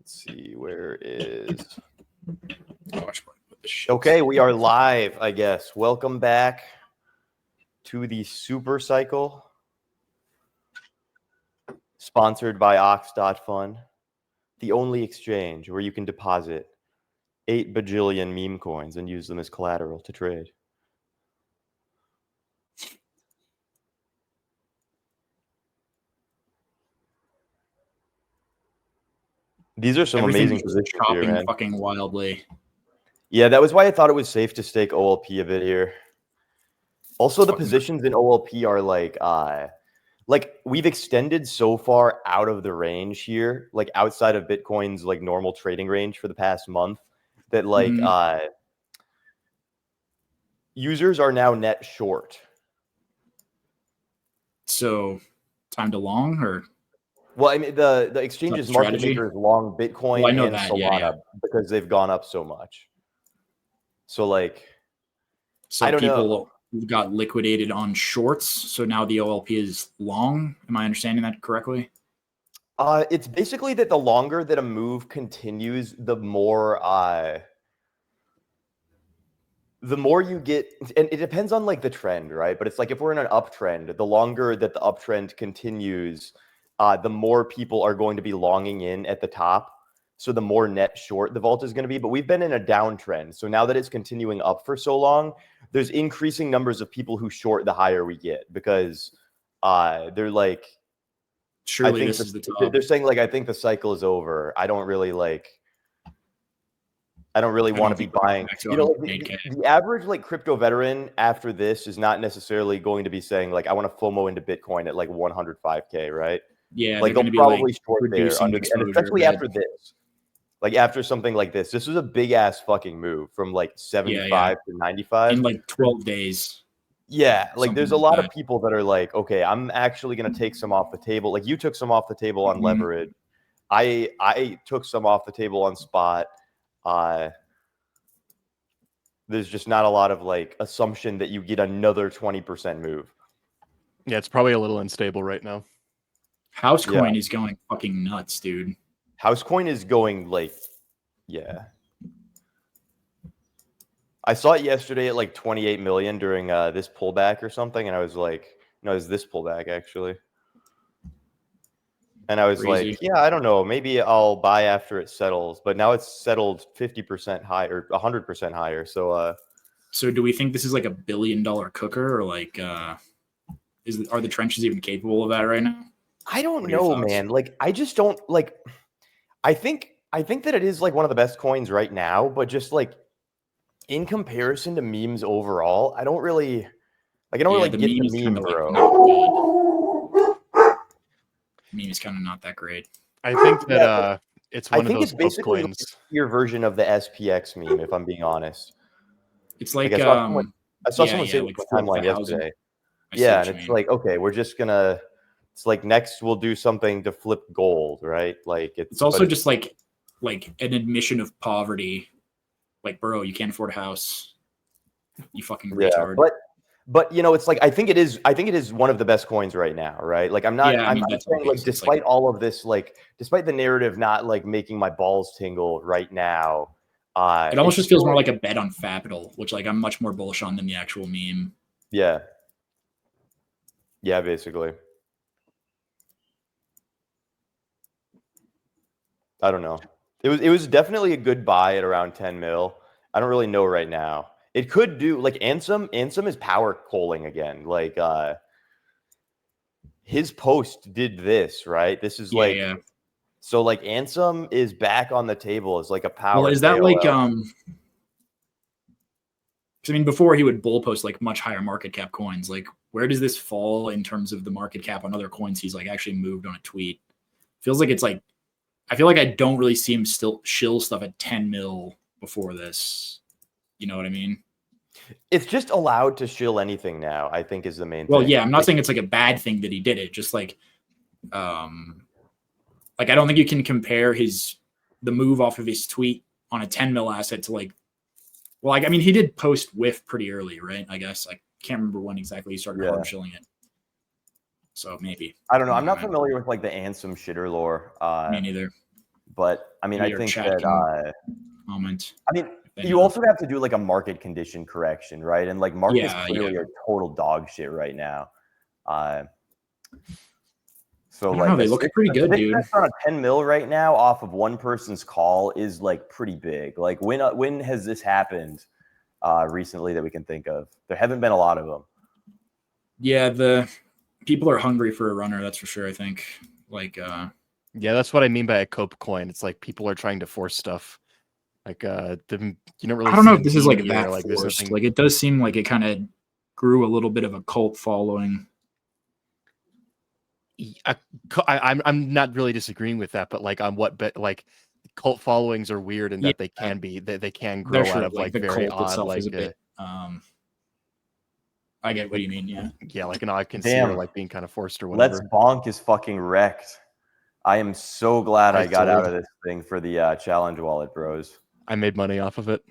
Let's see, where is... Shit. Okay, we are live, I guess. Welcome back to the supercycle, sponsored by Ox.fun, the only exchange where you can deposit 8 bajillion meme coins and use them as collateral to trade. These are some amazing positions here, man. Fucking wildly. Yeah, that was why I thought it was safe to stake OLP a bit here. Also, the positions in OLP are like we've extended so far out of the range here, like outside of Bitcoin's like normal trading range for the past month, that like users are now net short. So, time to long or? Well, I mean, the exchange's market maker is long Bitcoin and Solana because they've gone up so much. So, like, I don't know. Got liquidated on shorts, so now the OLP is long. Am I understanding that correctly? It's basically that the longer that a move continues, the more you get, and it depends on like the trend, right? But it's like if we're in an uptrend, the longer that the uptrend continues, the more people are going to be longing in at the top. So the more net short the vault is going to be. But we've been in a downtrend. So now that it's continuing up for so long, there's increasing numbers of people who short the higher we get because they're like, surely this is the top. They're saying like, I think the cycle is over. I don't really want to be buying. You know, the average like crypto veteran after this is not necessarily going to be saying like, I want to FOMO into Bitcoin at like 105K, right? Yeah, like they'll probably short there, and especially after this. Like after something like this, this was a big ass fucking move from like 75 to 95 in like 12 days. Yeah, like there's a lot of people that are like, okay, I'm actually gonna take some off the table. Like you took some off the table on leverage. I took some off the table on spot. There's just not a lot of like assumption that you get another 20% move. Yeah, it's probably a little unstable right now. Housecoin is going fucking nuts, dude. Housecoin is going like, yeah. I saw it yesterday at like 28 million during this pullback or something, and I was like, no, it's this pullback actually. And I was like, yeah, I don't know, maybe I'll buy after it settles, but now it's settled 50% higher, 100% higher. So, so do we think this is like $1 billion cooker, or like, are the trenches even capable of that right now? I don't know, man. Like, I just don't like. I think that it is like one of the best coins right now, but just like in comparison to memes overall, I don't really get the meme, bro. Meme is kind of not that great. I think that it's one of those basically coins. Like your version of the SPX meme, if I'm being honest. It's like I saw someone say like the timeline yesterday. Yeah, and it's like, okay, we're just gonna. It's like next we'll do something to flip gold, right? Like it's also just like an admission of poverty. Like, bro, you can't afford a house. You fucking retard. But you know, it's like I think it is one of the best coins right now, right? Like I'm not saying like despite all of this, like despite the narrative not like making my balls tingle right now. It almost just feels more like a bet on Fapital, which like I'm much more bullish on than the actual meme. Yeah. Yeah, basically. I don't know. It was definitely a good buy at around 10 mil. I don't really know right now. It could do like Ansem is power calling again. Like his post did this, right? This is so like Ansem is back on the table as like a power. Well, is that like I mean, before he would bull post like much higher market cap coins. Like, where does this fall in terms of the market cap on other coins he's like actually moved on a tweet? Feels like it's like, I feel like I don't really see him still shill stuff at 10 mil before this. You know what I mean? It's just allowed to shill anything now, I think is the main thing. Well, yeah, I'm not saying it's like a bad thing that he did it. Just like I don't think you can compare the move off of his tweet on a 10 mil asset to like, well, like, I mean, he did post whiff pretty early, right? I guess I can't remember when exactly he started hard shilling it. So maybe. I don't know. I'm not familiar with like the Ansem shitter lore. Me neither. But I mean, I think that moment. I mean, you also have to do like a market condition correction, right? And like markets clearly are total dog shit right now. So like they look pretty good, dude. On a 10 mil right now off of one person's call is like pretty big. Like when has this happened recently that we can think of? There haven't been a lot of them. Yeah, the people are hungry for a runner, that's for sure, I think. Like yeah, that's what I mean by a cope coin. It's like people are trying to force stuff. Like you don't really I don't know if this is like that like forced. Like it does seem like it kind of grew a little bit of a cult following. I'm not really disagreeing with that, but like on what like cult followings are weird in that they can be they can grow out of like the very cult odd itself like is a bit, I get what you mean, yeah, like an odd conceit or like being kind of forced or Let's whatever. Bonk is fucking wrecked. I am so glad I got out of this thing for the challenge wallet, bros. I made money off of it.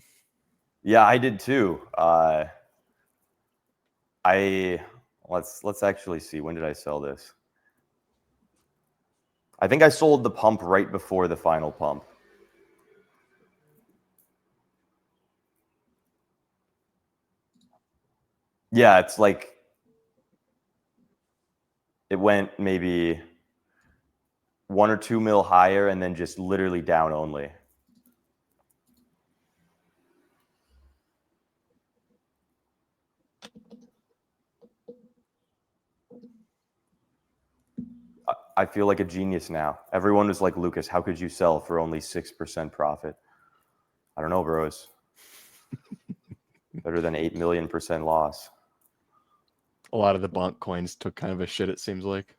Yeah, I did too. Let's actually see. When did I sell this? I think I sold the pump right before the final pump. Yeah, it's like it went maybe 1 or 2 mil higher and then just literally down only. I feel like a genius now. Everyone was like, Lucas, how could you sell for only 6% profit? I don't know, bros. Better than 8 million% loss. A lot of the bonk coins took kind of a shit, it seems like.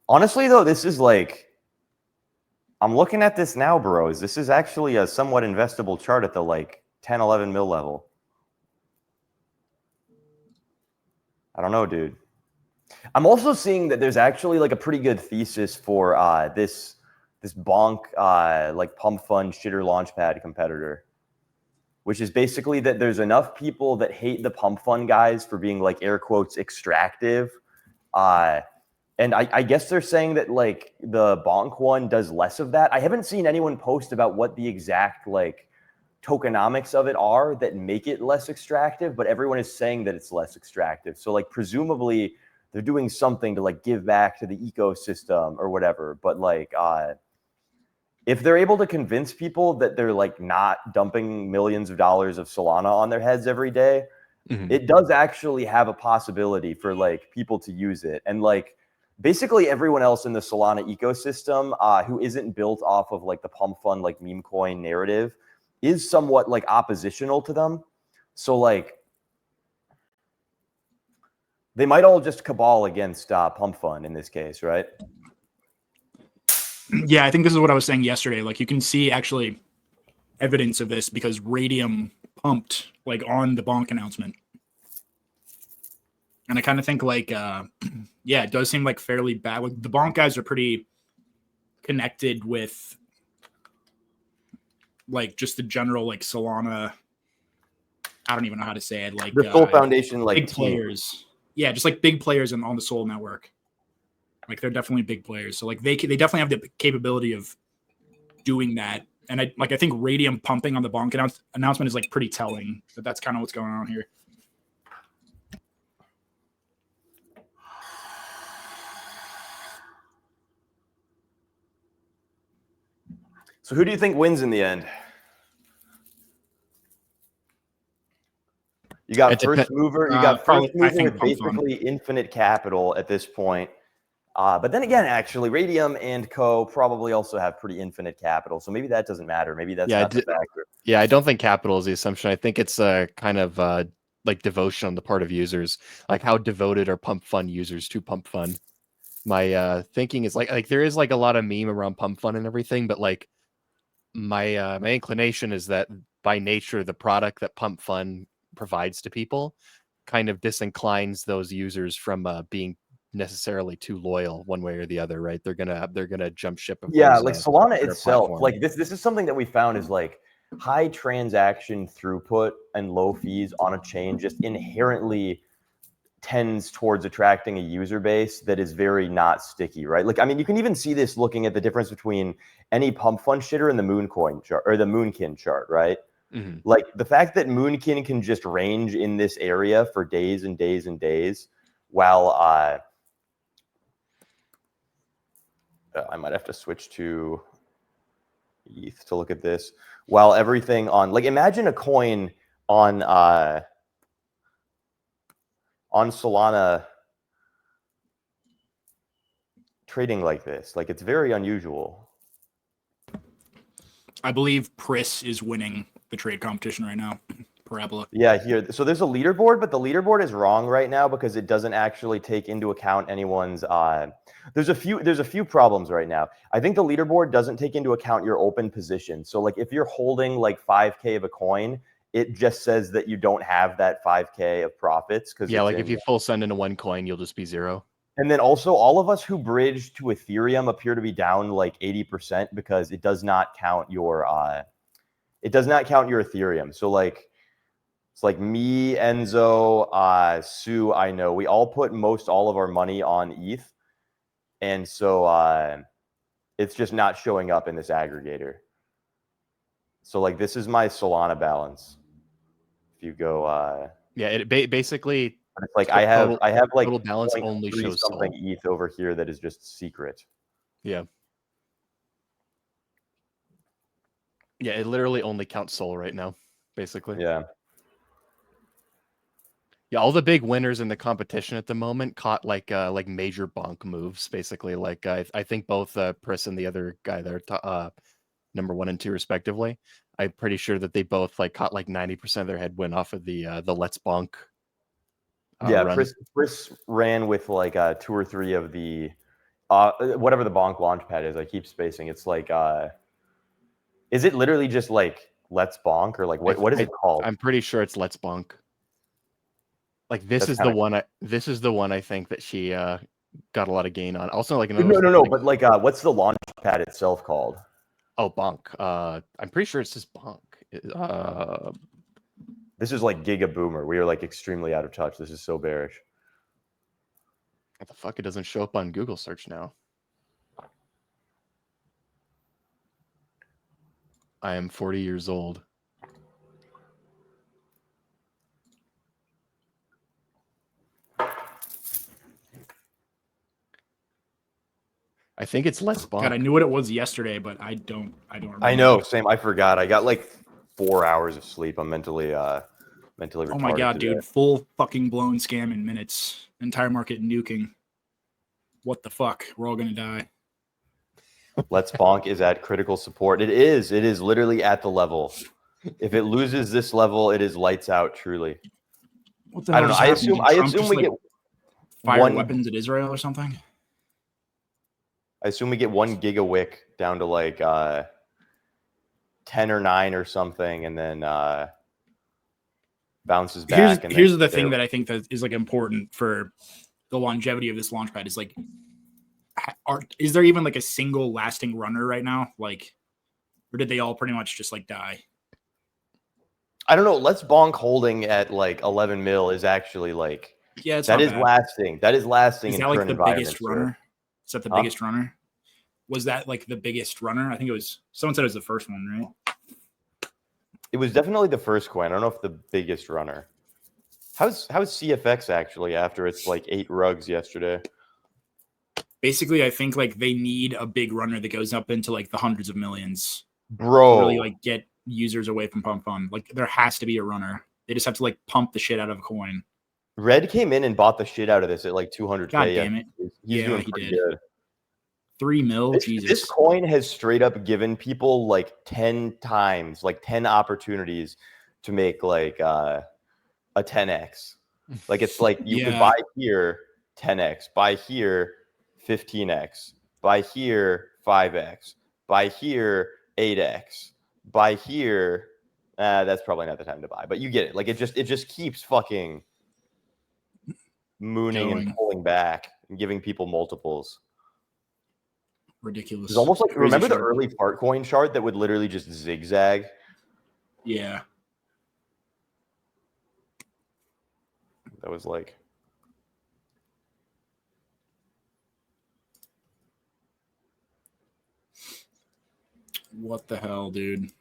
Honestly, though, this is like, I'm looking at this now, bros. This is actually a somewhat investable chart at the like 10, 11 mil level. I don't know, dude. I'm also seeing that there's actually like a pretty good thesis for this bonk like pump fund shitter launchpad competitor, which is basically that there's enough people that hate the pump fund guys for being like air quotes extractive, and I guess they're saying that like the bonk one does less of that. I haven't seen anyone post about what the exact like tokenomics of it are that make it less extractive, but everyone is saying that it's less extractive. So like presumably they're doing something to like give back to the ecosystem or whatever. But like if they're able to convince people that they're like not dumping millions of dollars of Solana on their heads every day, it does actually have a possibility for like people to use it. And like basically everyone else in the Solana ecosystem who isn't built off of like the pump fund like meme coin narrative is somewhat like oppositional to them. So like they might all just cabal against pump fund in this case, right? Yeah, I think this is what I was saying yesterday. Like you can see actually evidence of this because Radium pumped like on the bonk announcement. And I kind of think like, yeah, it does seem like fairly bad. Like the bonk guys are pretty connected with like just the general like Solana. I don't even know how to say it. Like the full foundation, like big players. Yeah, just like big players on the Sol network. Like they're definitely big players. So like they definitely have the capability of doing that. And I think Radium pumping on the bonk announcement is like pretty telling that that's kind of what's going on here. So who do you think wins in the end? You got first mover. You got first mover with basically infinite capital at this point. But then again, actually, Radium and Co. probably also have pretty infinite capital. So maybe that doesn't matter. Maybe that's not the factor. Yeah, I don't think capital is the assumption. I think it's a kind of like devotion on the part of users. Like how devoted are pump fund users to pump fund? My thinking is like there is like a lot of meme around pump fund and everything, but like my inclination is that by nature, the product that pump fund provides to people kind of disinclines those users from being necessarily too loyal one way or the other, right? They're gonna jump ship. Yeah, like Solana itself, like this is something that we found is like high transaction throughput and low fees on a chain just inherently tends towards attracting a user base that is very not sticky, right? Like, I mean, you can even see this looking at the difference between any pump fund shitter and the Mooncoin chart or the Moonkin chart, right? Mm-hmm. Like the fact that Moonkin can just range in this area for days and days and days, while I might have to switch to ETH to look at this. While everything on, like, imagine a coin on Solana trading like this. Like, it's very unusual. I believe Pris is winning the trade competition right now. Parabola. Yeah, here. So there's a leaderboard, but the leaderboard is wrong right now because it doesn't actually take into account anyone's. There's a few problems right now. I think the leaderboard doesn't take into account your open position. So like if you're holding like 5K of a coin, it just says that you don't have that 5K of profits because yeah, like if you full send into one coin, you'll just be 0. And then also all of us who bridge to Ethereum appear to be down like 80% because it does not count your Ethereum. So like it's like me, Enzo, Sue, I know we all put all of our money on ETH. And so it's just not showing up in this aggregator. So like this is my Solana balance. If you go yeah, it basically it's like I have like total balance only 0.3 shows something Sol. ETH over here that is just secret. Yeah. Yeah, it literally only counts Sol right now, basically. Yeah. Yeah, all the big winners in the competition at the moment caught like major bonk moves, basically. Like I think both Pris and the other guy there, number 1 and 2 respectively. I'm pretty sure that they both like caught like 90% of their headwind off of the Let's Bonk. Yeah, run. Pris ran with like 2 or 3 of the whatever the bonk launchpad is. I keep spacing. It's like is it literally just like Let's Bonk or like what is it called? I'm pretty sure it's Let's Bonk. Like this is the one I think that she got a lot of gain on. Also like another No, but like what's the launch pad itself called? Oh, Bonk. I'm pretty sure it's just Bonk. This is like Giga Boomer. We are like extremely out of touch. This is so bearish. What the fuck? It doesn't show up on Google search now. I am 40 years old. I think it's Let's Bonk. God, I knew what it was yesterday, but I don't remember. I know, same. I forgot. I got like 4 hours of sleep. I'm mentally retarded. Oh my god, today. dude. Full fucking blown scam in minutes. Entire market nuking. What the fuck? We're all gonna die. Let's Bonk is at critical support. It is literally at the level. If it loses this level, it is lights out truly. What the I hell don't know. just happened? I Did Trump assume just, we like, get fire one weapons at Israel or something. I assume we get 1 gigawick down to like 10 or 9 or something, and then bounces back. Here's the thing that I think that is like important for the longevity of this launchpad is like, is there even like a single lasting runner right now? Like, or did they all pretty much just like die? I don't know. Let's Bonk holding at like 11 mil is actually like that is lasting. That is lasting. Is in that like current the biggest runner? Is that the Huh? biggest runner? Was that like the biggest runner? I think it was. Someone said it was the first one, right? It was definitely the first coin. I don't know if the biggest runner. How's CFX actually after its like 8 rugs yesterday? Basically, I think like they need a big runner that goes up into like the hundreds of millions. Bro, to really like get users away from pump fund. Like there has to be a runner. They just have to like pump the shit out of a coin. Red came in and bought the shit out of this at like 200K. God damn it. He's doing pretty good. 3 mil. Jesus. This coin has straight up given people like 10 times, like 10 opportunities to make like a 10x. Like it's like you can buy here 10x, buy here 15x, buy here 5x, buy here 8x, buy here. That's probably not the time to buy, but you get it. Like it just keeps fucking mooning and pulling back and giving people multiples. Ridiculous. It's almost like, remember the chart. early fart coin chart that would literally just zigzag? Yeah. That was like What the hell, dude?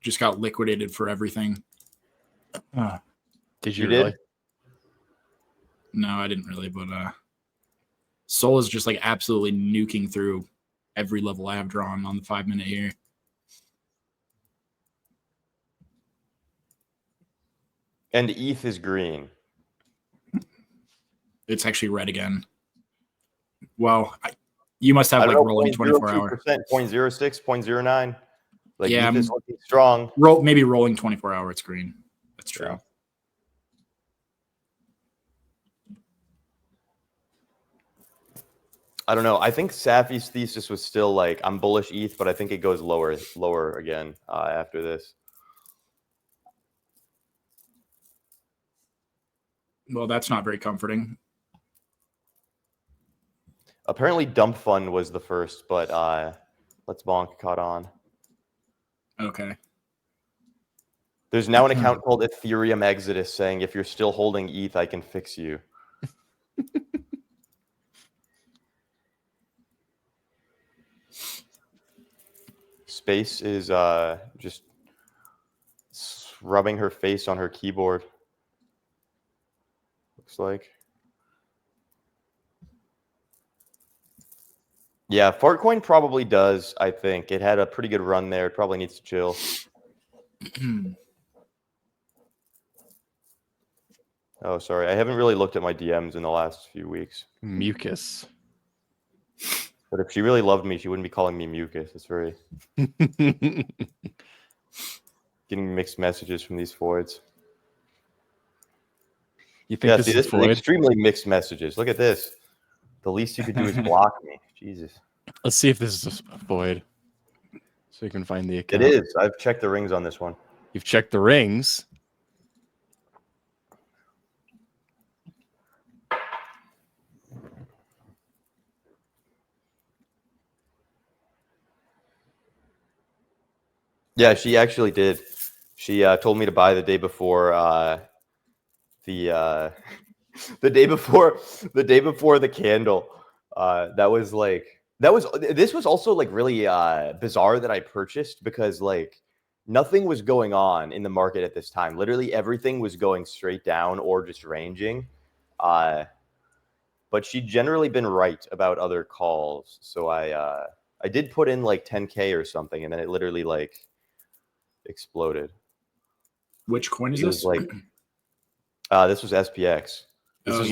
Just got liquidated for everything. Did You you did? really? No, I didn't really, but Soul is just like absolutely nuking through every level I have drawn on the 5-minute here. And ETH is green. It's actually red again. Well, you must have I don't like know, rolling 24 hour. 0.06, 0.09. Like Yeah, ETH is looking strong. Maybe rolling 24 hour. It's green. That's true. Yeah. I don't know. I think Safi's thesis was still like I'm bullish ETH, but I think it goes lower again after this. Well, that's not very comforting. Apparently, Dump Fund was the first, but Let's Bonk caught on. Okay. There's now an account called Ethereum Exodus saying if you're still holding ETH, I can fix you. Space is just rubbing her face on her keyboard. Looks like. Yeah, Fartcoin probably does, I think. It had a pretty good run there. It probably needs to chill. Oh, sorry. I haven't really looked at my DMs in the last few weeks. Mucus. But if she really loved me, she wouldn't be calling me mucus. It's very getting mixed messages from these Floyds. You think this is is Floyd? extremely mixed messages. Look at this. The least you could do is block me. Jesus. Let's see if this is Floyd. So you can find the account. It is. I've checked the rings on this one. You've checked the rings. Yeah, she actually did. She told me to buy the day before the day before the candle. This was also like really bizarre that I purchased because like nothing was going on in the market at this time. Literally everything was going straight down or just ranging. But she'd generally been right about other calls. So I did put in like 10K or something, and then it literally like exploded. Which coin is It this? was like this was SPX. This was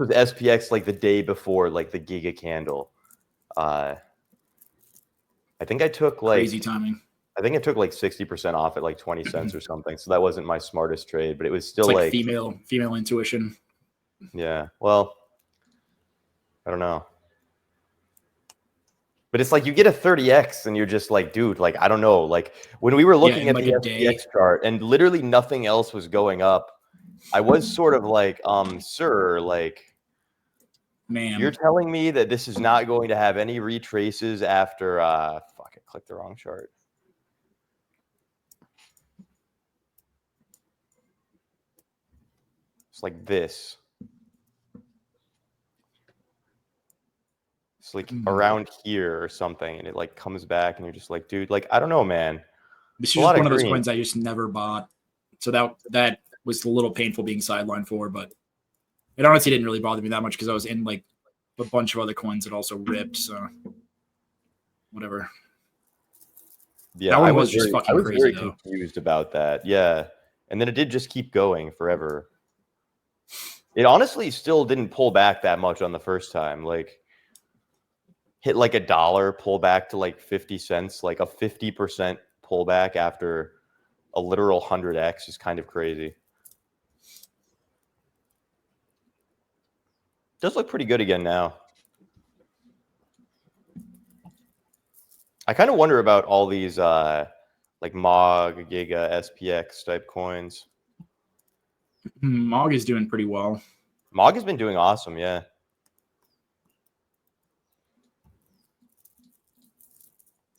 SPX like the day before like the Giga candle. I think I took like crazy timing. I think I took like 60% off at like 20 cents or something. So that wasn't my smartest trade, but it was still It's like female intuition. Yeah. Well, I don't know. But it's like you get a 30x and you're just like, dude, like I don't know. Like when we were looking at like the a SPX chart and literally nothing else was going up, I was sort of like, sir, like Man, you're telling me that this is not going to have any retraces after fuck, I clicked the wrong chart. It's like this. It's like around here or something, and it like comes back, and you're just like, dude, like I don't know, man. this is just one of those coins I just never bought. So that was a little painful being sidelined for, but it honestly didn't really bother me that much because I was in like a bunch of other coins that also ripped. So whatever. Yeah, that one I was just very, fucking I was crazy very though. confused about that. Yeah, and then it did just keep going forever. It honestly still didn't pull back that much on the first time. Like hit like $1, pull back to like 50 cents, like a 50% pullback after a literal 100x is kind of crazy. Does look pretty good again now. I kind of wonder about all these like MOG, Giga, SPX type coins. MOG is doing pretty well. MOG has been doing awesome, yeah.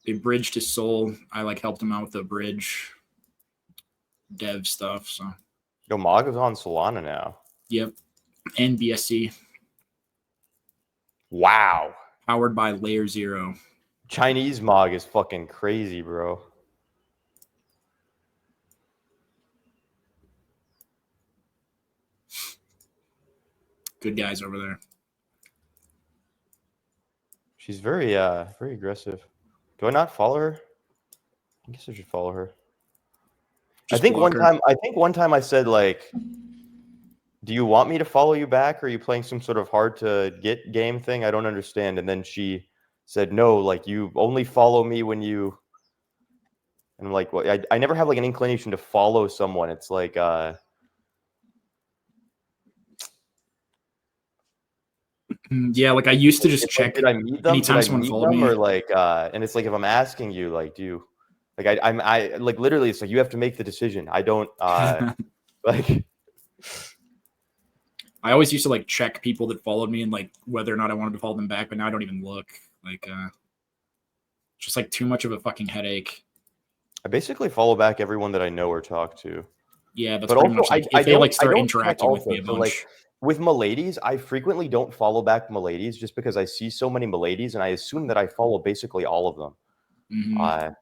They bridged to Soul. I like helped him out with the bridge dev stuff. So Yo, MOG is on Solana now. yep, and BSC. Wow. Powered by Layer Zero. Chinese Mog is fucking crazy, bro. Good guys over there. She's very aggressive. Do I not follow her? I guess I should follow her. Just I think block her. one time I said like, do you want me to follow you back? Or are you playing some sort of hard to get game thing? I don't understand. And then she said, no, like you only follow me when you. And I'm like, well, I never have like an inclination to follow someone. It's like Yeah, like I used to just check did I meet them? anytime Did I someone meet followed them? me. Or like and it's like if I'm asking you, like, do you like I like literally it's like you have to make the decision. I don't like I always used to like check people that followed me and like whether or not I wanted to follow them back, but now I don't even look. Like just like too much of a fucking headache. I basically follow back everyone that I know or talk to. Yeah, that's But pretty also, much like I if they don't- like I start don't check interacting with me a also. So, bunch. like, with miladies, I frequently don't follow back miladies just because I see so many miladies and I assume that I follow basically all of them. Mhm.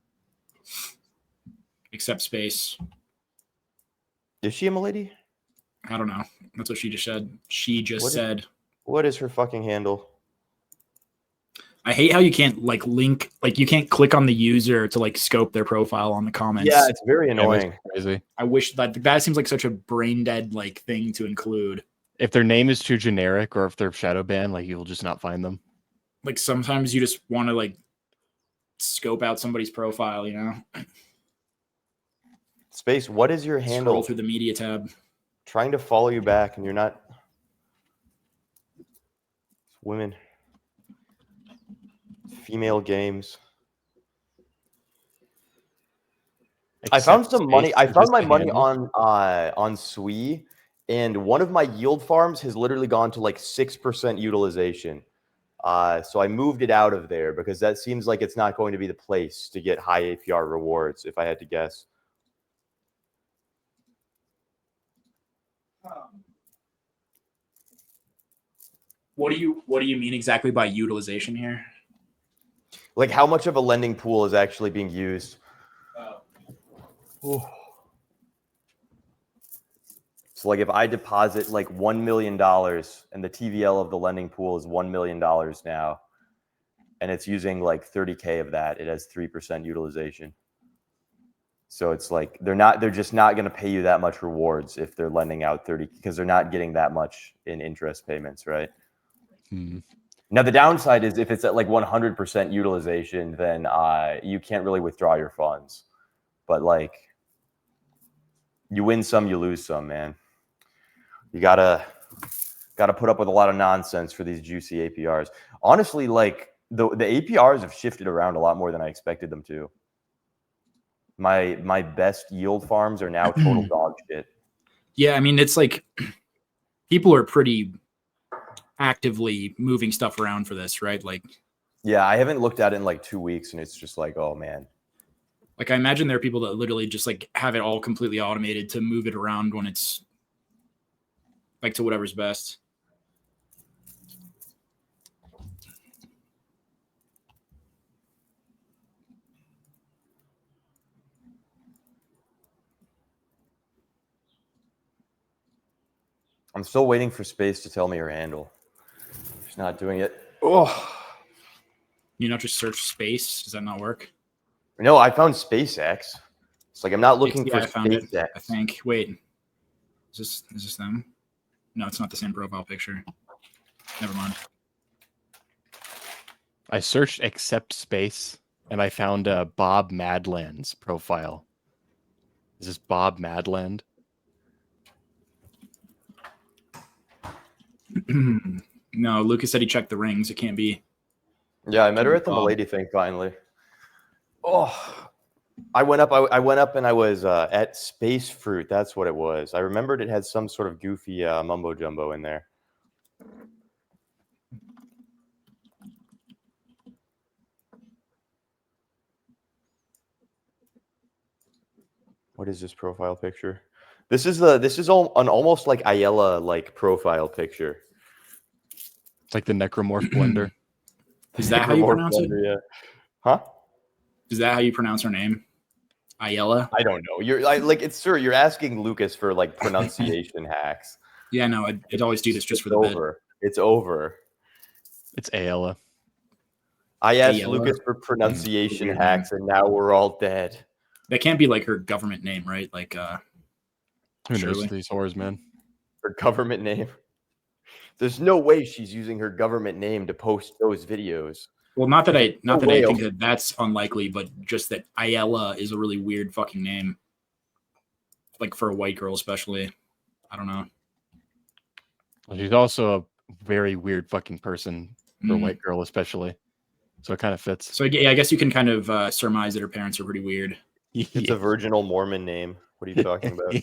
Except space. Is she a milady? I don't know. That's what she just said. She just What is- said. What is her fucking handle? I hate how you can't like link, like you can't click on the user to like scope their profile on the comments. Yeah, it's very Yeah, that's annoying. crazy. I wish that seems like such a brain dead like thing to include. If their name is too generic or if they're shadow banned, like you'll just not find them. Like sometimes you just want to like scope out somebody's profile, you know? Space, what is your handle? Scroll through the media tab. Trying to follow you back and you're not. It's women. Female games. I found some money. I found my money on Sui, and one of my yield farms has literally gone to like 6% utilization. So I moved it out of there because that seems like it's not going to be the place to get high APR rewards, if I had to guess. What do you mean exactly by utilization here? Like how much of a lending pool is actually being used? So like if I deposit like $1 million and the TVL of the lending pool is $1 million now, and it's using like 30K of that, it has 3% utilization. So it's like they're just not going to pay you that much rewards if they're lending out 30 because they're not getting that much in interest payments, right? Now the downside is if it's at like 100% utilization, then you can't really withdraw your funds. But like you win some, you lose some, man. You gotta put up with a lot of nonsense for these juicy APRs. Honestly, like the APRs have shifted around a lot more than I expected them to. My best yield farms are now total dog shit. Yeah, I mean it's like people are pretty actively moving stuff around for this, right? Like, yeah, I haven't looked at it in like 2 weeks, and it's just like, oh man. Like I imagine there are people that literally just like have it all completely automated to move it around when it's like to whatever's best. I'm still waiting for Space to tell me her handle. She's not doing it. Oh. You not just search space? Does that not work? No, I found SpaceX. It's like I'm not looking for I found SpaceX. it. I think. Wait, is this them? No, it's not the same profile picture. Never mind. I searched accept space and I found Bob Madland's profile. Is this Bob Madland? No, Lucas said he checked the rings. It can't be. Yeah, I met her at the Milady thing finally. Oh, I went up and I was at Space Fruit. That's what it was. I remembered it had some sort of goofy mumbo jumbo in there. What is this profile picture? This is an almost like Ayala like profile picture. It's like the necromorph blender. Is that how you More pronounce it? Flandria. Huh? Is that how you pronounce her name? Ayala? I don't know. You're asking Lucas for like pronunciation hacks. Yeah, no, I'd always do this just for the bit. over. It's over. It's Ayala. I asked Ayala? Lucas for pronunciation Weird hacks, and now we're all dead. That can't be like her government name, right? Like, Who knows surely. these whores, man? Her government name. There's no way she's using her government name to post those videos. Well, not that I way think that that's unlikely, but just that Ayala is a really weird fucking name. Like for a white girl, especially. I don't know. Well, she's also a very weird fucking person for a white girl, especially. So it kind of fits. So yeah, I guess you can kind of surmise that her parents are pretty weird. It's a virginal Mormon name. What are you talking about?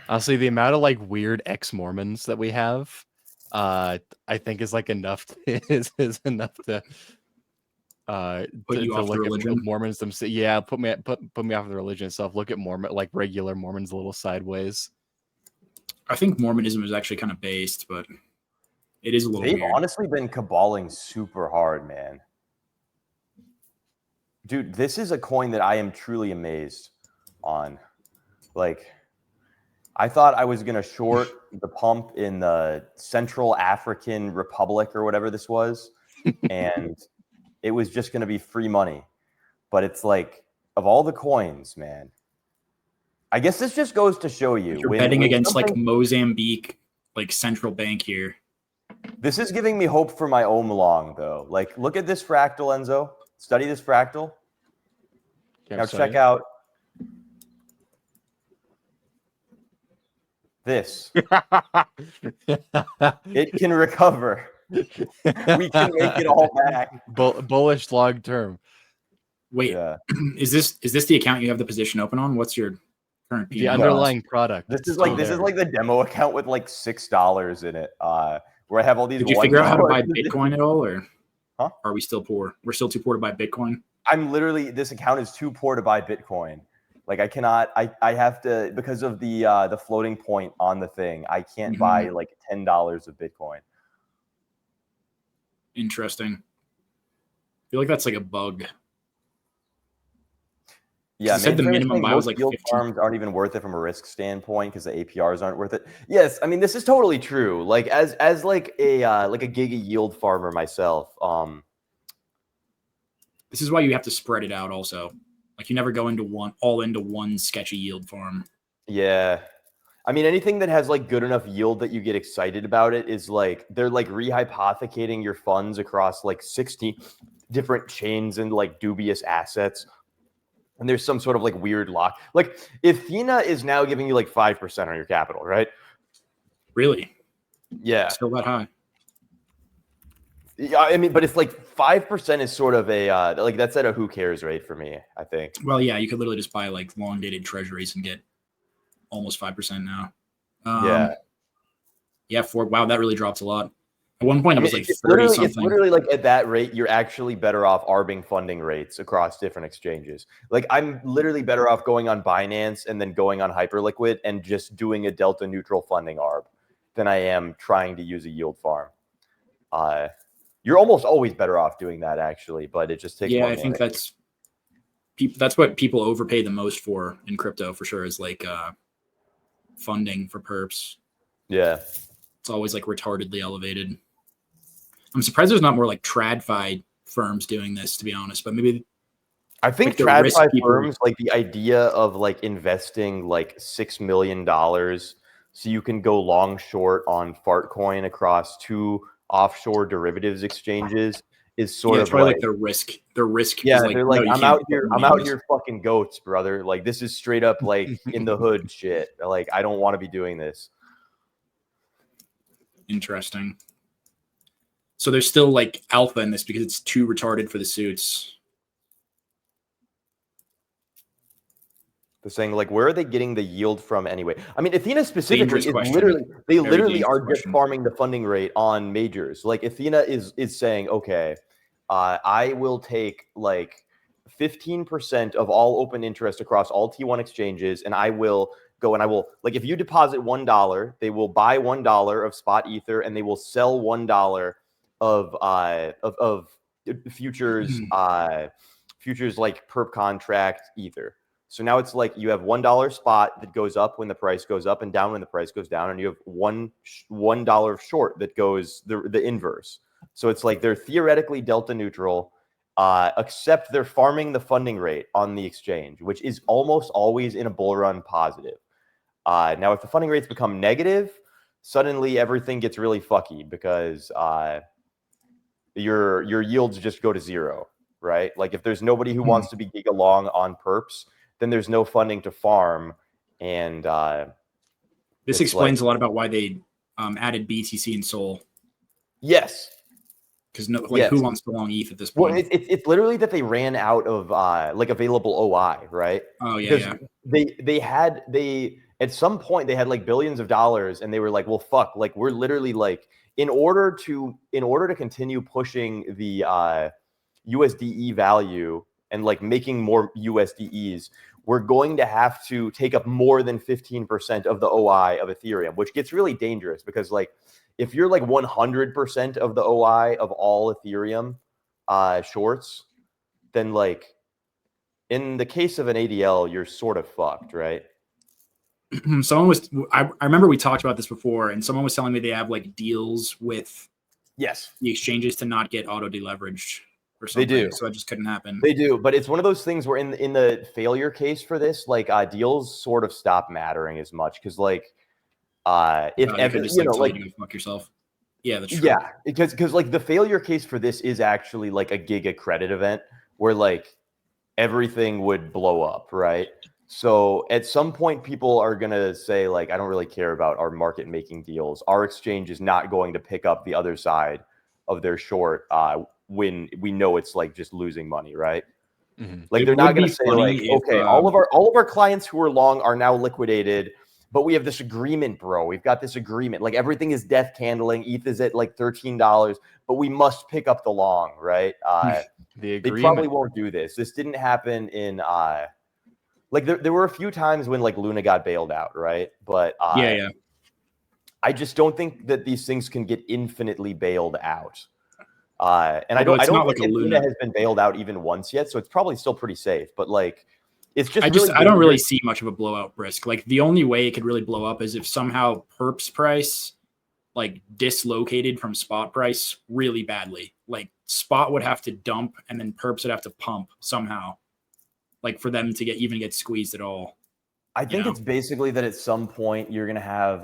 Honestly, the amount of like weird ex-Mormons that we have, I think is like enough is enough to Put you off the look religion? at Mormons themselves. Yeah, put me off the religion itself. Look at Mormon, like regular Mormons, a little sideways. I think Mormonism is actually kind of based, but it is a little They've weird. honestly been caballing super hard, man. Dude, this is a coin that I am truly amazed on. Like, I thought I was going to short the pump in the Central African Republic or whatever this was, and it was just going to be free money. But it's like, of all the coins, man, I guess this just goes to show you. You're betting against like Mozambique, like central bank here. This is giving me hope for my own long, though. Like, look at this fractal, Enzo. Study this fractal. Now check out this. It can recover. We can make it all back. Bullish long term. Wait, Yeah. Is this the account you have the position open on? What's your current The underlying product? This is like the demo account with like $6 in it. Where I have all these. Did you figure out how to buy Bitcoin at all, or huh? Are we still poor? We're still too poor to buy Bitcoin. This account is too poor to buy Bitcoin. Like I cannot. I have to, because of the floating point on the thing. I can't buy like $10 of Bitcoin. Interesting. I feel like that's like a bug. Yeah, said the minimum buy was like yield 15. farms aren't even worth it from a risk standpoint because the APRs aren't worth it. Yes, I mean this is totally true. Like as like a giga yield farmer myself. This is why you have to spread it out. Also, like you never go into one sketchy yield farm. Yeah, I mean anything that has like good enough yield that you get excited about it is like they're like rehypothecating your funds across like 60 different chains and like dubious assets. And there's some sort of like weird lock. Like Athena is now giving you like 5% on your capital, right? Really? Yeah. Still that high? Yeah, I mean, but it's like 5% is sort of a like that's at a who cares rate for me, I think. Well, yeah, you could literally just buy like long dated treasuries and get almost 5% now. Yeah. Wow, that really dropped a lot. At one point, it was like 30 something. It's literally like at that rate, you're actually better off arbing funding rates across different exchanges. Like I'm literally better off going on Binance and then going on Hyperliquid and just doing a delta neutral funding arb than I am trying to use a yield farm. You're almost always better off doing that actually, but it just takes. Yeah, I think that's what people overpay the most for in crypto for sure is like funding for perps. Yeah, it's always like retardedly elevated. I'm surprised there's not more like TradFi firms doing this, to be honest. But maybe I think TradFi firms like the idea of like investing like $6 million so you can go long short on Fartcoin across 2 offshore derivatives exchanges is sort of like the risk. Yeah, like, they're like, no, I'm out here fucking goats, brother. Like this is straight up like in the hood shit. Like I don't want to be doing this. Interesting. So there's still like alpha in this because it's too retarded for the suits. They're saying like, where are they getting the yield from anyway? I mean, Athena specifically is They literally are just farming the funding rate on majors. Like Athena is saying, okay, I will take like 15% of all open interest across all T1 exchanges, and I will go and I will, like, if you deposit $1, they will buy $1 of spot ether and they will sell $1 of futures futures like perp contract ether. So now it's like you have $1 spot that goes up when the price goes up and down when the price goes down, and you have $1 short that goes the inverse. So it's like they're theoretically delta neutral, except they're farming the funding rate on the exchange, which is almost always in a bull run positive. Now, if the funding rates become negative, suddenly everything gets really fucky because your yields just go to zero, right? Like if there's nobody who wants to be giga long on perps, then there's no funding to farm, and this explains a lot about why they added BTC and Sol. Yes, because who wants to long ETH at this point? Well, it's literally that they ran out of like available OI, right? Oh yeah, because they at some point they had like billions of dollars, and they were like, well, fuck, like we're literally like in order to continue pushing the USDE value and like making more USDEs, we're going to have to take up more than 15% of the OI of Ethereum, which gets really dangerous because like if you're like 100% of the OI of all Ethereum shorts, then like in the case of an ADL, you're sort of fucked, right? I remember we talked about this before, and someone was telling me they have like deals with the exchanges to not get auto deleveraged. They do, so it just couldn't happen. They do, but it's one of those things where in the failure case for this, like deals sort of stop mattering as much because like if you know, like you fuck yourself. Yeah, that's true. Yeah, because like the failure case for this is actually like a giga credit event where like everything would blow up, right? So at some point, people are gonna say like, I don't really care about our market making deals. Our exchange is not going to pick up the other side of their short when we know it's like just losing money, right? Mm-hmm. Like they're not going to say like, okay, all of our clients who are long are now liquidated, but we have this agreement, bro. We've got this agreement. Like everything is death candling. ETH is at like $13, but we must pick up the long, right? They probably won't do this. This didn't happen in like there were a few times when like Luna got bailed out, right? But yeah. I just don't think that these things can get infinitely bailed out. And I don't think Luna has been bailed out even once yet, so it's probably still pretty safe. But like, it's just I don't really see much of a blowout risk. Like the only way it could really blow up is if somehow perps price like dislocated from spot price really badly. Like spot would have to dump, and then perps would have to pump somehow, like for them to get squeezed at all. I think it's basically that at some point you're gonna have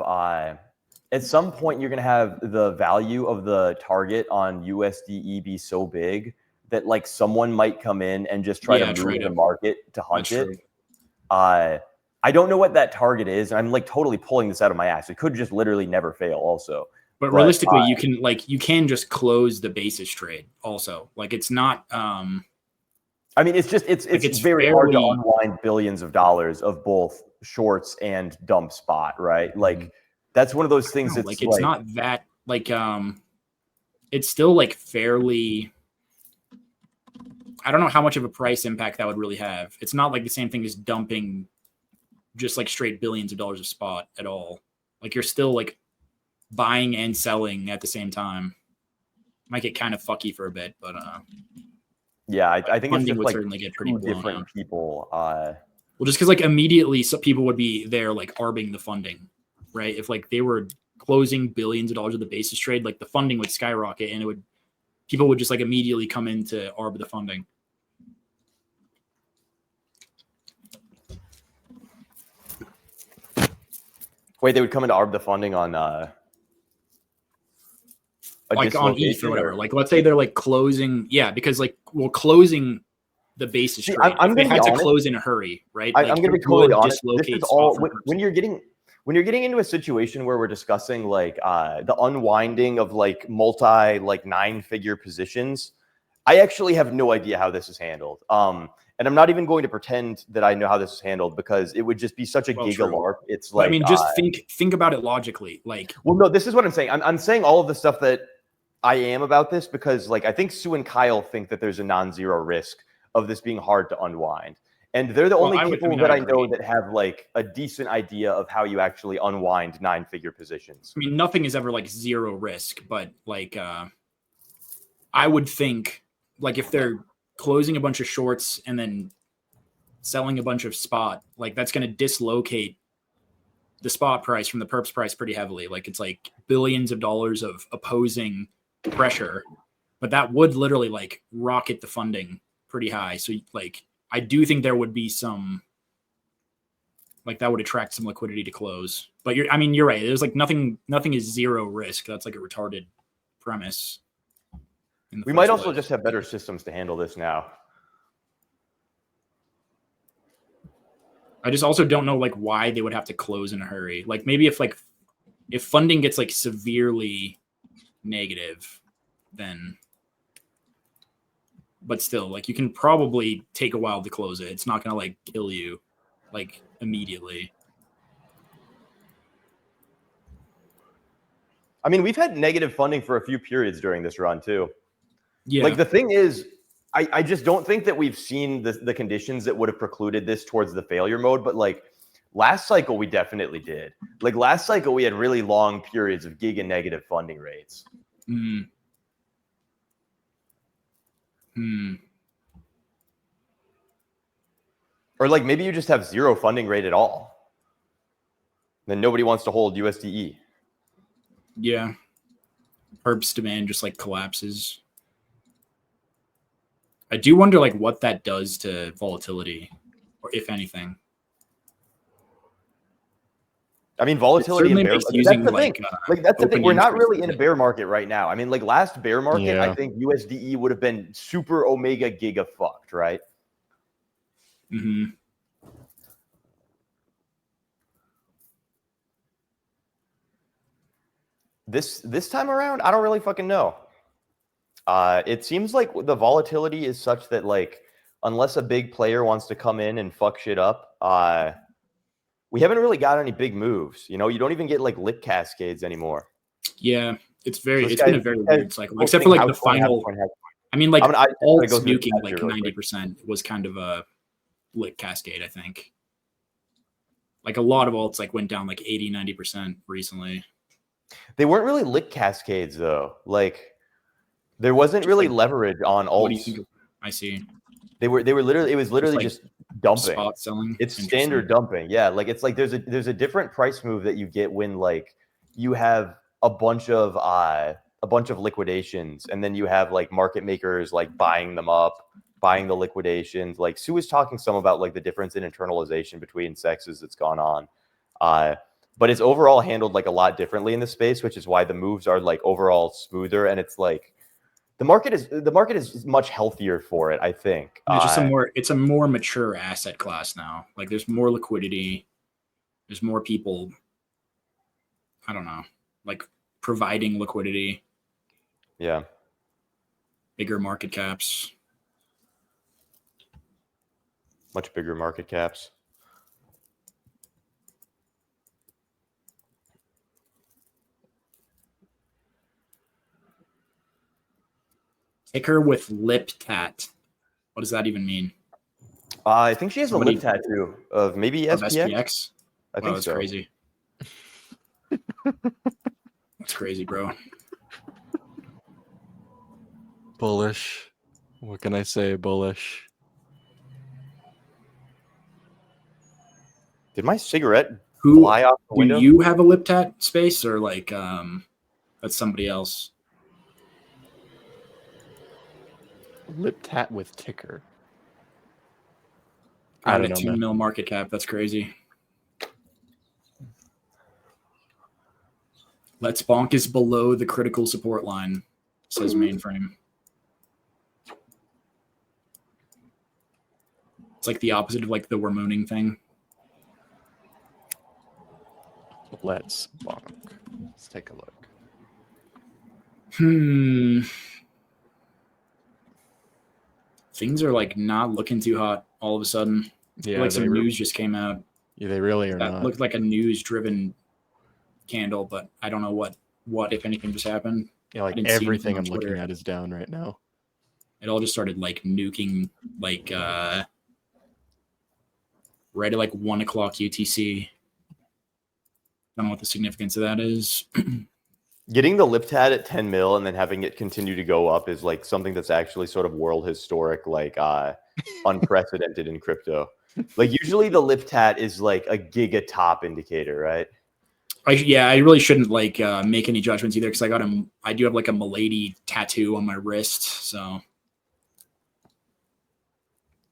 the value of the target on USDE be so big that like someone might come in and just try to move the market to hunt it. I don't know what that target is. I'm like totally pulling this out of my ass. It could just literally never fail also. But realistically, you can just close the basis trade also. Like it's not I mean, it's very hard to unwind billions of dollars of both shorts and dump spot, right? Like that's one of those things that's it's not that like it's still like fairly, I don't know how much of a price impact that would really have. It's not like the same thing as dumping just like straight billions of dollars of spot at all. Like you're still like buying and selling at the same time. Might get kind of fucky for a bit, but yeah, I think it's just would like certainly get pretty different out. People. Well, just because like immediately some people would be there like arbing the funding, right? If like they were closing billions of dollars of the basis trade, like the funding would skyrocket, and people would just like immediately come in to arb the funding. Wait, they would come in to arb the funding on like on ETH or whatever. Like let's say they're like closing, because like closing the basis trade. I'm they had to close in a hurry, right? I'm going to be totally honest. This is all when you're getting into a situation where we're discussing like the unwinding of like multi like 9-figure positions. I actually have no idea how this is handled. And I'm not even going to pretend that I know how this is handled because it would just be such a giga LARP. It's like, I mean, just think about it logically. Like, well, no, this is what I'm saying. I'm saying all of the stuff that I am about this because like I think Sue and Kyle think that there's a non-zero risk of this being hard to unwind. And they're the only I people that I know agree. that have like a decent idea of how you actually unwind 9-figure positions. I mean, nothing is ever like zero risk, but like I would think like if they're closing a bunch of shorts and then selling a bunch of spot, like that's going to dislocate the spot price from the perps price pretty heavily. Like it's like billions of dollars of opposing pressure, but that would literally like rocket the funding pretty high. So like I do think there would be some like that would attract some liquidity to close. But you're right. There's like nothing is zero risk. That's like a retarded premise. We might also just have better systems to handle this now. I just also don't know like why they would have to close in a hurry. Like maybe if funding gets like severely negative, then but still like you can probably take a while to close it. It's not gonna like kill you like immediately. I mean, we've had negative funding for a few periods during this run too. Yeah. Like the thing is, I just don't think that we've seen the conditions that would have precluded this towards the failure mode. But like last cycle, we definitely did. Like last cycle, we had really long periods of giga negative funding rates. Or like maybe you just have zero funding rate at all. Then nobody wants to hold USDE. Yeah. Perps demand just like collapses. I do wonder like what that does to volatility, or if anything. I mean, volatility in bear. That's the thing. That's the thing. We're not really in a bear market right now. I mean, like last bear market, I think USDE would have been super omega giga fucked, right? Mm-hmm. This time around, I don't really fucking know. It seems like the volatility is such that like unless a big player wants to come in and fuck shit up, we haven't really got any big moves. You know, you don't even get like lit cascades anymore. Yeah, it's been a very weird cycle, except for like the final. I mean, like alts nuking like 90% was kind of a lit cascade. I think like a lot of alts like went down like 80-90% recently. They weren't really lit cascades though. Like there wasn't really leverage on alts. What do you think? I see. They were literally. It was literally just dumping. Spot selling. It's standard dumping. Yeah, like it's like there's a different price move that you get when like you have a bunch of liquidations, and then you have like market makers like buying them up, buying the liquidations. Like Sue was talking some about like the difference in internalization between sexes that's gone on. But it's overall handled like a lot differently in the space, which is why the moves are like overall smoother, and it's like the market is much healthier for it, I think. It's a more mature asset class now. Like there's more liquidity, there's more people, I don't know, like providing liquidity. Yeah. Bigger market caps. Much bigger market caps. Ticker with lip tat. What does that even mean? I think she has a lip tattoo of maybe SPX. SPX? I think that's so. Crazy. That's crazy, bro. Bullish. What can I say? Bullish. Did my cigarette fly off the window? Do you have a lip tat space, or like that's somebody else? Lip tat with ticker. I don't know. 2 mil market cap. That's crazy. Let's bonk is below the critical support line, says mainframe. It's like the opposite of like the we're mooning thing. Let's bonk. Let's take a look. Things are like not looking too hot all of a sudden. Yeah, like some news just came out. Yeah, they really are not. That looked like a news-driven candle, but I don't know what if anything just happened. Yeah, like everything I'm looking at is down right now. It all just started like nuking like right at like 1 o'clock UTC. Don't know what the significance of that is. Getting the Liptat at 10 mil and then having it continue to go up is like something that's actually sort of world historic, like unprecedented in crypto. Like usually the Liptat is like a giga top indicator, right? I really shouldn't like make any judgments either because I do have like a Milady tattoo on my wrist. So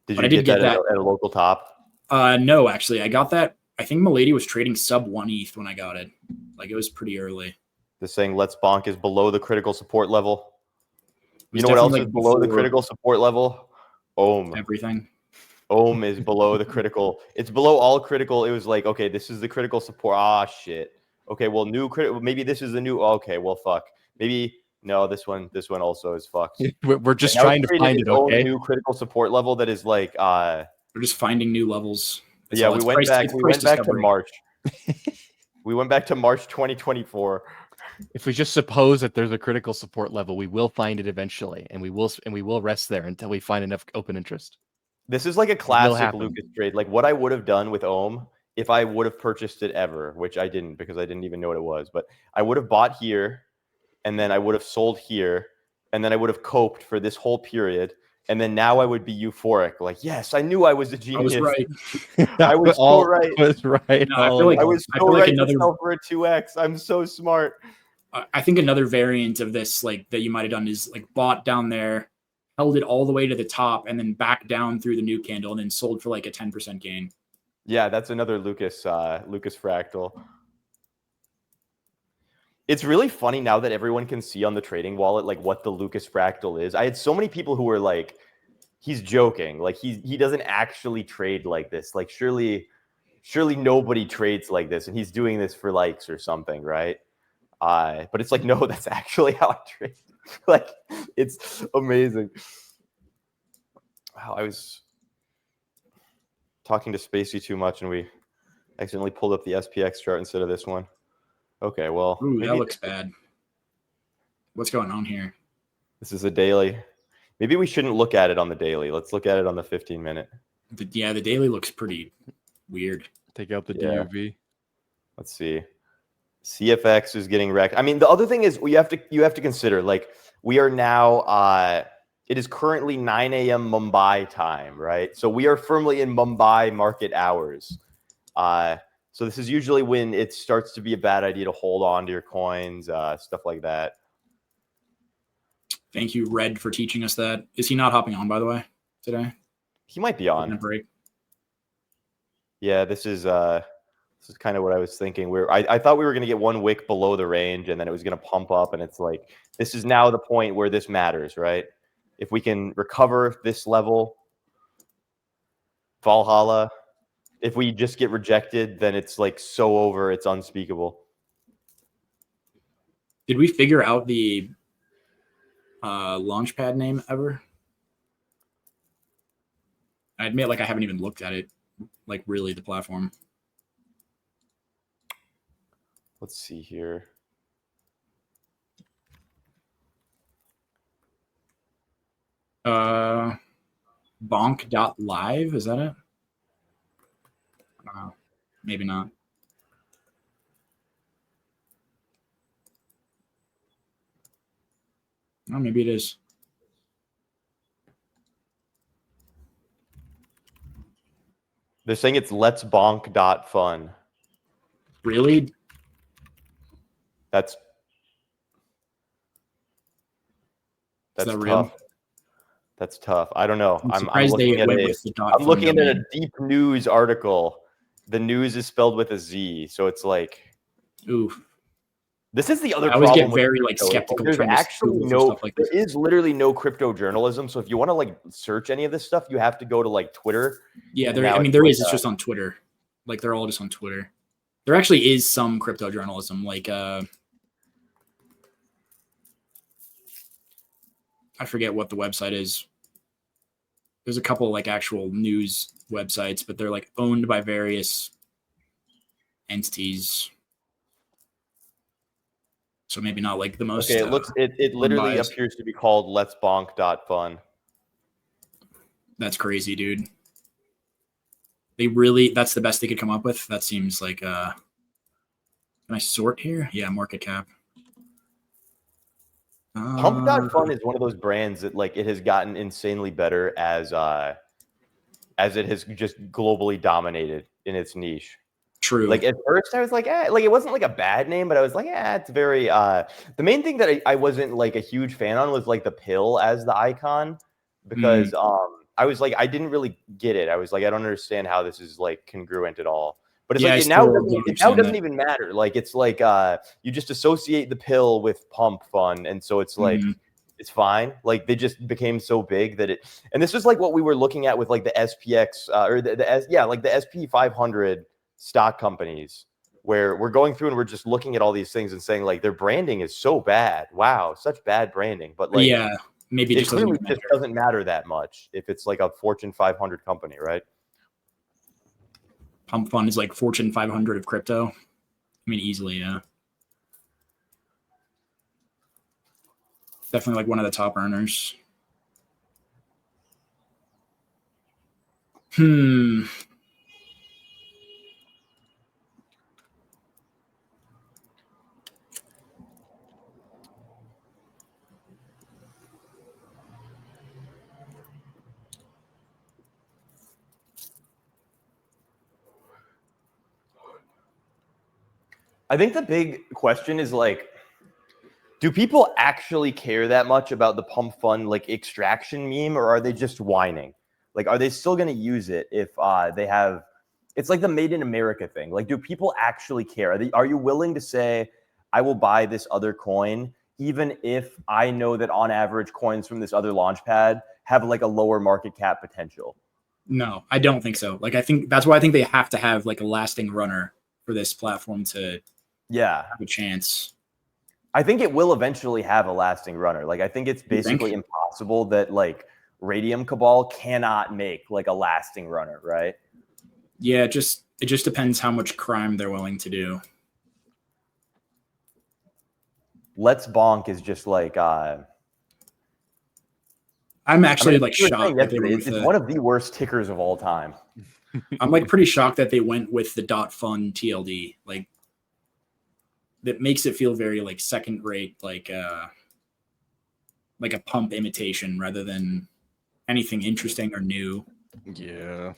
Did but you I did get that get at a local top? No, actually, I got that. I think Milady was trading sub 1 ETH when I got it. Like it was pretty early. The saying "Let's Bonk" is below the critical support level. It was You know what else definitely, is like, below the before critical support level? Ohm. everything. Ohm is below the critical. It's below all critical. It was like, okay, this is the critical support. Ah, shit. Okay, well, new critical. Maybe this is the new. Okay, well, fuck. Maybe no. This one also is fucked. We're just Now trying it's to created find its it. own Okay. new critical support level that is like. We're just finding new levels. That's Yeah, all. we It's went price- back. it's We price went back to discovery. March. We went back to March 2024. If we just suppose that there's a critical support level, we will find it eventually, and we will rest there until we find enough open interest. This is like a will classic happen. Lucas trade. Like what I would have done with Ohm if I would have purchased it ever, which I didn't because I didn't even know what it was. But I would have bought here, and then I would have sold here, and then I would have coped for this whole period. And then now I would be euphoric. Like, yes, I knew I was a I genius. was right. I was so right. I was right. No, I all feel like- I along. was I so feel like right another- to sell for a 2x. I'm so smart. I think another variant of this, like that you might have done, is like bought down there, held it all the way to the top, and then back down through the new candle, and then sold for like a 10% gain. Yeah, that's another Lucas fractal. It's really funny now that everyone can see on the trading wallet like what the Lucas fractal is. I had so many people who were like, he's joking. Like he doesn't actually trade like this. Like surely nobody trades like this, and he's doing this for likes or something, right? But it's like, no, that's actually how I trade. Like, it's amazing. Wow, I was talking to Spacey too much, and we accidentally pulled up the SPX chart instead of this one. Okay, well, Ooh, maybe that looks bad. What's going on here? this is a daily. Maybe we shouldn't look at it on the daily. Let's look at it on the 15-minute. The daily looks pretty weird. Take out the Yeah. DUV. Let's see. CFX is getting wrecked. I mean, the other thing is you have to consider, like, we are now it is currently 9 a.m. Mumbai time, right? So we are firmly in Mumbai market hours. So this is usually when it starts to be a bad idea to hold on to your coins, stuff like that. Thank you, Red, for teaching us that. Is he not hopping on, by the way, today? He might be On a on. break. Yeah, this is kind of what I was thinking. I thought we were going to get 1 wick below the range, and then it was going to pump up, and it's like this is now the point where this matters, right? If we can recover this level, Valhalla. If we just get rejected, then it's like so over. It's unspeakable. Did we figure out the launchpad name ever? I admit, like, I haven't even looked at it, like, really, the platform. Let's see here. Bonk.live, is that it? Maybe not. Oh, maybe it is. They're saying it's letsbonk.fun. Really? That's that tough. real? That's tough. I don't know. I'm I'm surprised looking they at went a, with the dot. I'm looking at a domain. deep news article. The news is spelled with a Z, so it's like Ooh. this is the other I always problem. get with very like crypto. skeptical. There's trying to actually Google for no. stuff like There this. is literally no crypto journalism. So if you want to like search any of this stuff, you have to go to like Twitter. Yeah, And there. now I mean, it's there like, is. It's just on Twitter. Like they're all just on Twitter. There actually is some crypto journalism. Like I forget what the website is. There's a couple like actual news websites, but they're like owned by various entities. So maybe not like the most. Okay, it looks. It literally unbiased. appears to be called letsbonk.fun. That's crazy, dude. That's the best they could come up with. That seems like can I sort here? Yeah, market cap. Pump.fun is one of those brands that like it has gotten insanely better as it has just globally dominated in its niche. True. Like at first I was like, like it wasn't like a bad name, but I was like, it's very the main thing that I wasn't like a huge fan on was like the pill as the icon, because I was like, I didn't really get it. I was like, I don't understand how this is like congruent at all. But it's Yeah, like I it now still doesn't, don't it now understand doesn't that. even matter. Like it's like you just associate the pill with pump fun, and so it's like it's fine. Like they just became so big that it, and this is like what we were looking at with like the SPX or like the SP 500 stock companies, where we're going through and we're just looking at all these things and saying like their branding is so bad. Wow, such bad branding. But like, yeah, maybe it clearly just doesn't matter that much if it's like a Fortune 500 company, right? Pump Fund is like Fortune 500 of crypto. I mean, easily, yeah. Definitely like one of the top earners. I think the big question is like, do people actually care that much about the pump fund like extraction meme, or are they just whining? Like, are they still going to use it if they have? It's like the Made in America thing. Like, do people actually care? Are you willing to say, I will buy this other coin, even if I know that on average coins from this other launchpad have like a lower market cap potential? No, I don't think so. Like, I think that's why I think they have to have like a lasting runner for this platform to have a chance. I think it will eventually have a lasting runner. Like, I think it's basically impossible that like Radium Cabal cannot make like a lasting runner, right? Yeah, it just depends how much crime they're willing to do. Let's Bonk is just like I'm actually like shocked that they went it's one of the worst tickers of all time. I'm like pretty shocked that they went with the .fun TLD. Like, that makes it feel very like second rate, like a pump imitation rather than anything interesting or new. Yeah.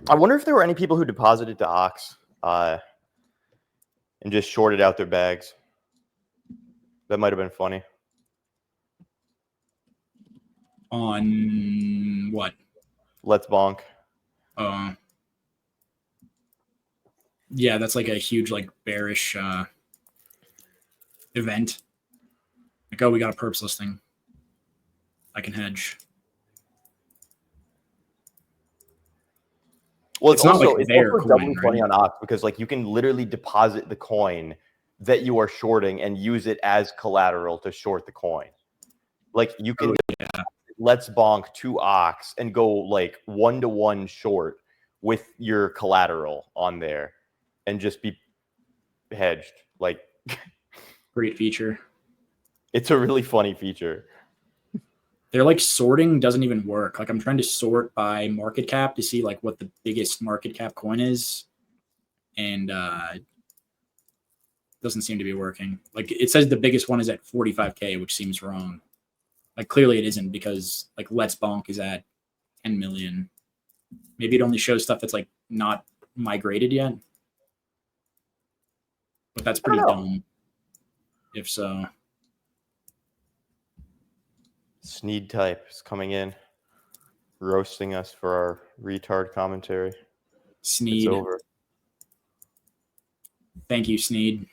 I wonder if there were any people who deposited to Ox and just shorted out their bags. That might have been funny. On what? Let's Bonk. Yeah, that's like a huge like bearish event. Like, oh, we got a perps listing. I can hedge. Well, it's also, not like it's their also coin, doubly right? funny on Ox because like you can literally deposit the coin that you are shorting and use it as collateral to short the coin. Like you can Let's Bonk to Ox and go like 1-to-1 short with your collateral on there and just be hedged. Like, Great feature. it's a really funny feature. They're like sorting doesn't even work. Like, I'm trying to sort by market cap to see like what the biggest market cap coin is, and doesn't seem to be working. Like, it says the biggest one is at 45K, which seems wrong. Like, clearly it isn't, because like Let's Bonk is at 10 million. Maybe it only shows stuff that's like not migrated yet, but that's pretty dumb if so. Sneed type is coming in, roasting us for our retard commentary. Sneed. It's over. Thank you, Sneed.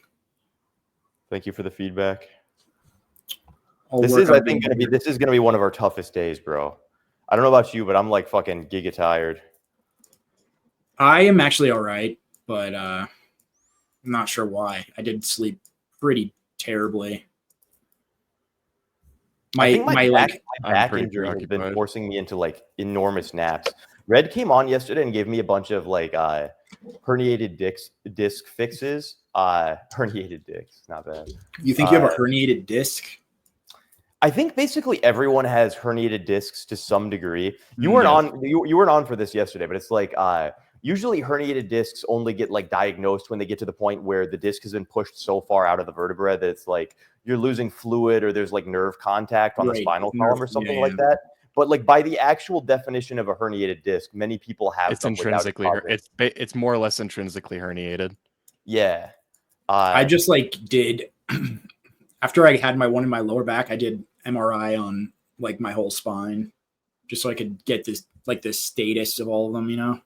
Thank you for the feedback. This is gonna be one of our toughest days, bro. I don't know about you, but I'm like fucking giga tired. I am actually all right, but I'm not sure why. I did sleep pretty terribly. I think my back I'm pretty injury has been preoccupied. forcing me into like enormous naps. Red came on yesterday and gave me a bunch of like herniated disc fixes. Herniated discs, not bad. You think you have a herniated disc? I think basically everyone has herniated discs to some degree. You weren't on you weren't on for this yesterday, but it's like usually herniated discs only get like diagnosed when they get to the point where the disc has been pushed so far out of the vertebra that it's like you're losing fluid or there's like nerve contact on the spinal column or something like that. But like by the actual definition of a herniated disc, many people have It's intrinsically it's more or less intrinsically herniated. Yeah. I just like did after I had my one in my lower back, I did MRI on like my whole spine just so I could get this like the status of all of them, you know.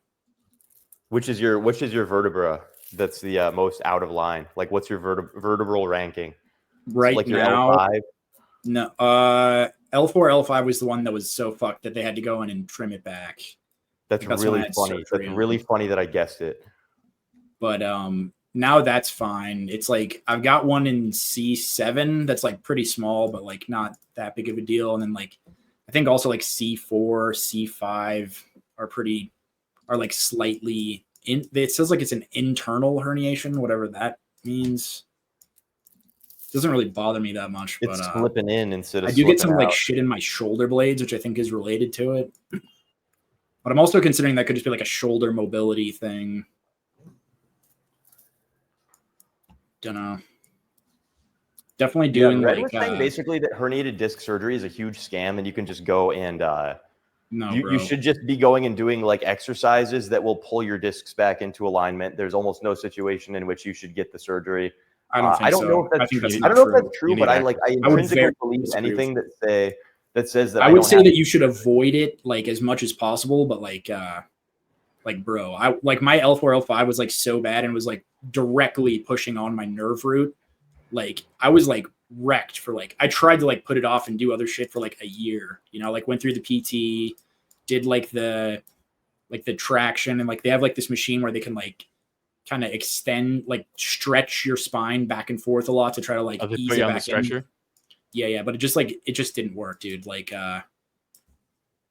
Which is your vertebra that's the most out of line? Like what's your vertebral ranking? Right like your now, L5? No, L4, L5 was the one that was so fucked that they had to go in and trim it back. That's really funny. That's really funny that I guessed it. But now that's fine. It's like I've got one in C7 that's like pretty small, but like not that big of a deal. And then like I think also like C4, C5 are like slightly in. It says like it's an internal herniation, whatever that means. Doesn't really bother me that much. It's but slipping in instead of I do get some out. like shit in my shoulder blades, which I think is related to it. But I'm also considering that could just be like a shoulder mobility thing. Dunno. Definitely doing Red like was saying basically that herniated disc surgery is a huge scam, and you can just go and you should just be going and doing like exercises that will pull your discs back into alignment. There's almost no situation in which you should get the surgery. I don't know if that's true. I don't know if that's true, but I intrinsically believe anything that says that I would say that you should avoid it like as much as possible, but like bro, I like my L4, L5 was like so bad and was like directly pushing on my nerve root. Like I was like wrecked for like I tried to like put it off and do other shit for like a year, you know, like went through the PT, did like the traction, and like they have like this machine where they can like kind of extend, like stretch your spine back and forth a lot to try to like ease it back in. Yeah, but it just didn't work, dude. Like I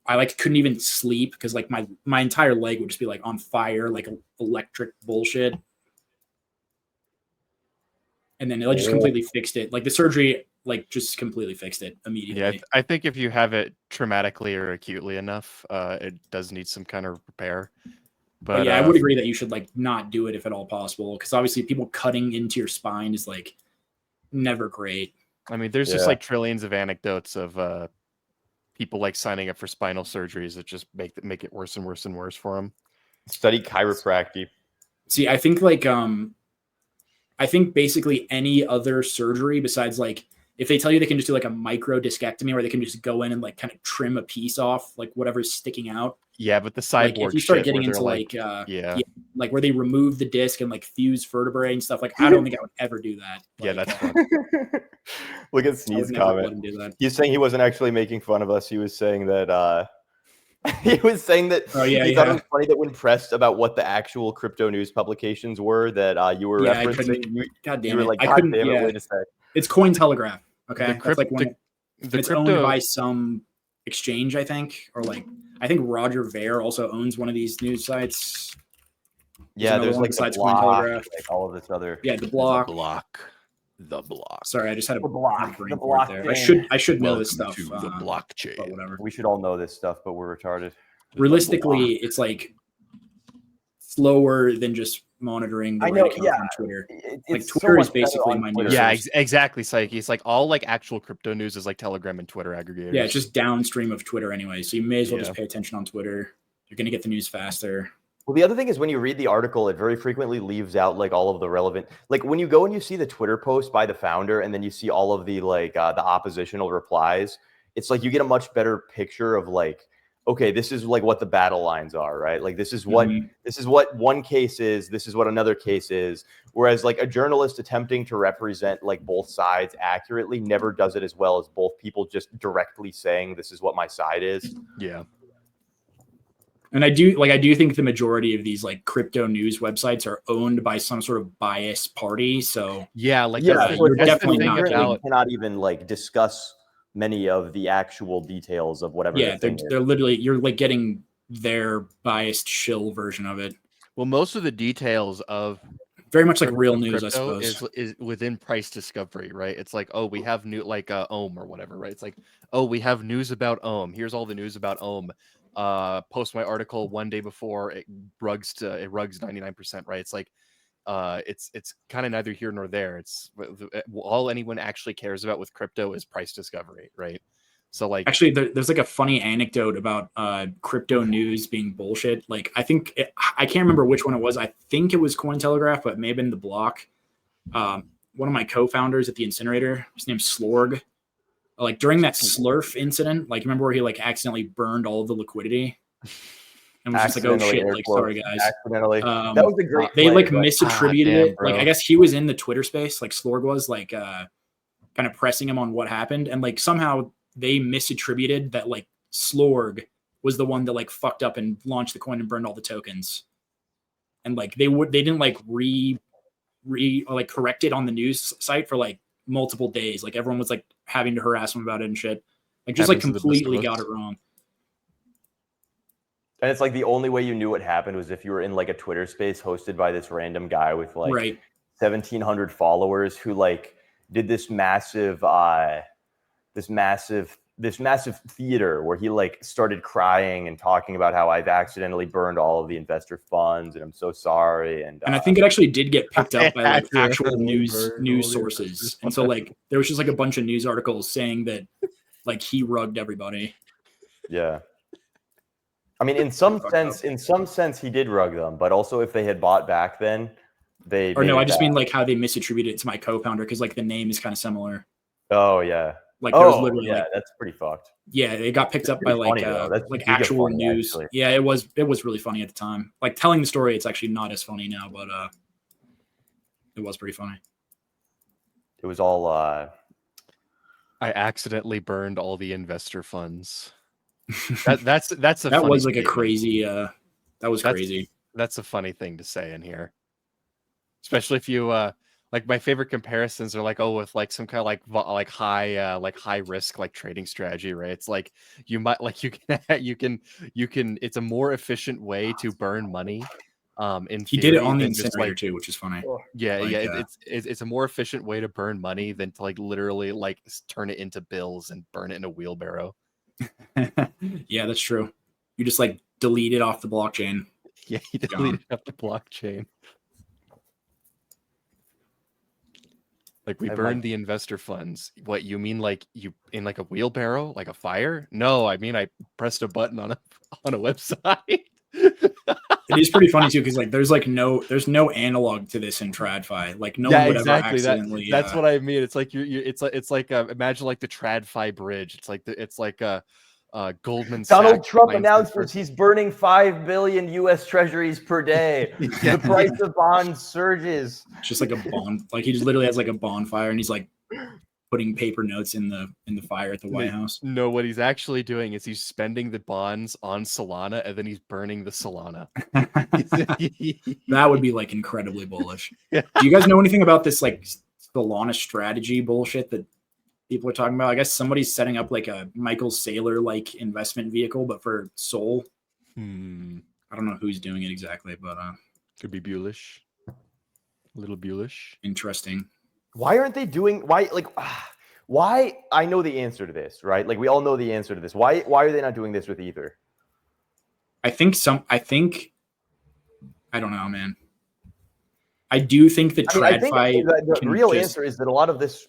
like couldn't even sleep because like my entire leg would just be like on fire, like electric bullshit. And then it just completely fixed it. Like the surgery, like just completely fixed it immediately. Yeah, I think if you have it traumatically or acutely enough, it does need some kind of repair. But yeah, I would agree that you should like not do it if at all possible, because obviously people cutting into your spine is like never great. I mean, there's just like trillions of anecdotes of people like signing up for spinal surgeries that just make it worse and worse and worse for them. Study chiropractic. See, I think like I think basically any other surgery besides like if they tell you they can just do like a micro discectomy where they can just go in and like kind of trim a piece off like whatever's sticking out. Yeah, but the cyborg like if you start getting into like like where they remove the disc and like fuse vertebrae and stuff, like I don't think I would ever do that. Yeah, that's fun. Look at Snee's comment. He's saying he wasn't actually making fun of us. He was saying that he was saying that he thought it was funny that when pressed about what the actual crypto news publications were that you were referencing, you were like, God damn it, wait a sec. It's Cointelegraph. Okay. That's like one it's owned by some exchange, I think, or like I think Roger Ver also owns one of these news sites. Yeah, there's like the Block, like all of this other. Yeah, the Block. The Block. Sorry, I just had a Block there. I should know this stuff. To the blockchain. But whatever. We should all know this stuff, but we're retarded. Realistically, it's like slower than just monitoring the right account on Twitter. Like Twitter is basically my news. Yeah, exactly, Psyche. It's like all like actual crypto news is like Telegram and Twitter aggregators. Yeah, it's just downstream of Twitter anyway. So you may as well just pay attention on Twitter. You're gonna get the news faster. Well, the other thing is when you read the article, it very frequently leaves out like all of the relevant, like when you go and you see the Twitter post by the founder and then you see all of the like the oppositional replies, it's like you get a much better picture of like, okay, this is like what the battle lines are, right? Like this is what one case is, this is what another case is. Whereas like a journalist attempting to represent like both sides accurately never does it as well as both people just directly saying this is what my side is. Yeah. And I do think the majority of these like crypto news websites are owned by some sort of biased party. So you're definitely not. You cannot even like discuss many of the actual details of whatever. Yeah, the thing they're literally, you're like getting their biased shill version of it. Well, most of the details of very much like real news, I crypto suppose. is within price discovery, right? It's like, oh, we have new like Ohm or whatever, right? It's like, oh, we have news about Ohm. Here's all the news about Ohm. Post my article one day before it rugs 99%, right? It's like it's kind of neither here nor there. It's all anyone actually cares about with crypto is price discovery, right? So like, actually, there's like a funny anecdote about crypto news being bullshit. Like, I can't remember which one it was. I think it was Cointelegraph, but maybe in the Block. One of my co-founders at the incinerator, his name's Slorg. Like during that Slurf incident, like remember where he like accidentally burned all of the liquidity and was just like, oh shit, like sorry guys. Accidentally. That was a great They play, like but- misattributed damn, it. Like bro. I guess he was in the Twitter space, like Slorg was like kind of pressing him on what happened, and like somehow they misattributed that like Slorg was the one that like fucked up and launched the coin and burned all the tokens. And like they didn't like like correct it on the news site for like multiple days. Like everyone was like having to harass him about it and shit. Like just Happens like to the best of completely us. got it wrong. And it's like the only way you knew what happened was if you were in like a Twitter space hosted by this random guy with like Right. 1,700 followers who like did this massive theater where he like started crying and talking about how I've accidentally burned all of the investor funds and I'm so sorry. And I think it actually did get picked up by like I actual accidentally news burned all the sources. investors' And so like there was just like a bunch of news articles saying that like he rugged everybody. yeah. I mean, in some sense, he did rug them, but also if they had bought back then, they. Or no, made I it just back. mean like how they misattributed it to my co-founder because like the name is kind of similar. Oh yeah. Like there was Oh literally yeah, like, that's pretty fucked. yeah, it got picked up by pretty like funny, though. That's like giga actual funny, news. actually. Yeah, it was really funny at the time. Like telling the story, it's actually not as funny now, but it was pretty funny. It was all. I accidentally burned all the investor funds. That's a That funny was like a statement. crazy. That was crazy. That's a funny thing to say in here, especially if you like my favorite comparisons are like, oh, with like some kind of like high risk like trading strategy, right? It's like you might like you can it's a more efficient way to burn money. In He did it theory on the than just, incinerator like, too, which is funny. yeah, Like, yeah, it's a more efficient way to burn money than to like literally like turn it into bills and burn it in a wheelbarrow. Yeah, that's true. You just like delete it off the blockchain. Yeah, he deleted up the blockchain. Like we I burned like- the investor funds. What you mean? Like you in like a wheelbarrow, like a fire? No, I mean I pressed a button on a website. It is pretty funny too because like there's no analog to this in TradFi. Like no one would ever accidentally. That's what I mean. It's like it's like imagine like the TradFi bridge. It's like Goldman Sachs. Donald Trump finds announces he's burning 5 billion U.S. Treasuries per day. Yeah. The price of bonds surges. It's just like a bond. Like he just literally has like a bonfire and he's like putting paper notes in the fire at the White House. No, what he's actually doing is he's spending the bonds on Solana and then he's burning the Solana. That would be like incredibly bullish. Yeah. Do you guys know anything about this like Solana strategy bullshit that people are talking about? I guess somebody's setting up like a Michael Saylor like investment vehicle, but for Sol. I don't know who's doing it exactly, but Could be bullish. A little bullish. interesting. Why aren't they doing? Why? I know the answer to this, right? Like we all know the answer to this. Why are they not doing this with Ether? I think I don't know, man. I do think that I think TradFi the real answer is that a lot of this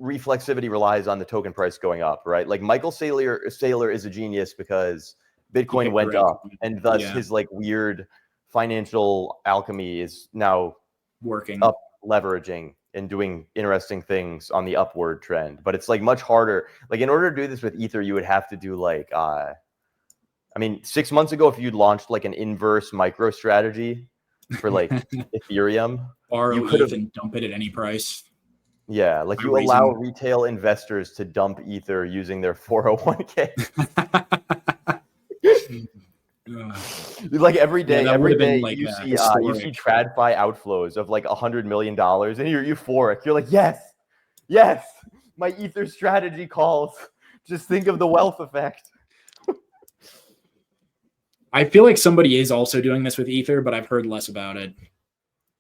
reflexivity relies on the token price going up, right? Like Michael Saylor is a genius because Bitcoin went up, and thus his like weird financial alchemy is now working up, leveraging and doing interesting things on the upward trend. But it's like much harder. Like in order to do this with Ether, you would have to do like I mean, 6 months ago, if you'd launched like an inverse micro strategy for like Ethereum, borrow you could have and dump it at any price. Yeah, like you allow retail investors to dump Ether using their 401k. Like every day, you see TradFi outflows of like $100 million, and you're euphoric. You're like, yes, my Ether strategy calls. Just think of the wealth effect. I feel like somebody is also doing this with Ether, but I've heard less about it.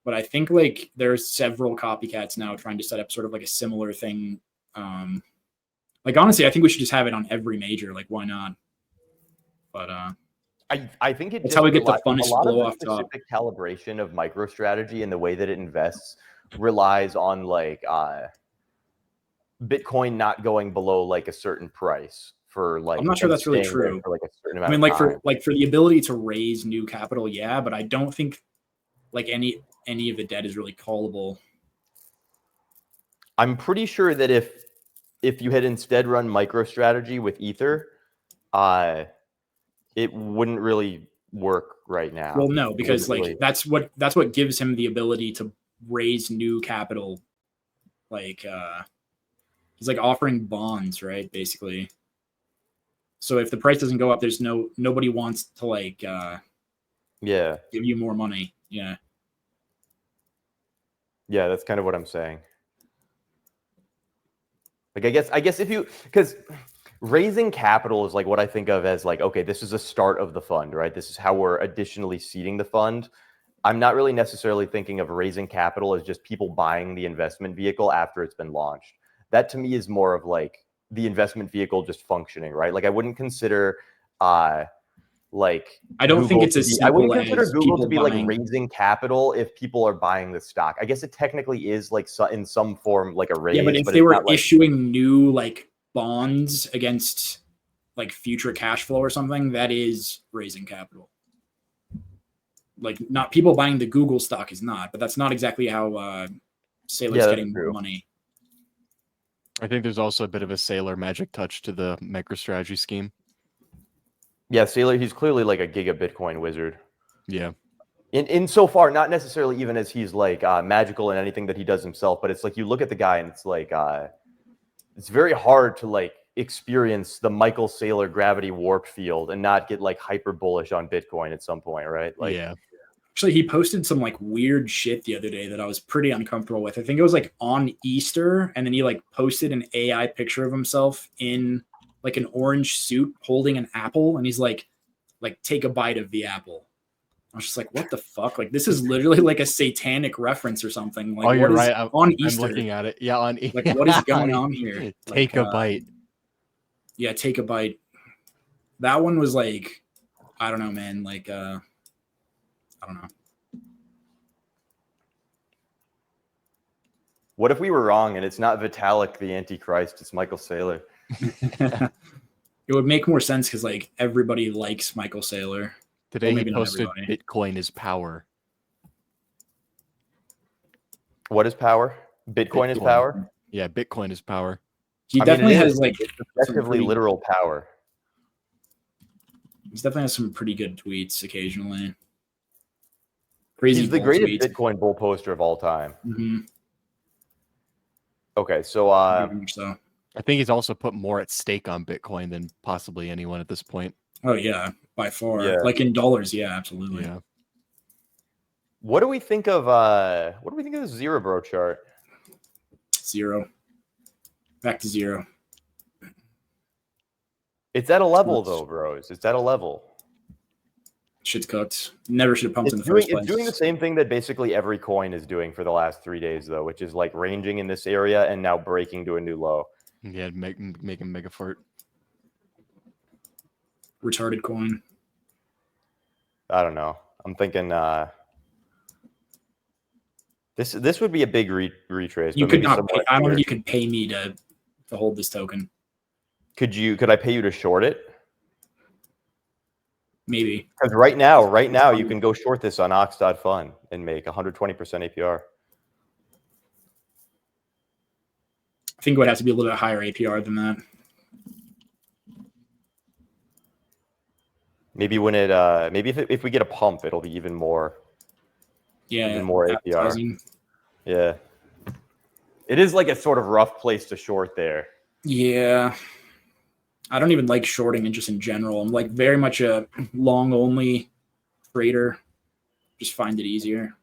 But I think like there's several copycats now trying to set up sort of like a similar thing. Like honestly, I think we should just have it on every major. Like why not? But I think that's how we get the funnest a lot blow of off the top. specific calibration of MicroStrategy and the way that it invests relies on like Bitcoin not going below like a certain price for like. I'm not sure and that's really staying there true. for like a certain I amount mean, of like time. for the ability to raise new capital, yeah, but I don't think like any of the debt is really callable. I'm pretty sure that if you had instead run MicroStrategy with Ether, it wouldn't really work right now. Well, no, It because wouldn't like really- that's what gives him the ability to raise new capital. Like he's like offering bonds, right? Basically. So if the price doesn't go up, there's nobody wants to like yeah, give you more money. Yeah. yeah, that's kind of what I'm saying. Like I guess if you, because raising capital is like what I think of as like, okay, this is a start of the fund, right? This is how we're additionally seeding the fund. I'm not really necessarily thinking of raising capital as just people buying the investment vehicle after it's been launched. That to me is more of like the investment vehicle just functioning, right? Like I wouldn't consider like I don't think Google it's to as be, I wouldn't simple consider as Google to people be like buying. raising capital if people are buying the stock. I guess it technically is like in some form like a raise. Yeah, but if they it's were not like, issuing new like bonds against like future cash flow or something, that is raising capital. Like not people buying the Google stock is not, but that's not exactly how Saylor's Yeah, that's getting true. money. I think there's also a bit of a Sailor magic touch to the MicroStrategy scheme. Yeah, Sailor, he's clearly like a giga Bitcoin wizard. Yeah. In so far, not necessarily even as he's like magical in anything that he does himself, but it's like you look at the guy and it's like it's very hard to like experience the Michael Saylor gravity warp field and not get like hyper bullish on Bitcoin at some point, right? Like, yeah. Actually, he posted some like weird shit the other day that I was pretty uncomfortable with. I think it was like on Easter, and then he like posted an AI picture of himself in like an orange suit holding an apple, and he's like take a bite of the apple. I was just like, what the fuck? Like this is literally like a satanic reference or something. Like, Oh, you're what is right. on I'm Easter? looking at it. Yeah, on Like, what is going on here? Take Like, a bite. Yeah, take a bite. That one was like, I don't know, man. Like, I don't know. what if we were wrong and it's not Vitalik the Antichrist, it's Michael Saylor? It would make more sense because like everybody likes Michael Saylor. Today Well, he maybe not posted everybody. Bitcoin is power. What is power? Bitcoin is Bitcoin. power? Yeah, Bitcoin is power. He I mean, definitely it is. has like It's some effectively pretty, literal power. He definitely has some pretty good tweets occasionally. Crazy. He's the bull greatest tweets. Bitcoin bull poster of all time. Mhm. Okay, so Very much so. I think he's also put more at stake on Bitcoin than possibly anyone at this point. Oh yeah, by far. Yeah. Like in dollars, yeah, absolutely. Yeah. what do we think of the Zero Bro chart? Zero. Back to zero. It's at a level Nuts. though, bros. It's at a level. Shit's cooked. Never should have pumped in the It's doing first place. it's doing the same thing that basically every coin is doing for the last 3 days though, which is like ranging in this area and now breaking to a new low. Yeah, make him mega fart. Retarded coin. I don't know. I'm thinking this would be a big retrace. You but could maybe not. somewhere I don't here. think you could pay me to hold this token. Could I pay you to short it? Maybe. Because right now you can go short this on ox.fun and make 120% APR. I think it would have to be a little bit higher APR than that. Maybe when it maybe if we get a pump, it'll be even more. Yeah. Even more APR. advertising. Yeah. It is like a sort of rough place to short there. Yeah. I don't even like shorting and just in general. I'm like very much a long only trader. Just find it easier.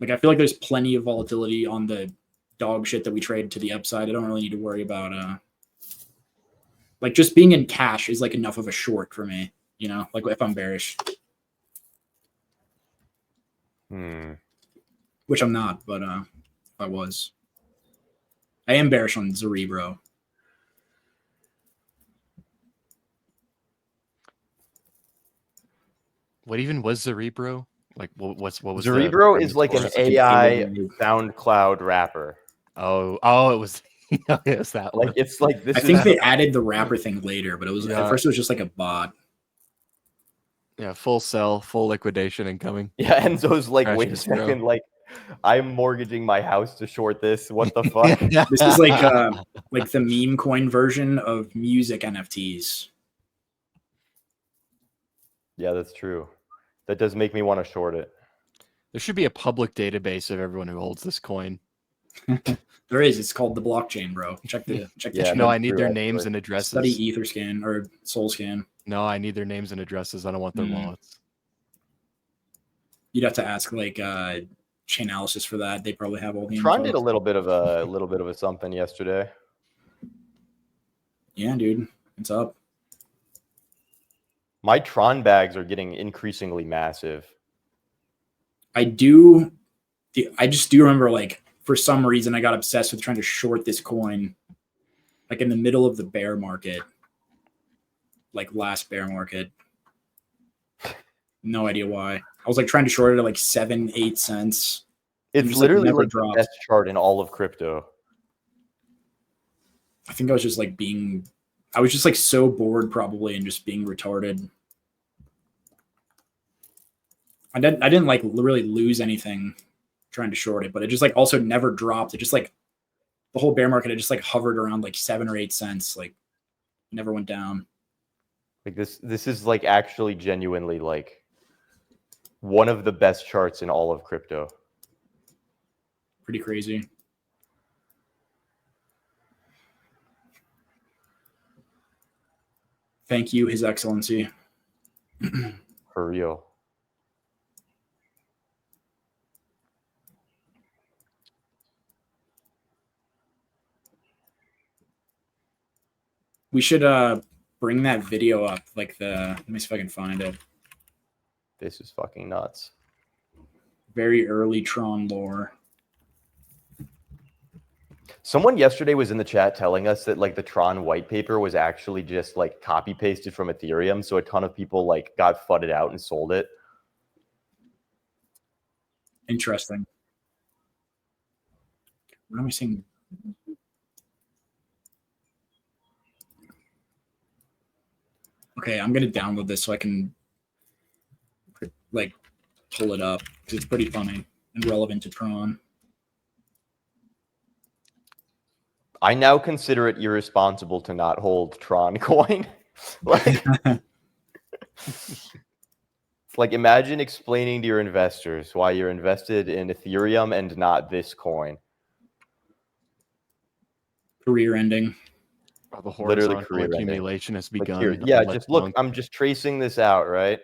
Like I feel like there's plenty of volatility on the dog shit that we traded to the upside. I don't really need to worry about like just being in cash is like enough of a short for me, you know, like if I'm bearish. Which I'm not, but if I was. I am bearish on Cerebro. What even was Cerebro? Like, what was Cerebro the is like an It's like an AI alien. SoundCloud rapper. Oh, it was. It was that Like one. it's like this. I think they added the rapper thing later, but it was Yeah. at first it was just like a bot. Yeah, full sell, full liquidation incoming. Yeah, Enzo's like, Crash wait a and zero. second, like I'm mortgaging my house to short this. What the fuck? This is like the meme coin version of music NFTs. Yeah, that's true. That does make me want to short it. There should be a public database of everyone who holds this coin. There is. It's called the blockchain, bro. Check the Yeah, No, that's I need true, their actually. names and addresses. Study Etherscan or Solscan. No, I need their names and addresses. I don't want their wallets. You'd have to ask like Chainalysis for that. They probably have all the Tron info. did a little bit of a something yesterday. Yeah, dude. It's up. My Tron bags are getting increasingly massive. I just do remember, like, for some reason I got obsessed with trying to short this coin like in the middle of the bear market, like last bear market. No idea why. I was like trying to short it at like 7-8 cents. It's just, literally never like the dropped. best chart in all of crypto. I think I was just like I was just like so bored probably and just being retarded. I didn't like really lose anything trying to short it, but it just like also never dropped. It just like the whole bear market, it just like hovered around like 7 or 8 cents, like never went down. Like this is like actually genuinely like one of the best charts in all of crypto. Pretty crazy. Thank you, His Excellency. For real. We should bring that video up, like let me see if I can find it. This is fucking nuts. Very early Tron lore. Someone yesterday was in the chat telling us that like the Tron white paper was actually just like copy pasted from Ethereum, so a ton of people like got fudded out and sold it. Interesting. What am I saying? Okay, I'm gonna download this so I can like pull it up because it's pretty funny and relevant to Tron. I now consider it irresponsible to not hold Tron coin. Like imagine explaining to your investors why you're invested in Ethereum and not this coin. Career ending. The Literally horizontal career ending. accumulation has Like begun. here, yeah, just look, I'm just tracing this out, right?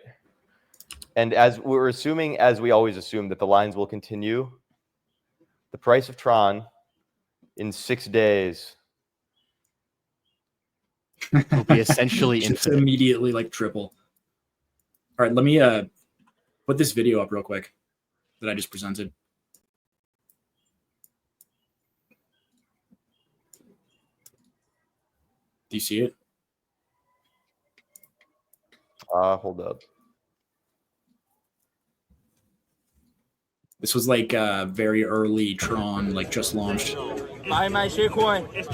And as we're assuming, as we always assume, that the lines will continue, the price of Tron in 6 days will be essentially just infinite. immediately like triple. All right, let me put this video up real quick that I just presented. Do you see it? hold up. This was like very early Tron, like just launched. Buy my shitcoin. Is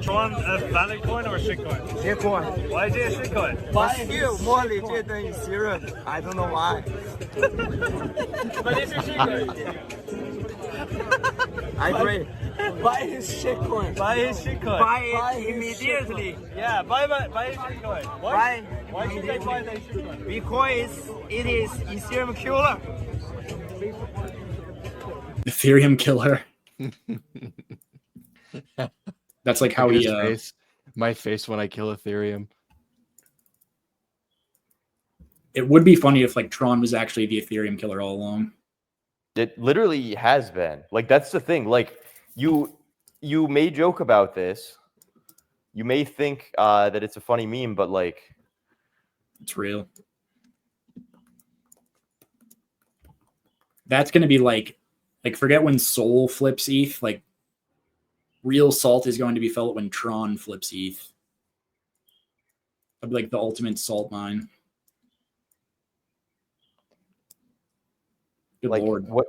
Tron a valid coin or a shitcoin? Shitcoin. Why is it a shitcoin? But still more legit than Ethereum. I don't know why. But it's a shitcoin. I agree. Buy his shitcoin. Buy his shitcoin. Buy it immediately. Yeah, buy his shitcoin. Why should they buy their shitcoin? Because it is Ethereum killer. Ethereum killer. That's like how Look he. at his face. My face when I kill Ethereum. It would be funny if like Tron was actually the Ethereum killer all along. It literally has been. Like, that's the thing. Like, you may joke about this. You may think that it's a funny meme, but like, It's real. That's going to be like forget when Sol flips ETH. Like, real salt is going to be felt when Tron flips ETH. That'd be like the ultimate salt mine. Good like Lord. what?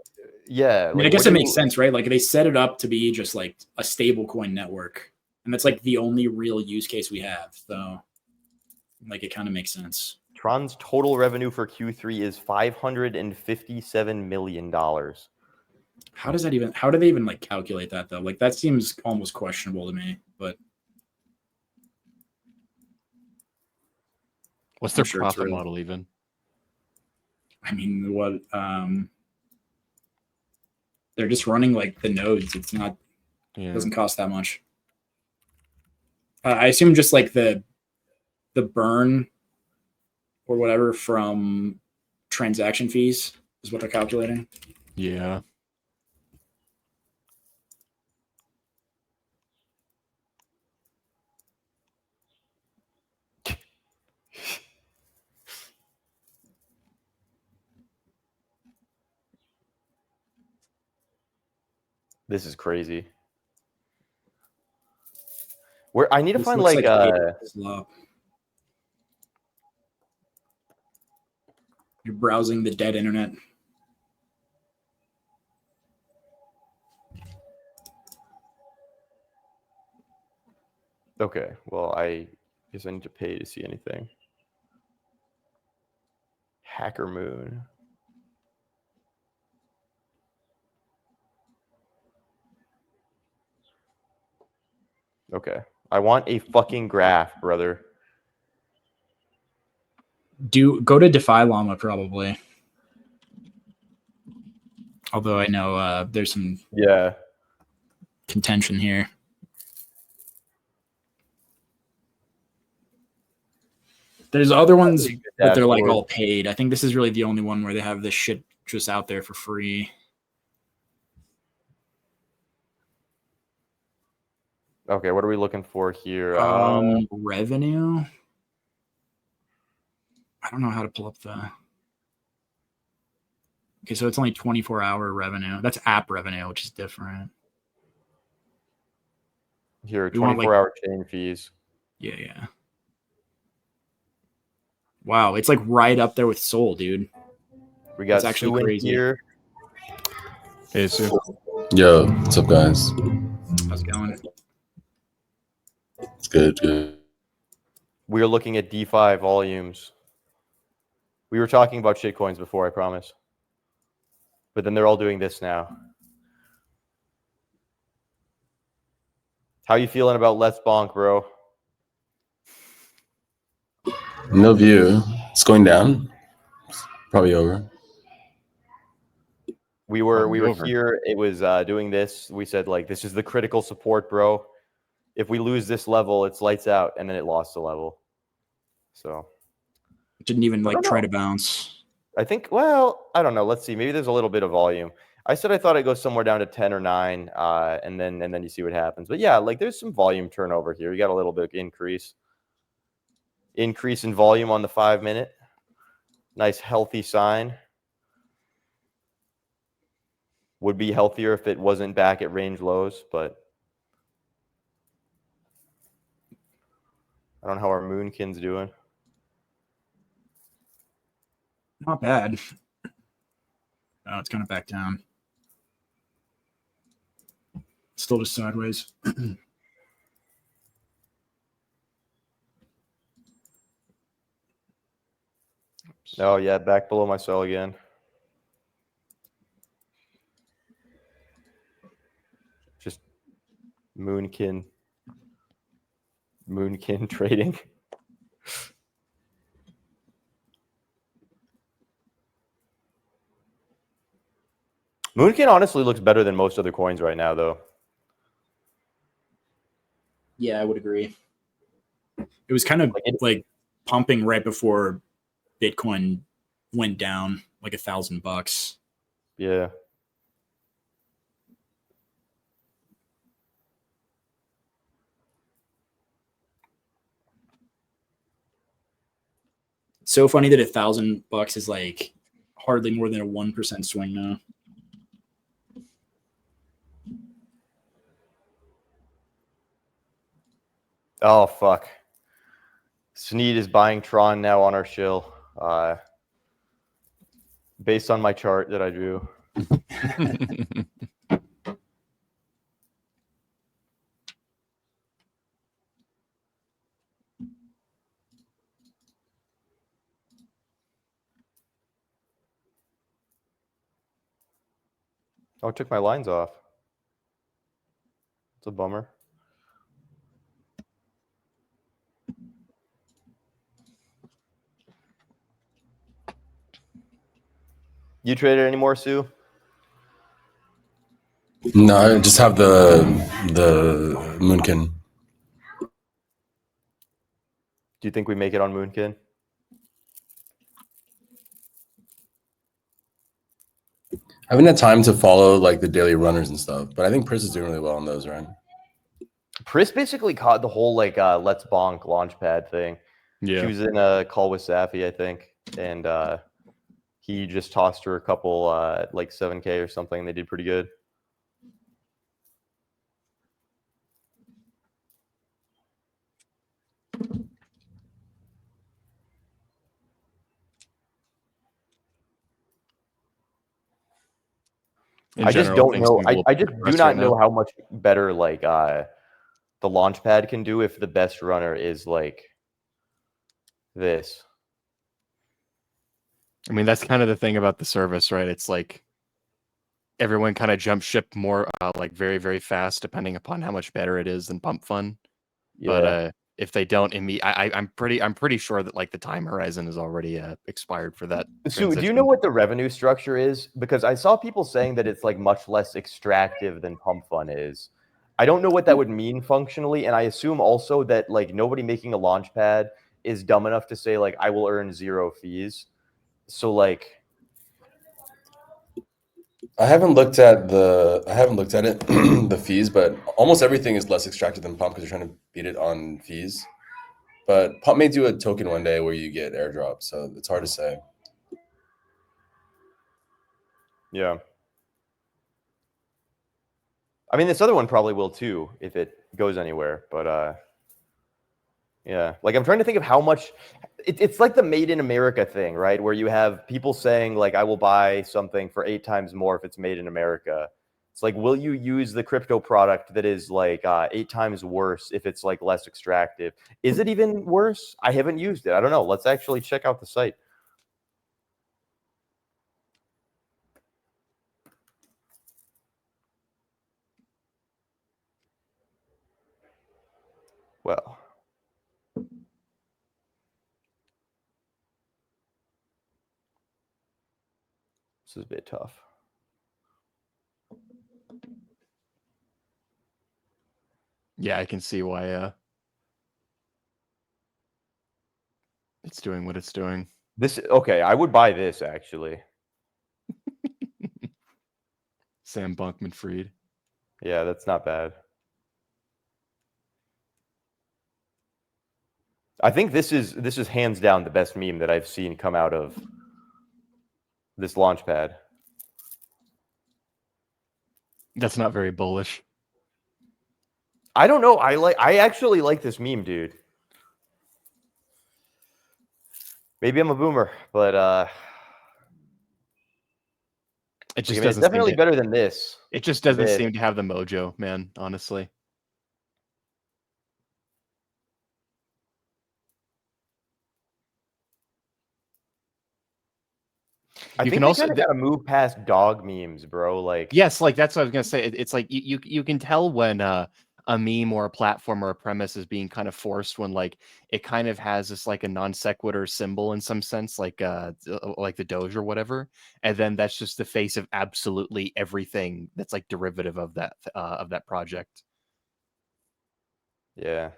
Yeah. I mean, I guess it makes sense, right? Like, they set it up to be just like a stable coin network. And that's like the only real use case we have. So, like, it kind of makes sense. Tron's total revenue for Q3 is $557 million. How do they even like calculate that though? Like, that seems almost questionable to me, but What's their sure it's profit real. model even? I mean, what they're just running like the nodes. It's not, it doesn't cost that much. I assume just like the burn or whatever from transaction fees is what they're calculating. Yeah. This is crazy. Where I need to This find looks like slow. You're browsing the dead internet. okay. Well, I guess I need to pay to see anything. Hacker Moon. Okay. I want a fucking graph, brother. Go to DeFi Llama probably. Although I know there's some contention here. There's other ones that they're like all paid. I think this is really the only one where they have this shit just out there for free. Okay, what are we looking for here? Revenue. I don't know how to pull up the. Okay, so it's only 24-hour revenue. That's app revenue, which is different. Here, 24-hour chain fees. Yeah. Wow, it's like right up there with Sol, dude. We got actually Sue crazy. in here. Hey, Sue. Yo, what's up, guys? How's it going? It's good. We are looking at DeFi volumes. We were talking about shitcoins before, I promise. But then they're all doing this now. How you feeling about Let's Bonk, bro? No view. It's going down. It's probably over. We were here. It was doing this. We said, like, this is the critical support, bro. If we lose this level, it's lights out. And then it lost the level. So. It didn't even like try to bounce. I think, well, I don't know. Let's see. Maybe there's a little bit of volume. I said I thought it goes somewhere down to 10 or 9, and then you see what happens. But yeah, like there's some volume turnover here. You got a little bit of increase in volume on the 5-minute. Nice healthy sign. Would be healthier if it wasn't back at range lows, but I don't know how our Moonkin's doing. Not bad. Oh, it's kind of back down. Still just sideways. Oh, yeah, back below my cell again. Just Moonkin trading. Moonkin honestly looks better than most other coins right now, though. Yeah, I would agree. It was kind of like pumping right before Bitcoin went down like $1,000. Yeah. So funny that $1,000 is like hardly more than a 1% swing now. Oh fuck. Sneed is buying Tron now on our shill. Based on my chart that I drew. Oh, it took my lines off. It's a bummer. You traded anymore, Sue? No, I just have the Moonkin. Do you think we make it on Moonkin? I haven't had time to follow like the daily runners and stuff, but I think Pris is doing really well on those, right? Pris basically caught the whole like let's bonk launchpad thing. Yeah. She was in a call with Safi, I think, and he just tossed her a couple like 7K or something. And they did pretty good. In I just general, don't things know. seem a little I just do depressed not right know now. how much better like the launchpad can do if the best runner is like this. I mean, that's kind of the thing about the service, right? It's like everyone kind of jump ship more like very, very fast, depending upon how much better it is than Pump Fun. Yeah. But if they don't, I'm pretty sure that like the time horizon is already expired for that. So, do you transition. know what the revenue structure is? Because I saw people saying that it's like much less extractive than Pump Fun is. I don't know what that would mean functionally, and I assume also that like nobody making a launchpad is dumb enough to say like I will earn 0 fees. So like, I haven't looked at it the fees, but almost everything is less extracted than Pump because they're trying to beat it on fees. But Pump may do a token one day where you get airdrop, so it's hard to say. yeah. I mean, this other one probably will too if it goes anywhere. But yeah, like I'm trying to think of how much. It's like the Made in America thing, right? Where you have people saying like, "I will buy something for 8 times more if it's made in America." It's like, will you use the crypto product that is like 8 times worse if it's like less extractive? Is it even worse? I haven't used it. I don't know. Let's actually check out the site. Well, this is a bit tough. Yeah, I can see why it's doing what it's doing. This okay? I would buy this actually. Sam Bankman-Fried. Yeah, that's not bad. I think this is hands down the best meme that I've seen come out of this launchpad. That's not very bullish. I don't know. I actually like this meme, dude. Maybe I'm a boomer, but It just it's doesn't definitely seem to, better than this. it just doesn't This. seem to have the mojo, man, honestly. I You think can they also kind of got to move past dog memes, bro. Like, yes, like that's what I was gonna say. It's like you can tell when a meme or a platform or a premise is being kind of forced when like it kind of has this like a non sequitur symbol in some sense, like the Doge or whatever, and then that's just the face of absolutely everything that's like derivative of that project. yeah.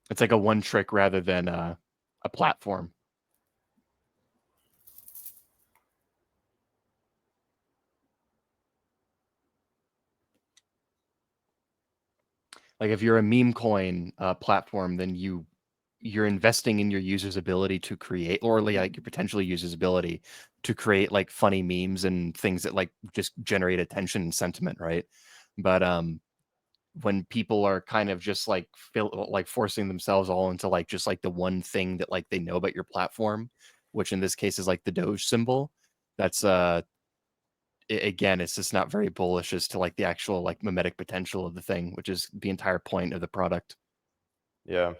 It's like a one trick rather than a platform. Like if you're a meme coin platform, then you you're investing in your user's ability to create, or like your potential user's ability to create like funny memes and things that like just generate attention and sentiment, right? But when people are kind of just like forcing themselves all into like just like the one thing that like they know about your platform, which in this case is like the Doge symbol, that's again, it's just not very bullish as to like the actual like mimetic potential of the thing, which is the entire point of the product. Yeah.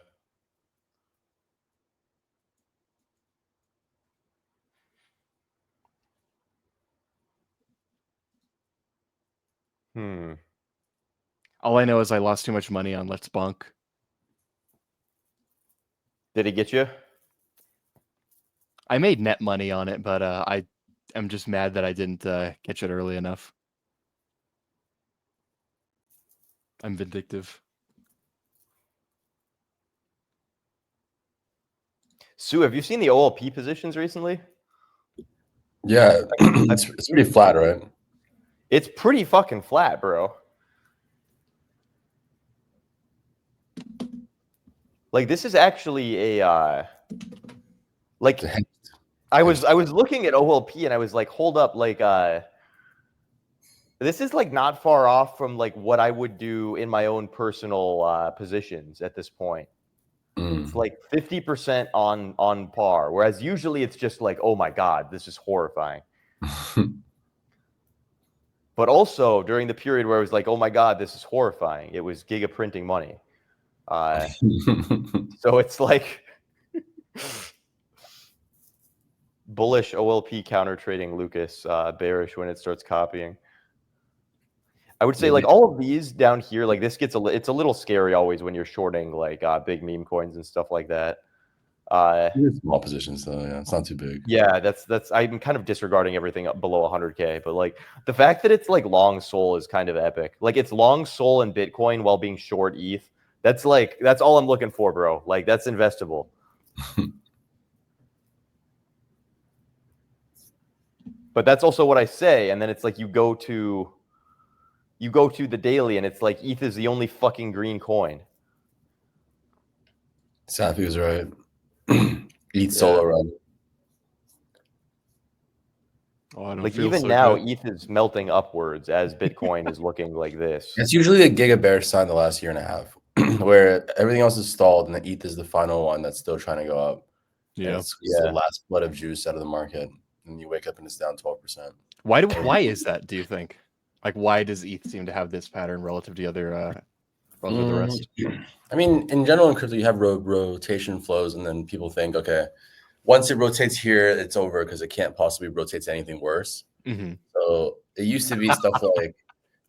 All I know is I lost too much money on Let's Bonk. Did he get you? I made net money on it, but I'm just mad that I didn't catch it early enough. I'm vindictive. Sue, have you seen the OLP positions recently? Yeah, it's pretty flat, right? It's pretty fucking flat, bro. Like this is actually a like I was looking at OLP and I was like, hold up, like this is like not far off from like what I would do in my own personal positions at this point. It's like 50% on par, whereas usually it's just like, oh my god, this is horrifying. But also during the period where I was like, oh my god, this is horrifying, it was giga printing money. So it's like bullish OLP counter trading Lucas, bearish when it starts copying. I would say like all of these down here, like this gets it's a little scary always when you're shorting like big meme coins and stuff like that. Small positions though, yeah, it's not too big. Yeah, that's I'm kind of disregarding everything up below 100K, but like the fact that it's like long Sol is kind of epic. Like it's long Sol in Bitcoin while being short ETH. That's all I'm looking for, bro. Like that's investable. But that's also what I say, and then it's like you go to the daily, and it's like ETH is the only fucking green coin. Safi was right. ETH solo run. Oh, I don't like feel even so now, good. ETH is melting upwards as Bitcoin is looking like this. It's usually a giga bearish sign the last year and a half, where everything else is stalled and the ETH is the final one that's still trying to go up. Yeah, it's the last flood of juice out of the market, and you wake up and it's down 12%. Why is that? Do you think? Like, why does ETH seem to have this pattern relative to the other, relative to the rest? I mean, in general, in crypto, you have rotation flows, and then people think, okay, once it rotates here, it's over because it can't possibly rotate to anything worse. Mm-hmm. So it used to be stuff like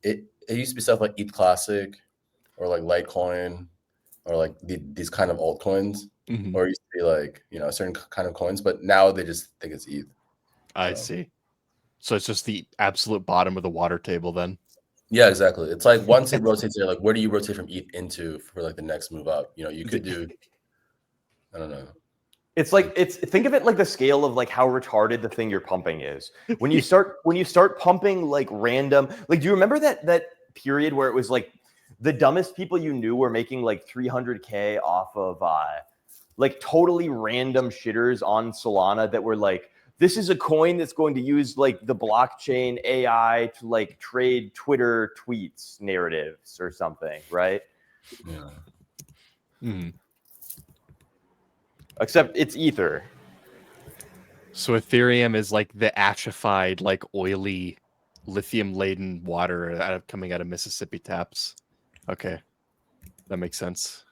it used to be stuff like ETH Classic, or like Litecoin, or like these kind of altcoins, or it used to be like a certain kind of coins. But now they just think it's ETH. I see. So it's just the absolute bottom of the water table then. Yeah, exactly. It's like once it rotates there, like where do you rotate from ETH into for like the next move up? You could do, I don't know. It's like think of it like the scale of like how retarded the thing you're pumping is. When you start pumping like random, like do you remember that period where it was like the dumbest people you knew were making like 300K off of like totally random shitters on Solana that were like, this is a coin that's going to use like the blockchain AI to like trade Twitter tweets narratives or something, right? Yeah. Mm-hmm. Except it's Ether. So Ethereum is like the ashified, like oily, lithium-laden water coming out of Mississippi taps. Okay, that makes sense.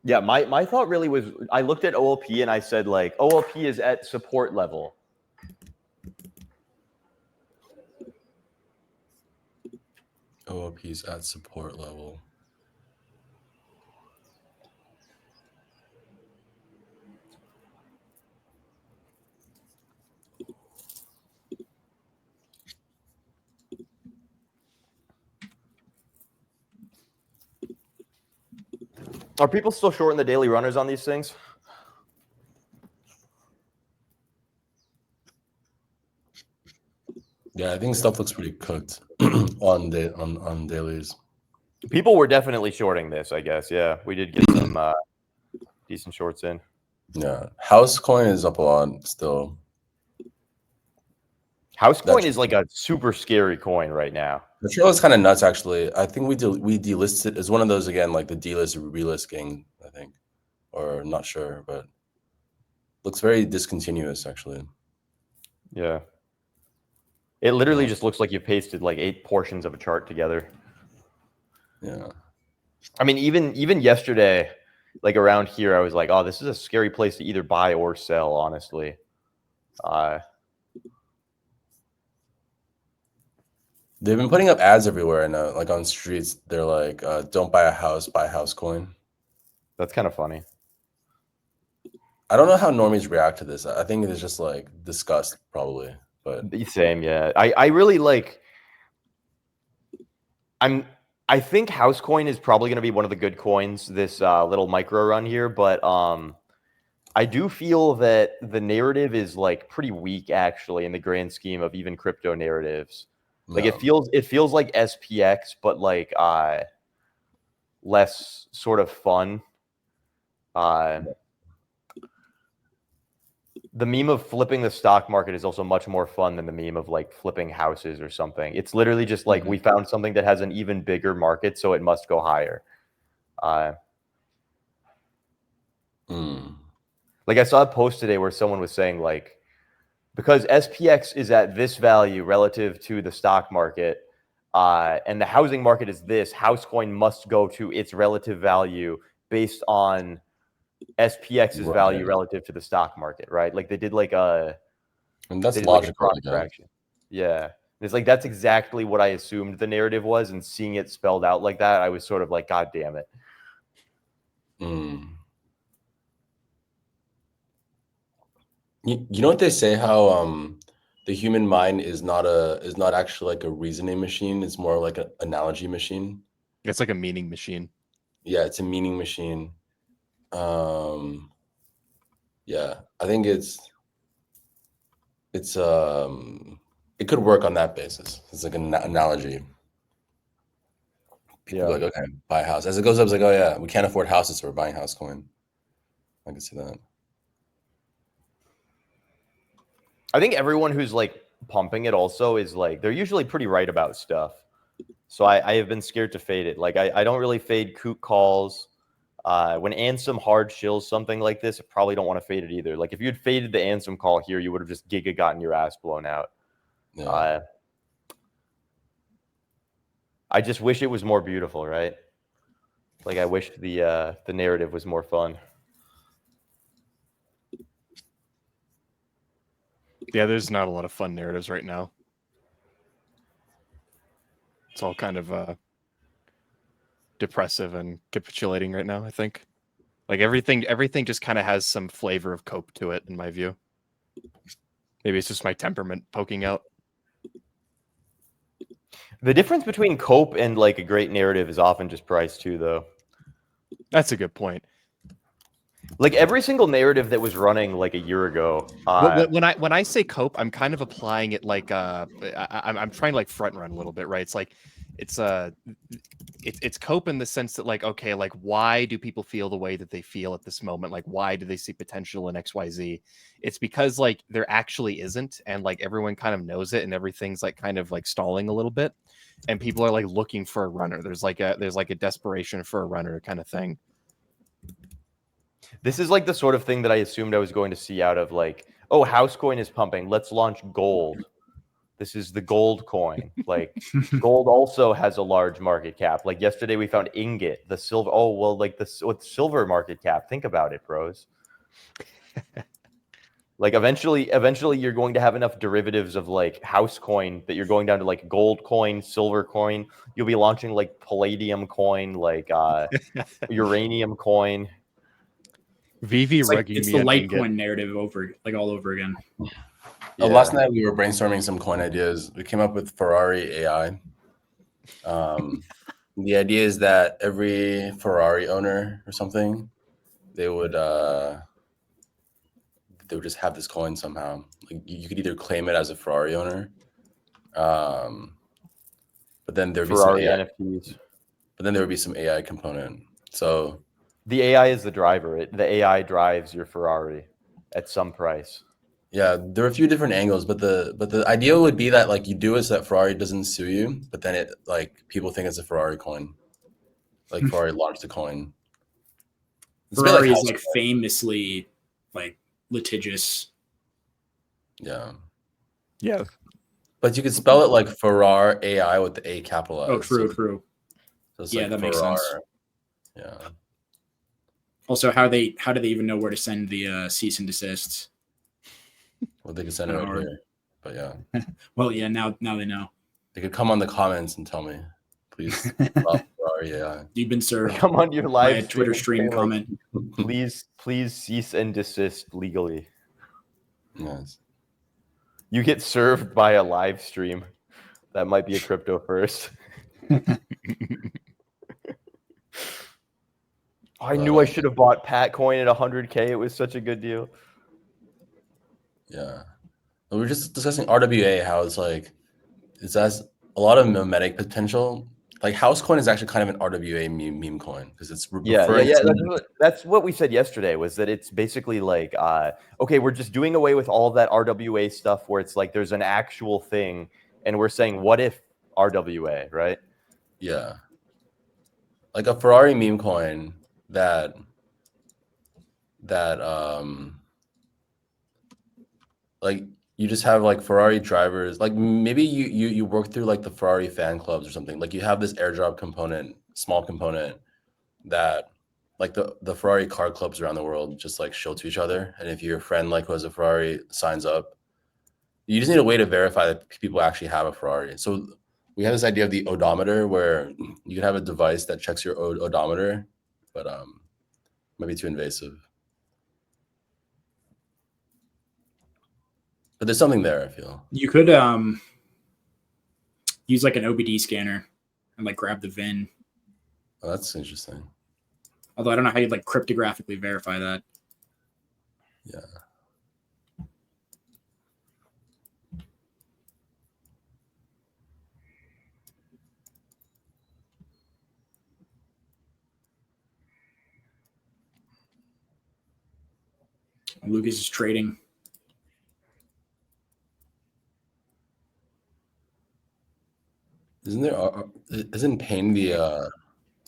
Yeah, my thought really was I looked at OLP and I said like OLP is at support level. OOP is at support level. Are people still shorting the daily runners on these things? Yeah, Yeah, I think stuff looks pretty cooked on dailies. People were definitely shorting this, I guess. Yeah, we did get some decent shorts in. Yeah, House coin is up a lot still. House coin That's- is like a super scary coin right now. The trail is kind of nuts, actually. I think we delisted. It's one of those again, like the delist relist gang, I think, or I'm not sure, but looks very discontinuous, actually. Yeah. It literally just looks like you pasted like 8 portions of a chart together. Yeah. I mean, even yesterday, like around here, I was like, oh, this is a scary place to either buy or sell, honestly. They've been putting up ads everywhere, and like on streets, they're like, "Don't buy a house, buy house coin." That's kind of funny. I don't know how normies react to this. I think it's just like disgust, probably. But Same, yeah. I really like. I think house coin is probably going to be one of the good coins this little micro run here, but I do feel that the narrative is like pretty weak actually in the grand scheme of even crypto narratives. Like no. it feels like SPX, but like less sort of fun. The meme of flipping the stock market is also much more fun than the meme of like flipping houses or something. It's literally just like we found something that has an even bigger market, so it must go higher. Like I saw a post today where someone was saying like, because SPX is at this value relative to the stock market, and the housing market is this, Housecoin must go to its relative value based on SPX's value relative to the stock market, right? Like they did like a, and that's like logical. cross fraction. Yeah. And it's like that's exactly what I assumed the narrative was, and seeing it spelled out like that, I was sort of like, God damn it. You know what they say? How the human mind is not actually like a reasoning machine. It's more like an analogy machine. It's like a meaning machine. Yeah, it's a meaning machine. Yeah, I think it could work on that basis. It's like an analogy. People are like, okay, buy a house. As it goes up, it's like, oh yeah, we can't afford houses, so we're buying house coin. I can see that. I think everyone who's like pumping it also is like, they're usually pretty right about stuff. So I have been scared to fade it. Like I don't really fade kook calls. When Ansem hard shills something like this, I probably don't want to fade it either. Like if you had faded the Ansem call here, you would have just giga gotten your ass blown out. Yeah. I just wish it was more beautiful, right? Like I wish the narrative was more fun. Yeah, there's not a lot of fun narratives right now. It's all kind of depressive and capitulating right now, I think. Like everything just kind of has some flavor of cope to it, in my view. Maybe it's just my temperament poking out. The difference between cope and like a great narrative is often just price too, though. That's a good point. Like every single narrative that was running like a year ago. When I say cope, I'm kind of applying it like I'm trying to like front run a little bit, right? It's like it's cope in the sense that like, okay, like why do people feel the way that they feel at this moment? Like why do they see potential in XYZ? It's because like there actually isn't, and like everyone kind of knows it, and everything's like kind of like stalling a little bit, and people are like looking for a runner. There's like a desperation for a runner kind of thing. This is like the sort of thing that I assumed I was going to see out of like, oh, Housecoin is pumping. Let's launch gold. This is the gold coin. Like gold also has a large market cap. Like yesterday we found ingot, the silver. Oh, well, like what's silver market cap? Think about it, bros. Like eventually you're going to have enough derivatives of like Housecoin that you're going down to like gold coin, silver coin. You'll be launching like palladium coin, like uranium coin. VV it's the Litecoin narrative all over again. Yeah. Last night we were brainstorming some coin ideas. We came up with Ferrari AI. The idea is that every Ferrari owner or something, they would just have this coin somehow. Like you could either claim it as a Ferrari owner, But then there'd be Ferrari some AI, NFTs. but then there would be some AI component. So The AI is the driver. The AI drives your Ferrari at some price. yeah, there are a few different angles, but the idea would be that like you do it so that Ferrari doesn't sue you, but then it like people think it's a Ferrari coin, like Ferrari launched a coin. It's a bit Ferrari is house like coin. famously like litigious. Yeah, Yeah. but you could spell it like Ferrar AI with the A capitalized. Oh, true, So, true. so it's Yeah, like that makes sense. Yeah. Also, how do they even know where to send the cease and desists? Well, they could send it Kinda right hard. here. But yeah, Well, yeah, now they know. they could come on the comments and tell me, please stop Ferrari AI. You've been served Come on your by live a Twitter stream and say, like, comment. please cease and desist legally. Yes. You get served by a live stream. That might be a crypto first. I knew I should have bought Pat Coin at 100K. It was such a good deal. Yeah. We were just discussing RWA, how it's like it has a lot of mimetic potential. Like Housecoin is actually kind of an RWA meme coin because it's referring to That's what we said yesterday, was that it's basically like, okay, we're just doing away with all of that RWA stuff where it's like there's an actual thing, and we're saying, what if RWA, right? yeah, like a Ferrari meme coin that like you just have like Ferrari drivers, like maybe you work through like the Ferrari fan clubs or something. Like you have this airdrop component, small component that like the Ferrari car clubs around the world just like show to each other. And if your friend like who has a Ferrari signs up, you just need a way to verify that people actually have a Ferrari. So we have this idea of the odometer where you can have a device that checks your odometer, but might be too invasive. But there's something there, I feel. You could use like an OBD scanner and like grab the VIN. Oh, that's interesting. Although I don't know how you'd like cryptographically verify that. Yeah. Lucas is trading. Isn't there? Isn't Pain the? Oh,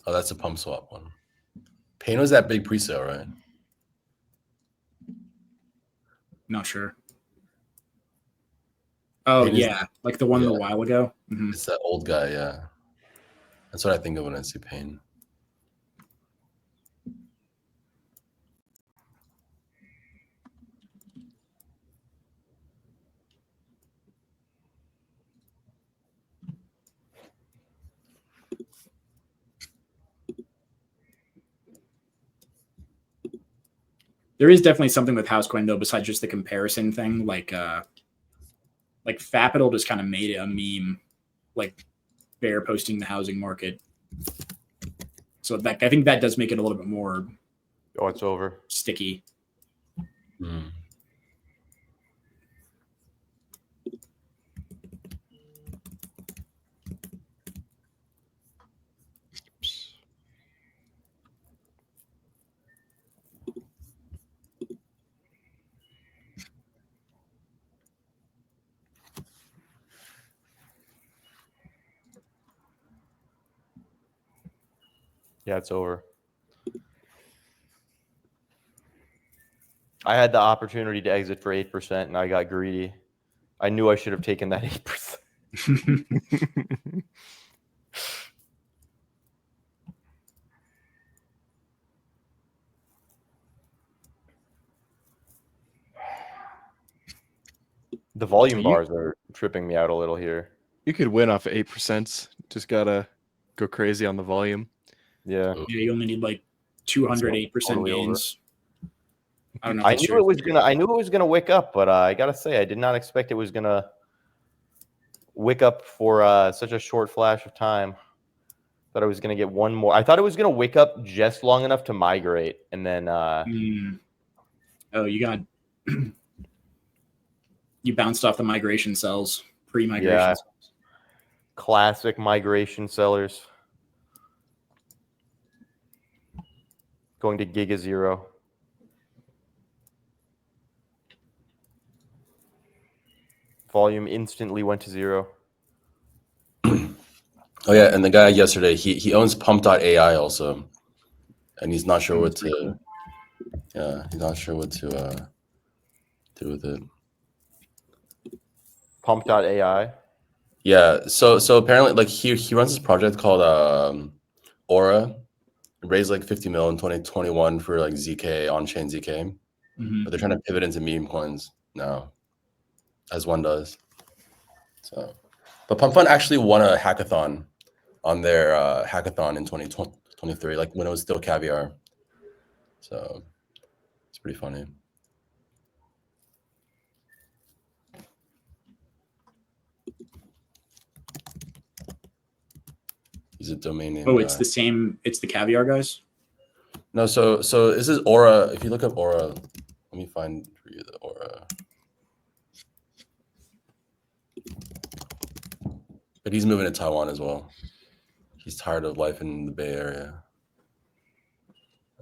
that's a pump swap one. Pain was that big pre-sale, right? Not sure. Oh Pain yeah, like the one a while ago. Mm-hmm. It's that old guy. Yeah, that's what I think of when I see Pain. There is definitely something with Housecoin though, besides just the comparison thing. Like Fapital just kind of made it a meme, like bear posting the housing market. So that I think that does make it a little bit more. Oh, it's over. Sticky. Mm. Yeah, it's over. I had the opportunity to exit for 8%, and I got greedy. I knew I should have taken that 8%. The volume bars are tripping me out a little here. You could win off of 8%. Just gotta go crazy on the volume. Yeah. Yeah, you only need like 208% Totally gains. I don't know. I knew it was gonna wick up, but I gotta say I did not expect it was gonna wick up for such a short flash of time. Thought I was gonna get one more. I thought it was gonna wick up just long enough to migrate, and then Oh, you got you bounced off the migration cells. pre-migration. Yeah. Classic migration sellers. Going to Giga Zero. Volume instantly went to 0. Oh yeah, and the guy yesterday, he owns Pump.ai also, and he's not sure what to. Yeah, he's not sure what to do with it. Pump.ai. Yeah, so apparently, like he runs this project called Aura. It raised like 50 mil in 2021 for like ZK on-chain ZK, but they're trying to pivot into meme coins now, as one does. So, but Pump Fund actually won a hackathon on their hackathon in 2023, like when it was still caviar. So it's pretty funny. He's a domain name. Oh, it's the same. It's the caviar guys. No, so this is Aura. If you look up Aura, let me find for you the Aura. But he's moving to Taiwan as well. He's tired of life in the Bay Area.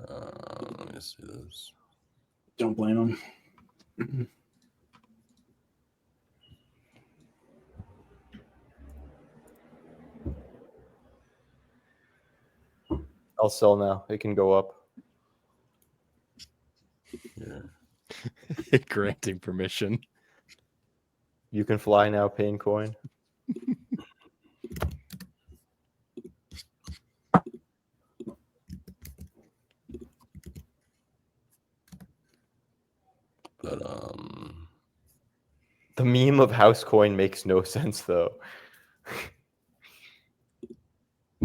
Let me see this. Don't blame him. I'll sell now. It can go up. Yeah. Granting permission. You can fly now, Pain Coin. But the meme of house coin makes no sense though.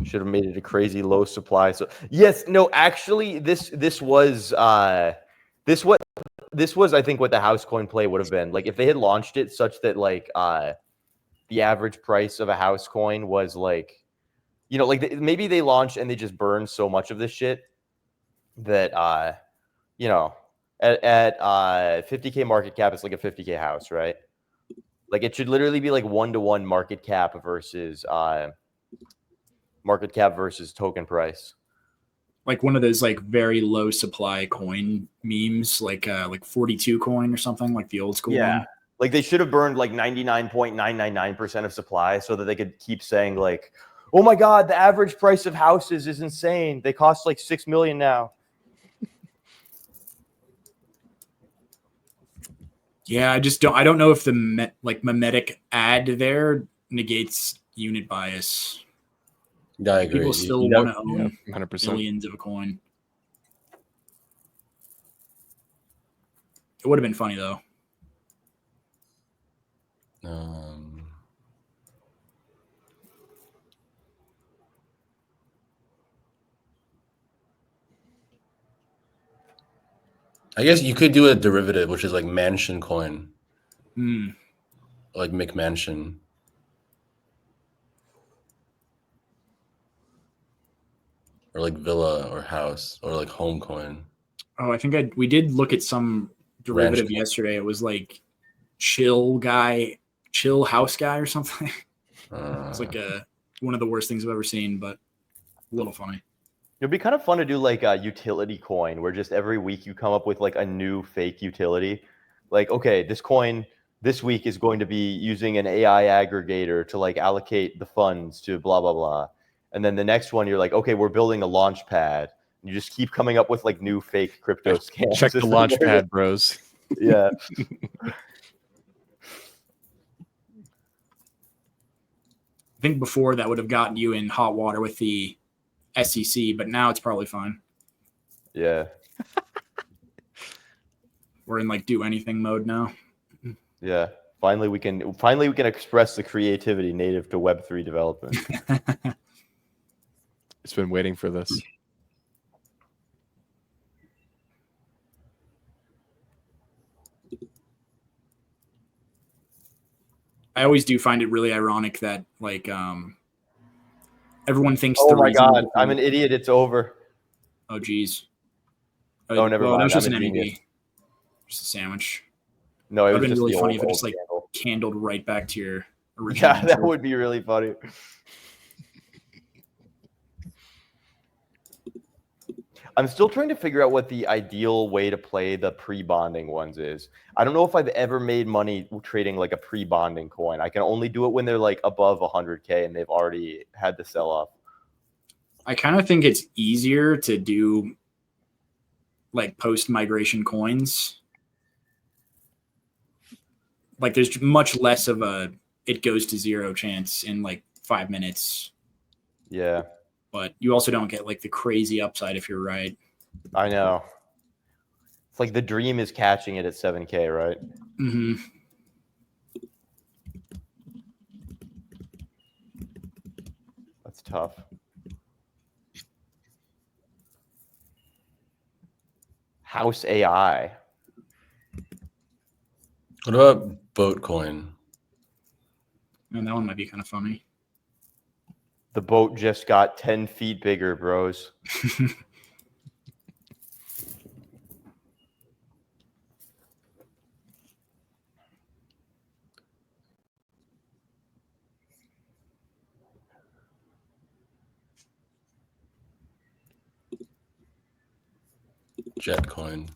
Should have made it a crazy low supply. So yes, no, actually, this was I think what the house coin play would have been. Like if they had launched it such that like the average price of a house coin was like, you know, like maybe they launched and they just burned so much of this shit that you know, at 50K market cap, it's like a 50K house, right? Like it should literally be like 1-to-1 market cap versus token price. Like one of those like very low supply coin memes, like 42 coin or something, like the old school one. Like they should have burned like 99.999% of supply so that they could keep saying like, oh my God, the average price of houses is insane. They cost like 6 million now. Yeah, I don't know if the mimetic ad there negates unit bias. yeah, I agree. People still want to own 100%. millions of a coin. It would have been funny though. I guess you could do a derivative, which is like mansion coin, Mm. like McMansion. Or like villa or house or like home coin. Oh, I think we did look at some derivative yesterday. It was like chill house guy or something. It's like one of the worst things I've ever seen, but a little funny. It'd be kind of fun to do like a utility coin where just every week you come up with like a new fake utility. Like, okay, this coin this week is going to be using an AI aggregator to like allocate the funds to blah, blah, blah. And then the next one, you're like, okay, we're building a launch pad. You just keep coming up with like new fake crypto scams. Check the launch pad, bros. Yeah. I think before that would have gotten you in hot water with the SEC, but now it's probably fine. Yeah. We're in like do anything mode now. Yeah. Finally we can express the creativity native to Web3 development. It's been waiting for this. I always do find it really ironic that like everyone thinks. Oh my God, I'm an idiot. It's over. Oh geez. Oh, never mind. That was just I'm an a MEV. genius. Just a sandwich. No, it That'd was been just really the funny old, if it just like candle. candled right back to your original. Yeah, that would be really funny. I'm still trying to figure out what the ideal way to play the pre-bonding ones is. I don't know if I've ever made money trading like a pre-bonding coin. I can only do it when they're like above 100K and they've already had the sell-off. I kind of think it's easier to do like post-migration coins. Like there's much less of a it goes to zero chance in like 5 minutes. Yeah. But you also don't get like the crazy upside if you're right. I know. It's like the dream is catching it at 7K, right? Mm-hmm. That's tough. House AI. What about boat coin? And that one might be kind of funny. The boat just got 10 feet bigger, bros. Jet coin.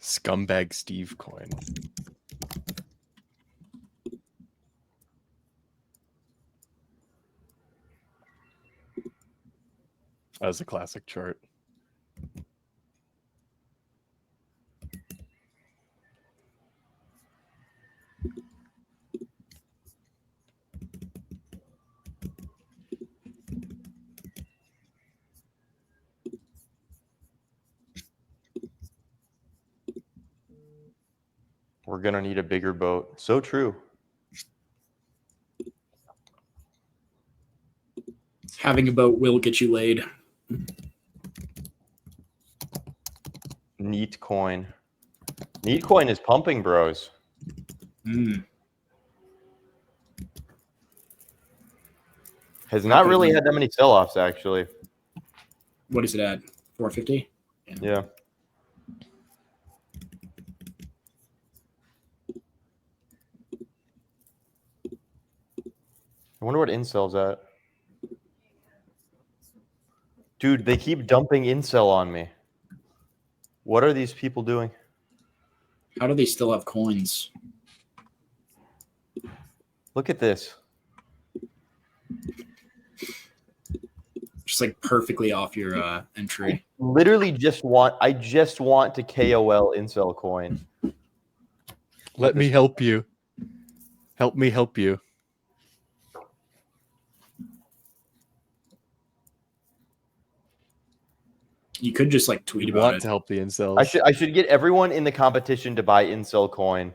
Scumbag Steve coin. That was a classic chart. We're going to need a bigger boat. So true. Having a boat will get you laid. Neat coin. Neat coin is pumping, bros. Mm. Has not really had that many sell-offs, actually. What is it at? 450? Yeah. I wonder what incel's at. Dude, they keep dumping incel on me. What are these people doing? How do they still have coins? Look at this. Just like perfectly off your entry. Literally I just want to KOL incel coin. Let me help you. Help me help you. You could just like tweet You about want it. to help the incels. I should get everyone in the competition to buy incel coin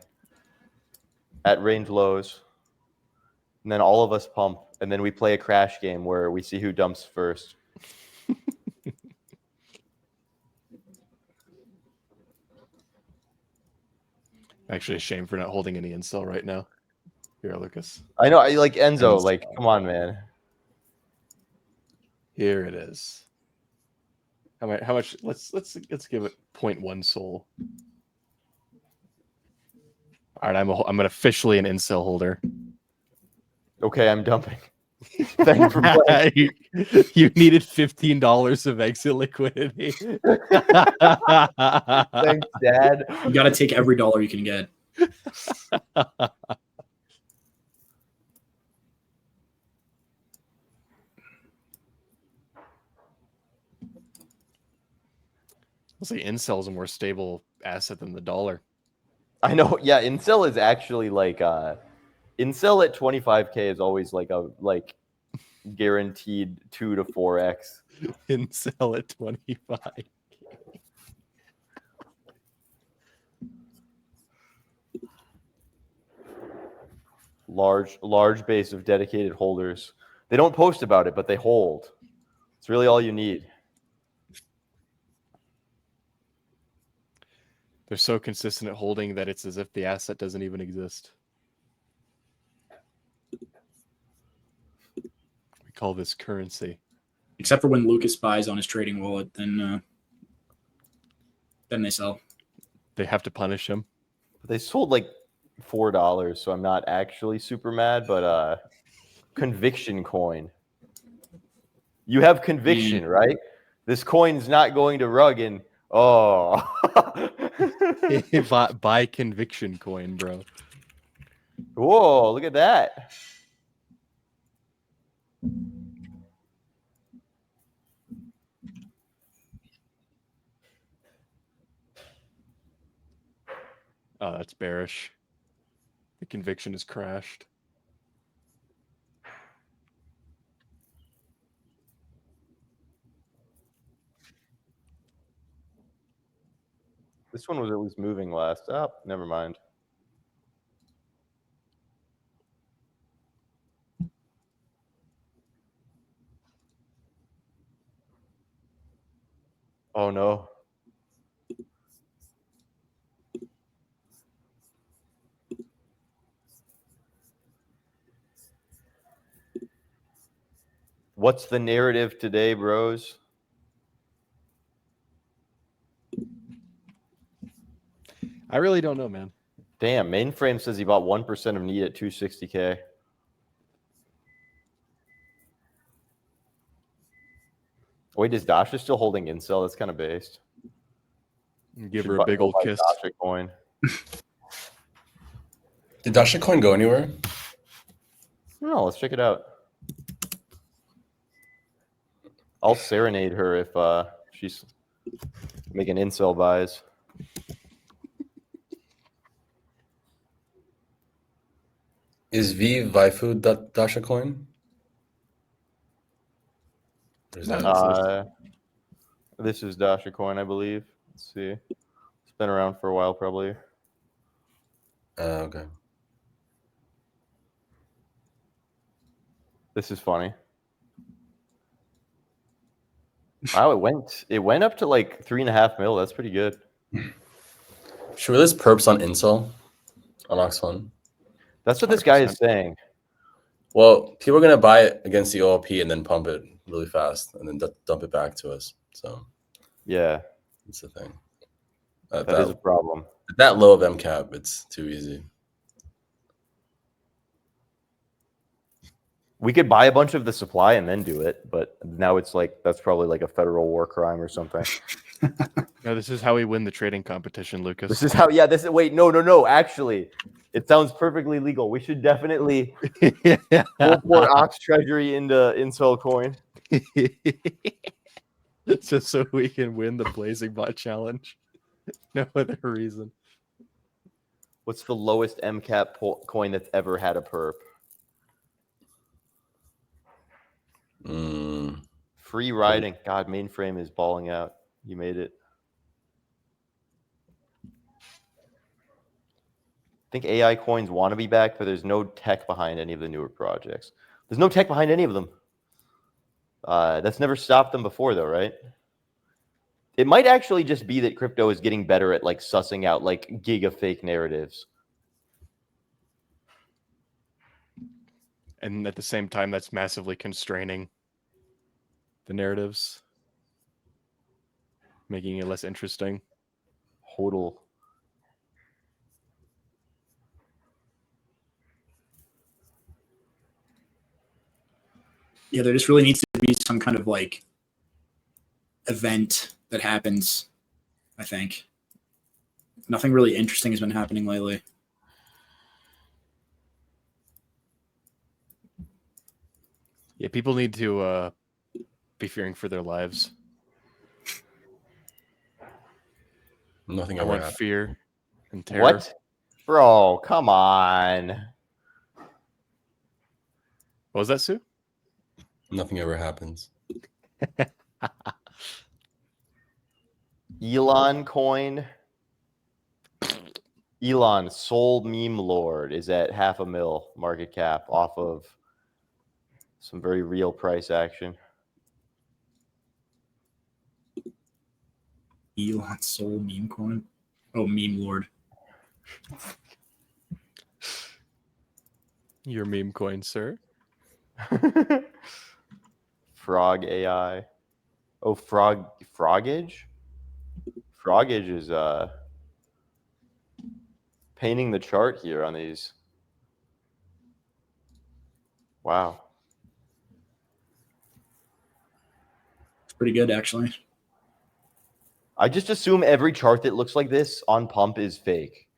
at range lows. And then all of us pump. And then we play a crash game where we see who dumps first. Actually, a shame for not holding any incel right now. Here, Lucas. I know, I like Enzo, Enzo. like, come on, man. Here it is. How much? Let's give it 0.1 soul. All right, I'm officially an incel holder. Okay, I'm dumping. Thanks for playing. You needed $15 of exit liquidity. Thanks, Dad. You got to take every dollar you can get. I'll say incel is a more stable asset than the dollar. I know, yeah, incel is actually like incel at 25K is always like a guaranteed 2 to 4x. Incel at 25. Large base of dedicated holders. They don't post about it, but they hold. It's really all you need. They're so consistent at holding that it's as if the asset doesn't even exist. We call this currency. Except for when Lucas buys on his trading wallet, then they sell. They have to punish him. They sold like $4, so I'm not actually super mad, but conviction coin. You have conviction, right? This coin's not going to rug and Buy conviction coin, bro. Whoa, look at that. Oh, that's bearish. The conviction is crashed. This one was at least moving last. Oh, never mind. Oh no. What's the narrative today, bros? I really don't know, man. Damn, Mainframe says he bought 1% of need at 260K. Wait, is Dasha still holding incel? That's kind of based. Give her a big old kiss. Dasha coin. Did Dasha coin go anywhere? No, let's check it out. I'll serenade her if she's making incel buys. Is V Waifu Dasha coin? Or is that This is Dasha coin, I believe. Let's see. It's been around for a while, probably. okay. This is funny. Wow, it went up to like 3.5 mil. That's pretty good. Should we list perps on Incel on Ox1? That's what this guy is 100%. saying. Well, people are gonna buy it against the OLP and then pump it really fast and then dump it back to us. So Yeah, that's the thing. that is a problem. At that low of MCAP, it's too easy. We could buy a bunch of the supply and then do it, but now it's like that's probably like a federal war crime or something. No, this is how we win the trading competition, Lucas. This is how. Yeah, this is. Wait, no. Actually, it sounds perfectly legal. We should definitely pull more Ox Treasury into Incel coin. Just so we can win the Blazing Bot challenge. No other reason. What's the lowest MCAP coin that's ever had a perp? Free riding. God, Mainframe is balling out. You made it. I think AI coins want to be back, but there's no tech behind any of the newer projects. There's no tech behind any of them. That's never stopped them before, though, right? It might actually just be that crypto is getting better at like sussing out like giga fake narratives. And at the same time, that's massively constraining the narratives, making it less interesting. Hodl. Yeah, there just really needs to be some kind of like event that happens, I think. Nothing really interesting has been happening lately. Yeah, people need to be fearing for their lives. Nothing I ever want happened. fear and terror. What? Bro, come on. What was that, Sue? Nothing ever happens. Elon coin. Elon, sole meme lord, is at 500,000 market cap off of Some very real price action. Elon Soul meme coin. Oh, meme lord. Your meme coin, sir. Frog AI. Oh, Frogage? Frogage is painting the chart here on these. Wow. It's pretty good, actually. I just assume every chart that looks like this on pump is fake.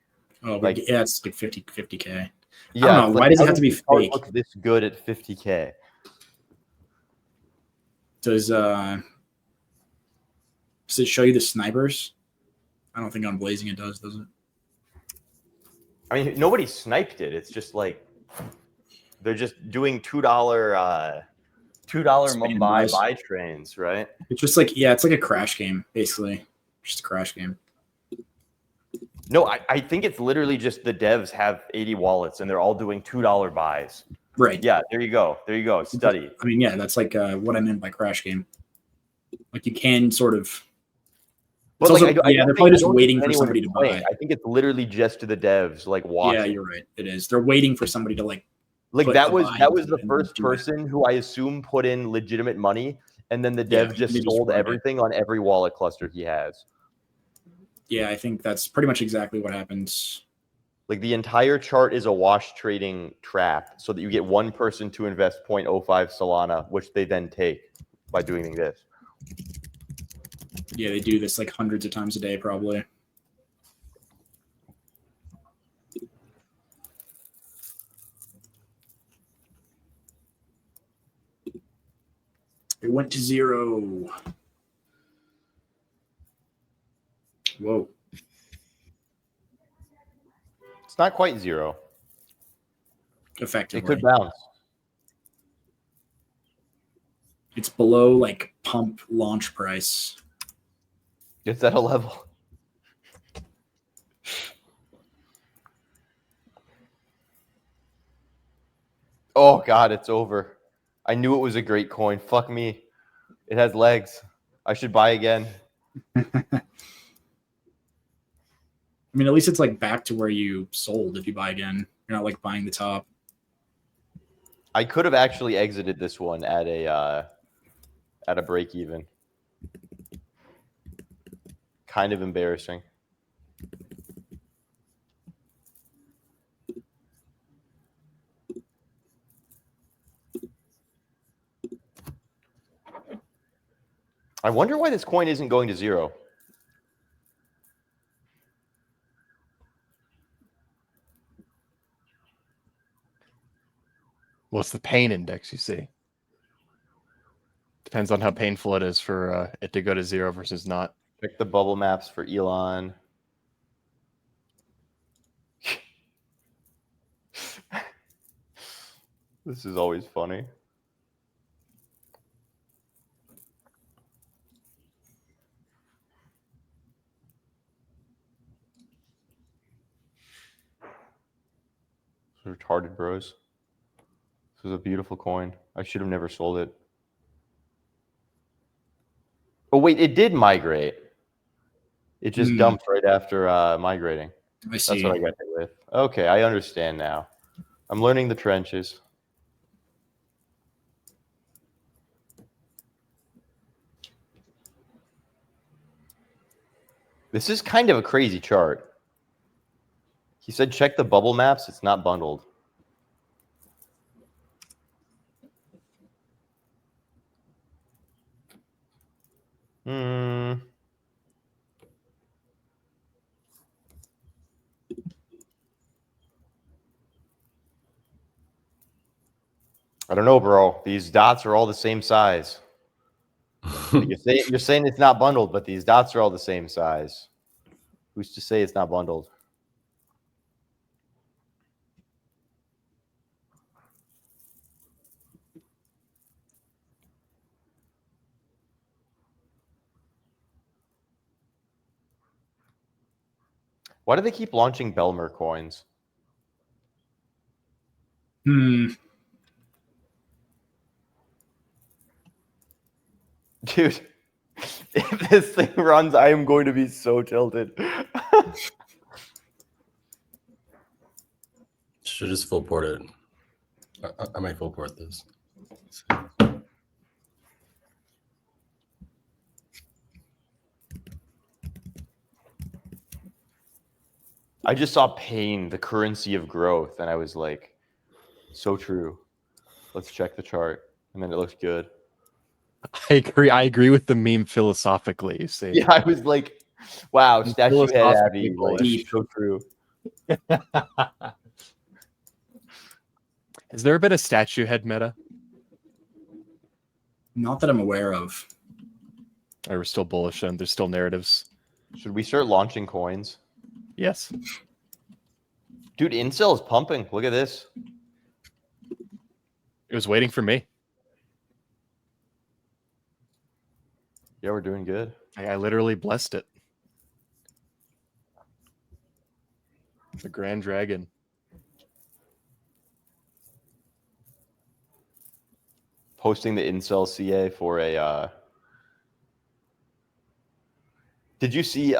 Oh, Like- yeah, it's like 50K. Yeah, I don't know. it's Why does it how have to be this chart fake? look this good at 50K? Does it show you the snipers? I don't think on Blazing it does it? I mean, nobody sniped it. It's just like they're just doing $2 Spam buy buys. trains, right? It's just like, yeah, it's like a crash game, basically. Just a crash game. No, I think it's literally just the devs have 80 wallets and they're all doing $2 buys. Right. Yeah, there you go. There you go. Study. I mean, yeah, that's like what I meant by crash game. Like you can sort of. But Also, like, yeah, they're think- probably just don't waiting think for anyone somebody is to playing. buy. I think it's literally just to the devs like watching. Yeah, you're right. It is. They're waiting for somebody to like. Like put that the was buy that was into the it and first do it. person who I assume put in legitimate money, and then the Yeah, dev just they just sold run it. everything on every wallet cluster he has. Yeah, I think that's pretty much exactly what happens. Like the entire chart is a wash trading trap, so that you get one person to invest 0.05 Solana, which they then take by doing this. Yeah, they do this like hundreds of times a day, probably. It went to 0. Whoa. It's not quite 0. Effectively. It could bounce. It's below like pump launch price. It's at a level. Oh God, it's over. I knew it was a great coin. Fuck me. It has legs. I should buy again. I mean, at least it's like back to where you sold if you buy again. You're not like buying the top. I could have actually exited this one at a break even. Kind of embarrassing. I wonder why this coin isn't going to 0. What's the pain index you see? Depends on how painful it is for it to go to 0 versus not. Check the bubble maps for Elon. This is always funny. Retarded bros. This was a beautiful coin. I should have never sold it. Oh wait, it did migrate. It just dumped right after migrating. I see. That's what I got hit with. Okay, I understand now. I'm learning the trenches. This is kind of a crazy chart. He said check the bubble maps. It's not bundled. I don't know, bro. These dots are all the same size. You're saying it's not bundled, but these dots are all the same size. Who's to say it's not bundled? Why do they keep launching Belmer coins? Dude, if this thing runs, I am going to be so tilted. Should just full port it. I might full port this. I just saw pain, the currency of growth, and I was like, so true. Let's check the chart. And then it looks good. I agree with the meme philosophically. You see. Yeah, I was like, wow, statue head Abby. Like, Deep. so true. Is there a bit of statue head meta? Not that I'm aware of. Or we're still bullish and there's still narratives? Should we start launching coins? Yes. Dude, Incel is pumping. Look at this. It was waiting for me. Yeah, we're doing good. I literally blessed it. The Grand Dragon. Posting the Incel CA for a Did you see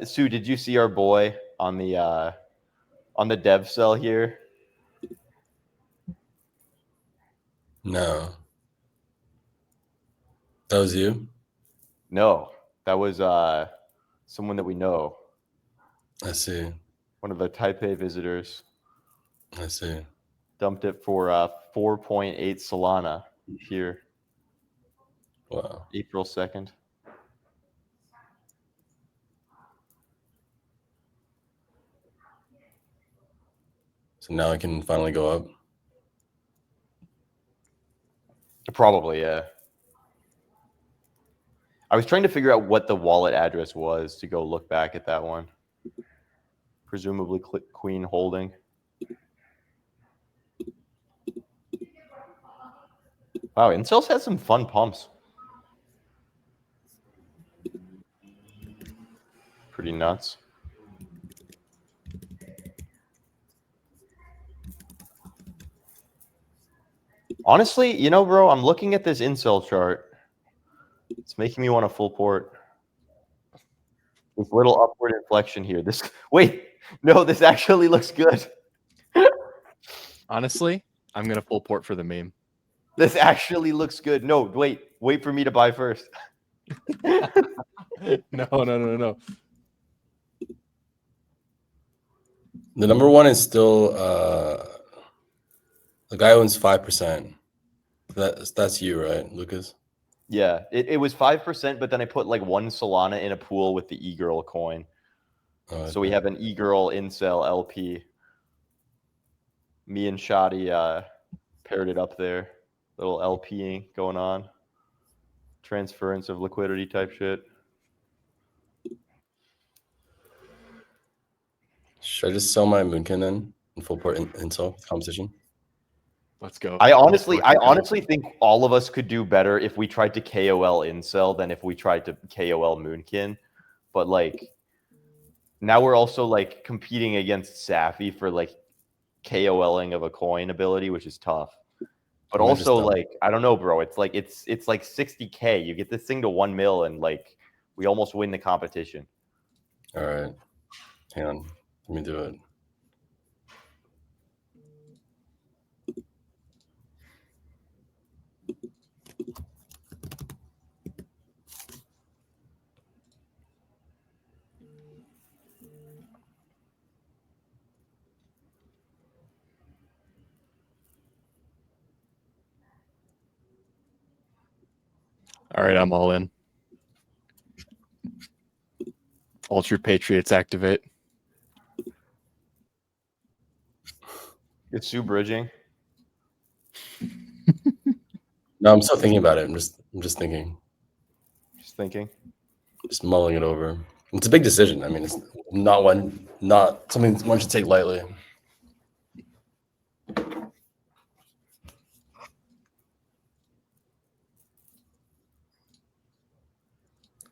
Sue, did you see our boy on the dev cell here? No. That was you? No. That was someone that we know. I see. One of the Taipei visitors. I see. Dumped it for 4.8 Solana here, Wow. April 2nd. So now I can finally go up. Probably, yeah. I was trying to figure out what the wallet address was to go look back at that one. Presumably Queen holding. Wow, Incel's had some fun pumps. Pretty nuts. Honestly, you know, bro, I'm looking at this Incel chart. It's making me want a full port. This little upward inflection here. Wait, no, this actually looks good. Honestly, I'm gonna full port for the meme. This actually looks good. No, wait for me to buy first. No. The number one is still the guy owns 5%. That's you, right, Lucas? Yeah, it was 5%, but then I put like 1 Solana in a pool with the e-girl coin. Oh, So we have an e-girl Incel LP. Me and Shadi paired it up there. Little LPing going on. Transference of liquidity type shit. Should I just sell my Moonkin then and full port Incel competition? Let's go. I honestly think all of us could do better if we tried to KOL Incel than if we tried to KOL Moonkin. But like now we're also like competing against Safi for like KOLing of a coin ability, which is tough. But also like I don't know, bro. It's like 60K. You get this thing to 1 mil and like we almost win the competition. All right. Hang on. Let me do it. All right, I'm all in. Ultra Patriots activate. It's Sue bridging. No, I'm still thinking about it. I'm just thinking. Just thinking. Just mulling it over. It's a big decision. I mean, it's not something one should take lightly.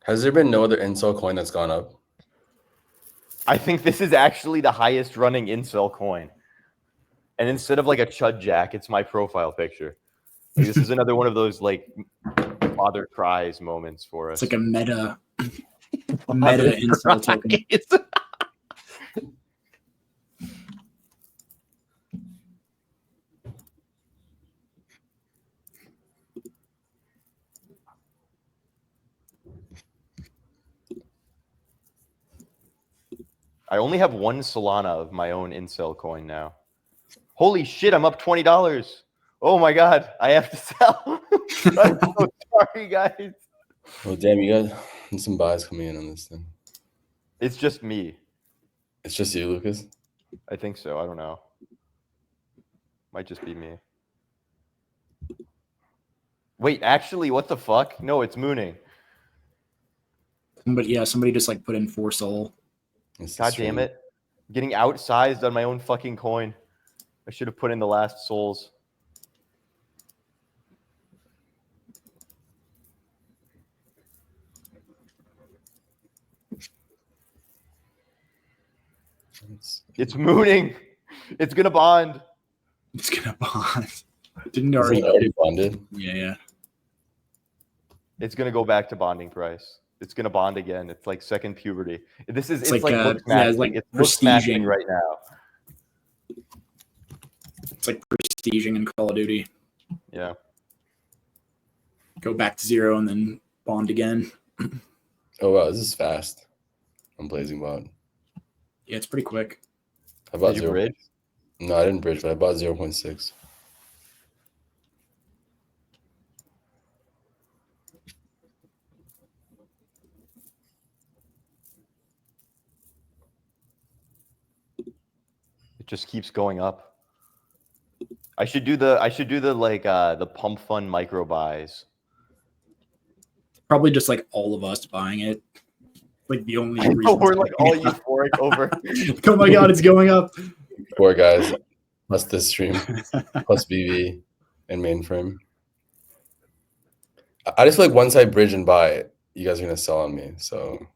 Has there been no other Incel coin that's gone up? I think this is actually the highest running Incel coin. And instead of like a Chud Jack, it's my profile picture. Like, this is another one of those like Father cries moments for us. It's like a meta incel token. I only have 1 Solana of my own incel coin now. Holy shit, I'm up $20. Oh my god, I have to sell. I'm so sorry, guys. Oh damn, you got some buys coming in on this thing. It's just me. It's just you, Lucas? I think so. I don't know. Might just be me. Wait, actually, what the fuck? No, it's mooning. But yeah, somebody just like put in 4 soul. God damn it. I'm getting outsized on my own fucking coin. I should have put in the last souls. It's mooning. It's gonna bond. It's gonna bond. Didn't Isn't already? it already bonded? Yeah. It's gonna go back to bonding price. It's gonna bond again. It's like second puberty. This is it's like book yeah, smashing. like It's book smashing prestiging right now. It's like prestiging in Call of Duty. Yeah. Go back to 0 and then bond again. Oh wow, this is fast. I'm Blazing Bot. Yeah, it's pretty quick. I bought Did you 0. bridge? No, I didn't bridge, but I bought 0.6. It just keeps going up. I should do the like the pump fund micro buys. Probably just like all of us buying it. Like the only I know, reason we're like all euphoric over. Oh my god, it's going up. 4 guys plus this stream plus BV and mainframe. I just feel like once I bridge and buy it, you guys are gonna sell on me. So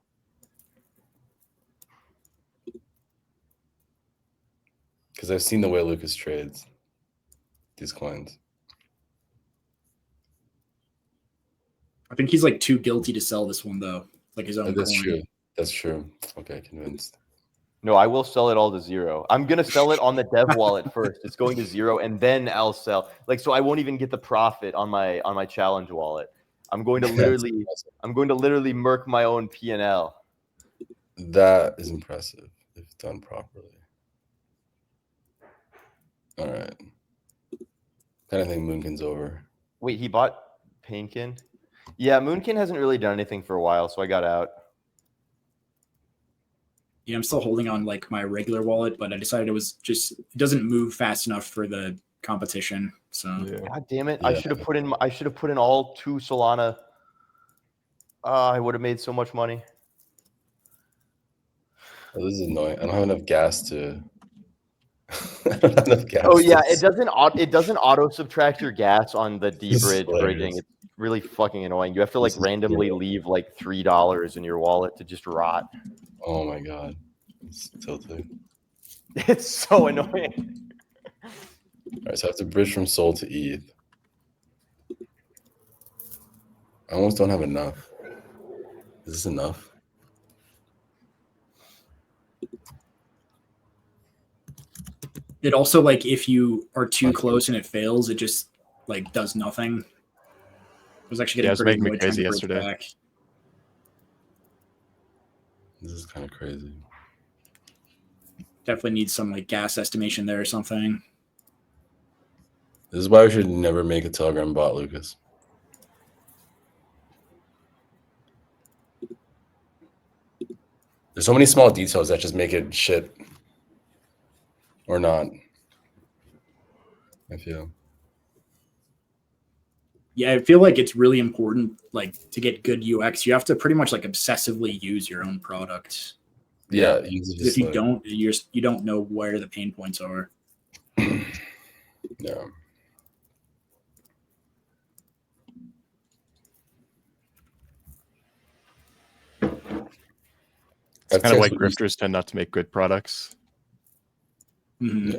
because I've seen the way Lucas trades these coins. I think he's like too guilty to sell this one though. Like his own That's coin. true. That's true. Okay, convinced. No, I will sell it all to 0. I'm gonna sell it on the dev wallet first. It's going to 0, and then I'll sell. Like, so I won't even get the profit on my challenge wallet. I'm going to literally murk my own P&L. That is impressive if done properly. All right. Kind of think Moonkin's over. Wait, he bought Painkin? Yeah, Moonkin hasn't really done anything for a while, so I got out. Yeah, I'm still holding on like my regular wallet, but I decided it doesn't move fast enough for the competition. So God damn it! Yeah. I should have put in all 2 Solana. I would have made so much money. Oh, this is annoying. I don't have enough gas to. I don't have enough gas. Oh yeah, it doesn't auto subtract your gas on the This is D-bridge hilarious. bridging. It's really fucking annoying. You have to like This is randomly brutal. leave like $3 in your wallet to just rot. Oh my god, it's tilted. It's so annoying. All right, so I have to bridge from Sol to ETH. I almost don't have enough. Is this enough? it also like if you are too close and it fails, it just like does nothing. It was actually getting it was pretty making me annoyed trying crazy to bridge yesterday. back. This is kind of crazy. Definitely needs some like gas estimation there or something. This is why we should never make a Telegram bot, Lucas. There's so many small details that just make it shit or not. I feel. Yeah, I feel like it's really important, like to get good UX, you have to pretty much like obsessively use your own product. Yeah, If you don't, you don't know where the pain points are. Yeah. It's kind of like grifters tend not to make good products. Mhm. Yeah.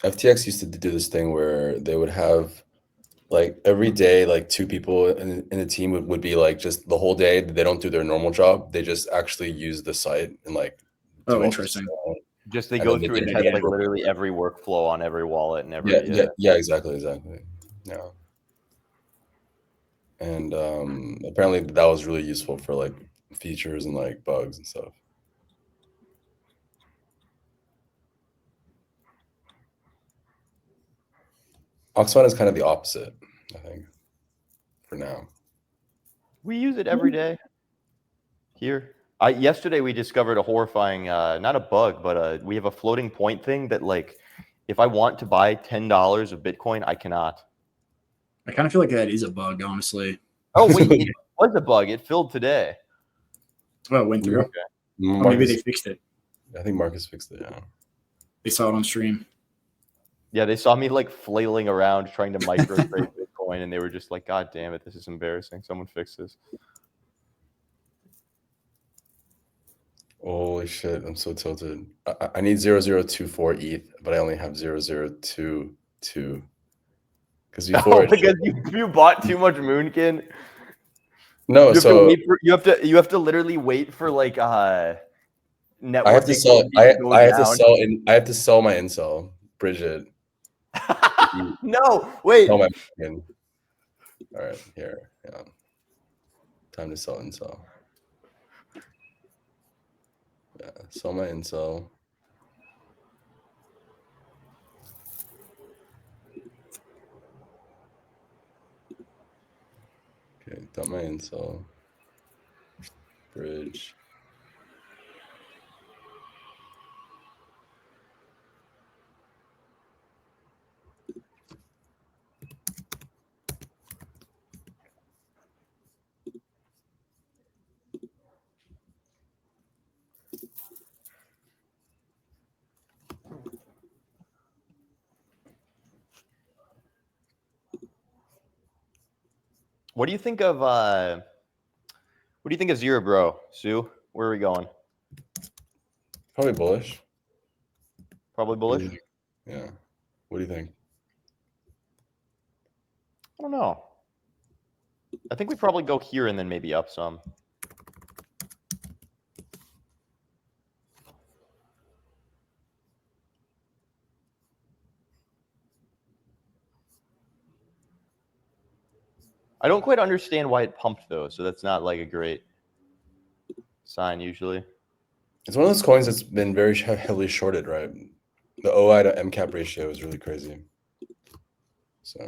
FTX used to do this thing where they would have Like every day, like two people in a team would be like just the whole day. They don't do their normal job. They just actually use the site and like Oh, do all this interesting. stuff. Just they And go then they through get and paid test Yeah. like literally every workflow on every wallet and every yeah, exactly. Yeah. And apparently that was really useful for like features and like bugs and stuff. Oxfam is kind of the opposite, I think, for now. We use it every day here. Yesterday we discovered a horrifying, not a bug, but we have a floating point thing that like, if I want to buy $10 of Bitcoin, I cannot. I kind of feel like that is a bug, honestly. Oh wait, it was a bug. It filled today. Oh, it went through. Okay. Oh, maybe they fixed it. I think Marcus fixed it. Yeah. They saw it on stream. Yeah, they saw me like flailing around trying to micro trade Bitcoin, and they were just like, "God damn it, this is embarrassing. Someone fix this." Holy shit! I'm so tilted. I need 0024 ETH, but I only have 0022. Because before because you bought too much Moonkin. no, so You have to literally wait for like network. I have to sell. activity to go I have to down. sell. I have to sell my incel, Bridget. No, wait. Sell my Moonkin. All right, here. Yeah. Time to sell incel. Yeah, sell my incel. Okay, dump my incel. Bridge. What do you think of Zero Bro, Sue? Where are we going? Probably bullish. Probably What do bullish. you think? Yeah. What do you think? I don't know. I think we probably go here and then maybe up some. I don't quite understand why it pumped though, so that's not like a great sign usually. It's one of those coins that's been very heavily shorted, right? The OI to MCAP ratio is really crazy. So,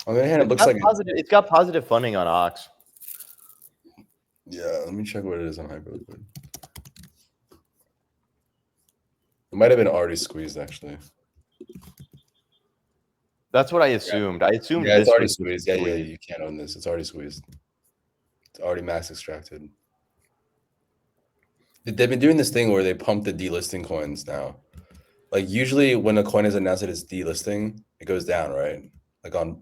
on the other hand, it looks like it's got positive funding on Ox. Yeah, let me check what it is on Hyperliquid. It might have been already squeezed, actually. That's what I assumed. I assumed Yeah, it's this already was squeezed. Yeah, you can't own this. It's already squeezed. It's already max extracted. They've been doing this thing where they pump the delisting coins now. Like usually when a coin is announced that it's delisting, it goes down, right? Like off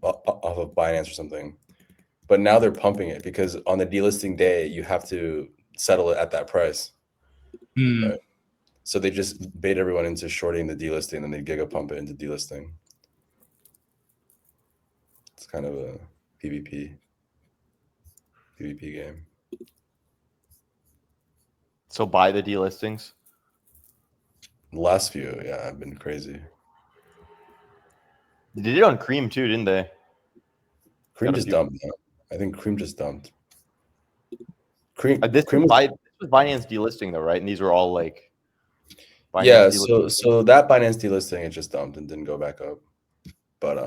of Binance or something. But now they're pumping it because on the delisting day, you have to settle it at that price. Right? So they just bait everyone into shorting the delisting, and then they giga pump it into delisting. It's kind of a PvP game. So buy the delistings. The last few, yeah, have been crazy. They did it on Cream too, didn't they? Cream just dumped. Yeah. I think Cream just dumped. This was Binance delisting though, right? And these were all like Binance delisting. So that Binance delisting, it just dumped and didn't go back up. But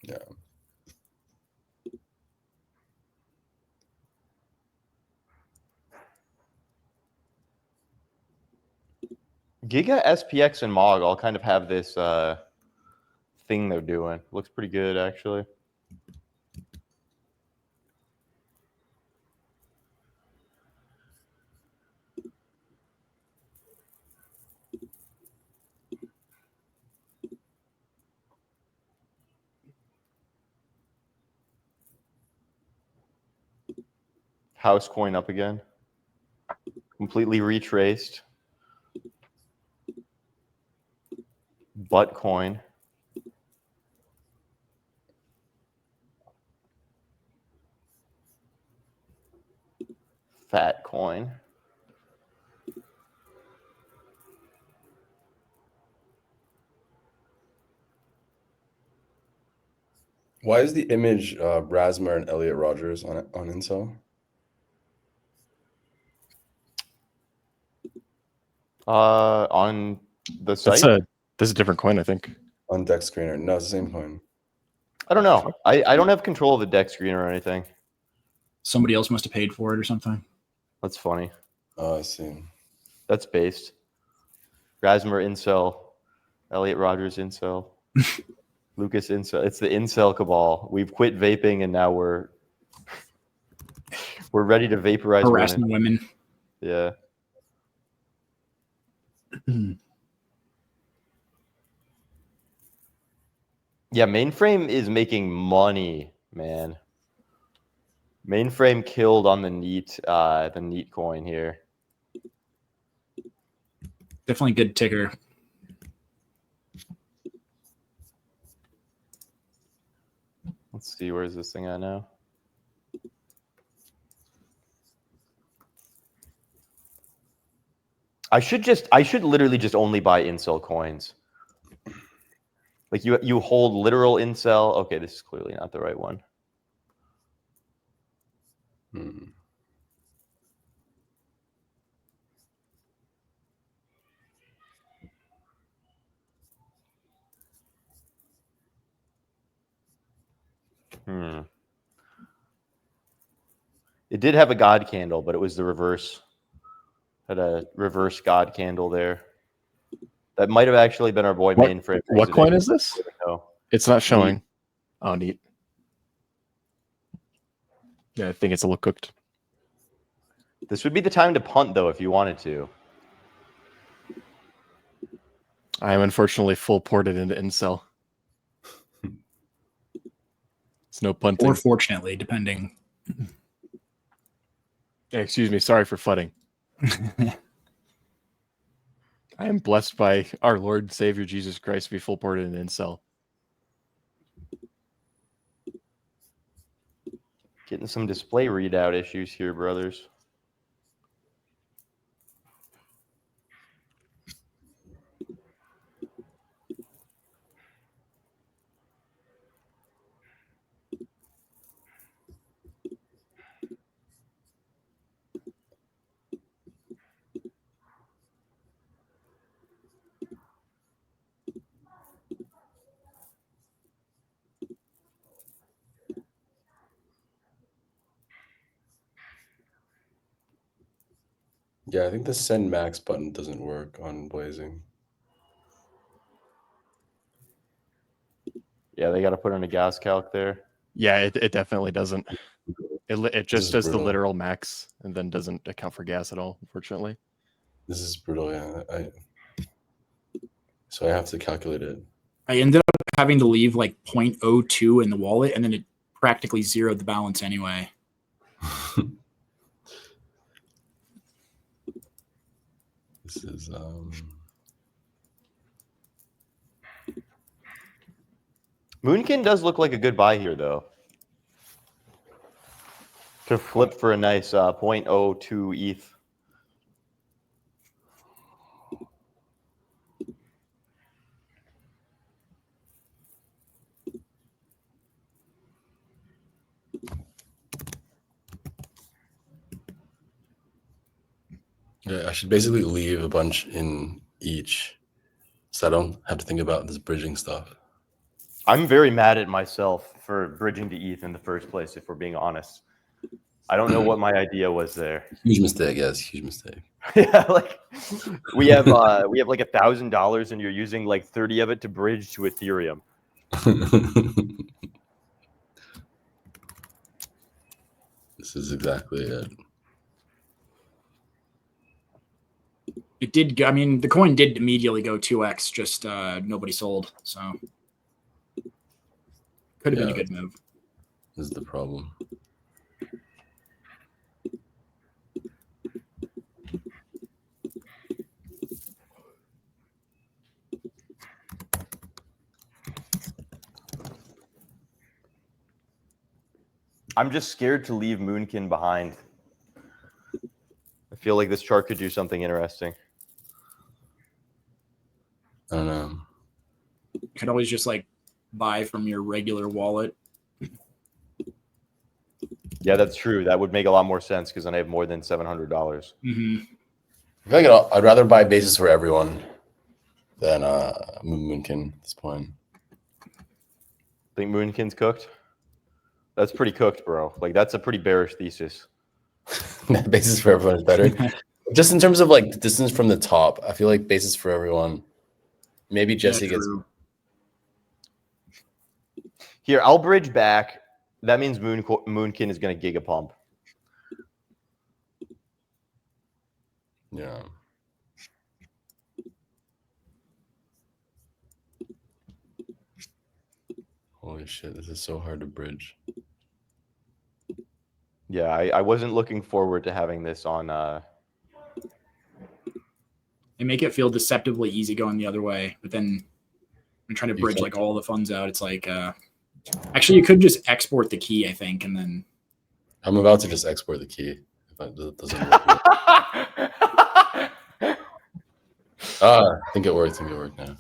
yeah. Giga, SPX, and MOG all kind of have this thing they're doing. Looks pretty good, actually. House coin up again. Completely retraced. Butt coin. Fat coin. Why is the image Rasmer and Elliot Rogers on Incel? On the site. This is a different coin, I think. On deck screener. No, it's the same coin. I don't know. I don't have control of the deck screen or anything. Somebody else must have paid for it or something. That's funny. Oh, I see. That's based. Rasmer Incel. Elliot Rogers Incel. Lucas Incel. It's the Incel cabal. We've quit vaping and now we're ready to vaporize Harassing women. Yeah. Yeah, Mainframe is making money, man. Mainframe killed on the neat coin here. Definitely good ticker. Let's see, where's this thing at now? I should literally just only buy incel coins. Like you hold literal incel. Okay, this is clearly not the right one. It did have a god candle, but it was the reverse. Had a reverse god candle there. That might have actually been our boy Mainframe. What coin is this? No. It's not showing. Neat. Oh, neat. Yeah, I think it's a little cooked. This would be the time to punt, though, if you wanted to. I am unfortunately full ported into incel. It's no punting. Or fortunately, depending. Excuse me. Sorry for fudding. I am blessed by our Lord and Savior Jesus Christ to be full ported in incel. Getting some display readout issues here, brothers. Yeah, I think the send max button doesn't work on Blazing. Yeah, they got to put in a gas calc there. Yeah, it definitely doesn't. It just does brutal. the literal max and then doesn't account for gas at all, unfortunately. This is brutal, yeah. So I have to calculate it. I ended up having to leave like 0.02 in the wallet, and then it practically zeroed the balance anyway. This is Moonkin does look like a good buy here, though. To flip for a nice 0.02 ETH. Yeah, I should basically leave a bunch in each so I don't have to think about this bridging stuff. I'm very mad at myself for bridging to ETH in the first place, if we're being honest. I don't know what my idea was there. Huge mistake, yes, huge mistake. Yeah, like we have like $1,000 and you're using like 30 of it to bridge to Ethereum. This is exactly it. It did. I mean, the coin did immediately go 2x. Just nobody sold, so could have been a good move. This is the problem. I'm just scared to leave Moonkin behind. I feel like this chart could do something interesting. I don't know. You could always just like buy from your regular wallet. Yeah, that's true. That would make a lot more sense because then I have more than $700. Mm-hmm. I feel like I'd rather buy bases for everyone than Moonkin at this point. Think Moonkin's cooked? That's pretty cooked, bro. Like that's a pretty bearish thesis. Bases for everyone is better. Just in terms of like the distance from the top, I feel like bases for everyone. Maybe Jesse gets. True. Here, I'll bridge back. That means Moonkin is going to gigapump. Yeah. Holy shit, this is so hard to bridge. Yeah, I wasn't looking forward to having this on. They make it feel deceptively easy going the other way, but then I'm trying to bridge like all the funds out. It's like, actually, you could just export the key, I think, and then. I'm about to just export the key. If that doesn't work. I think it worked. Now.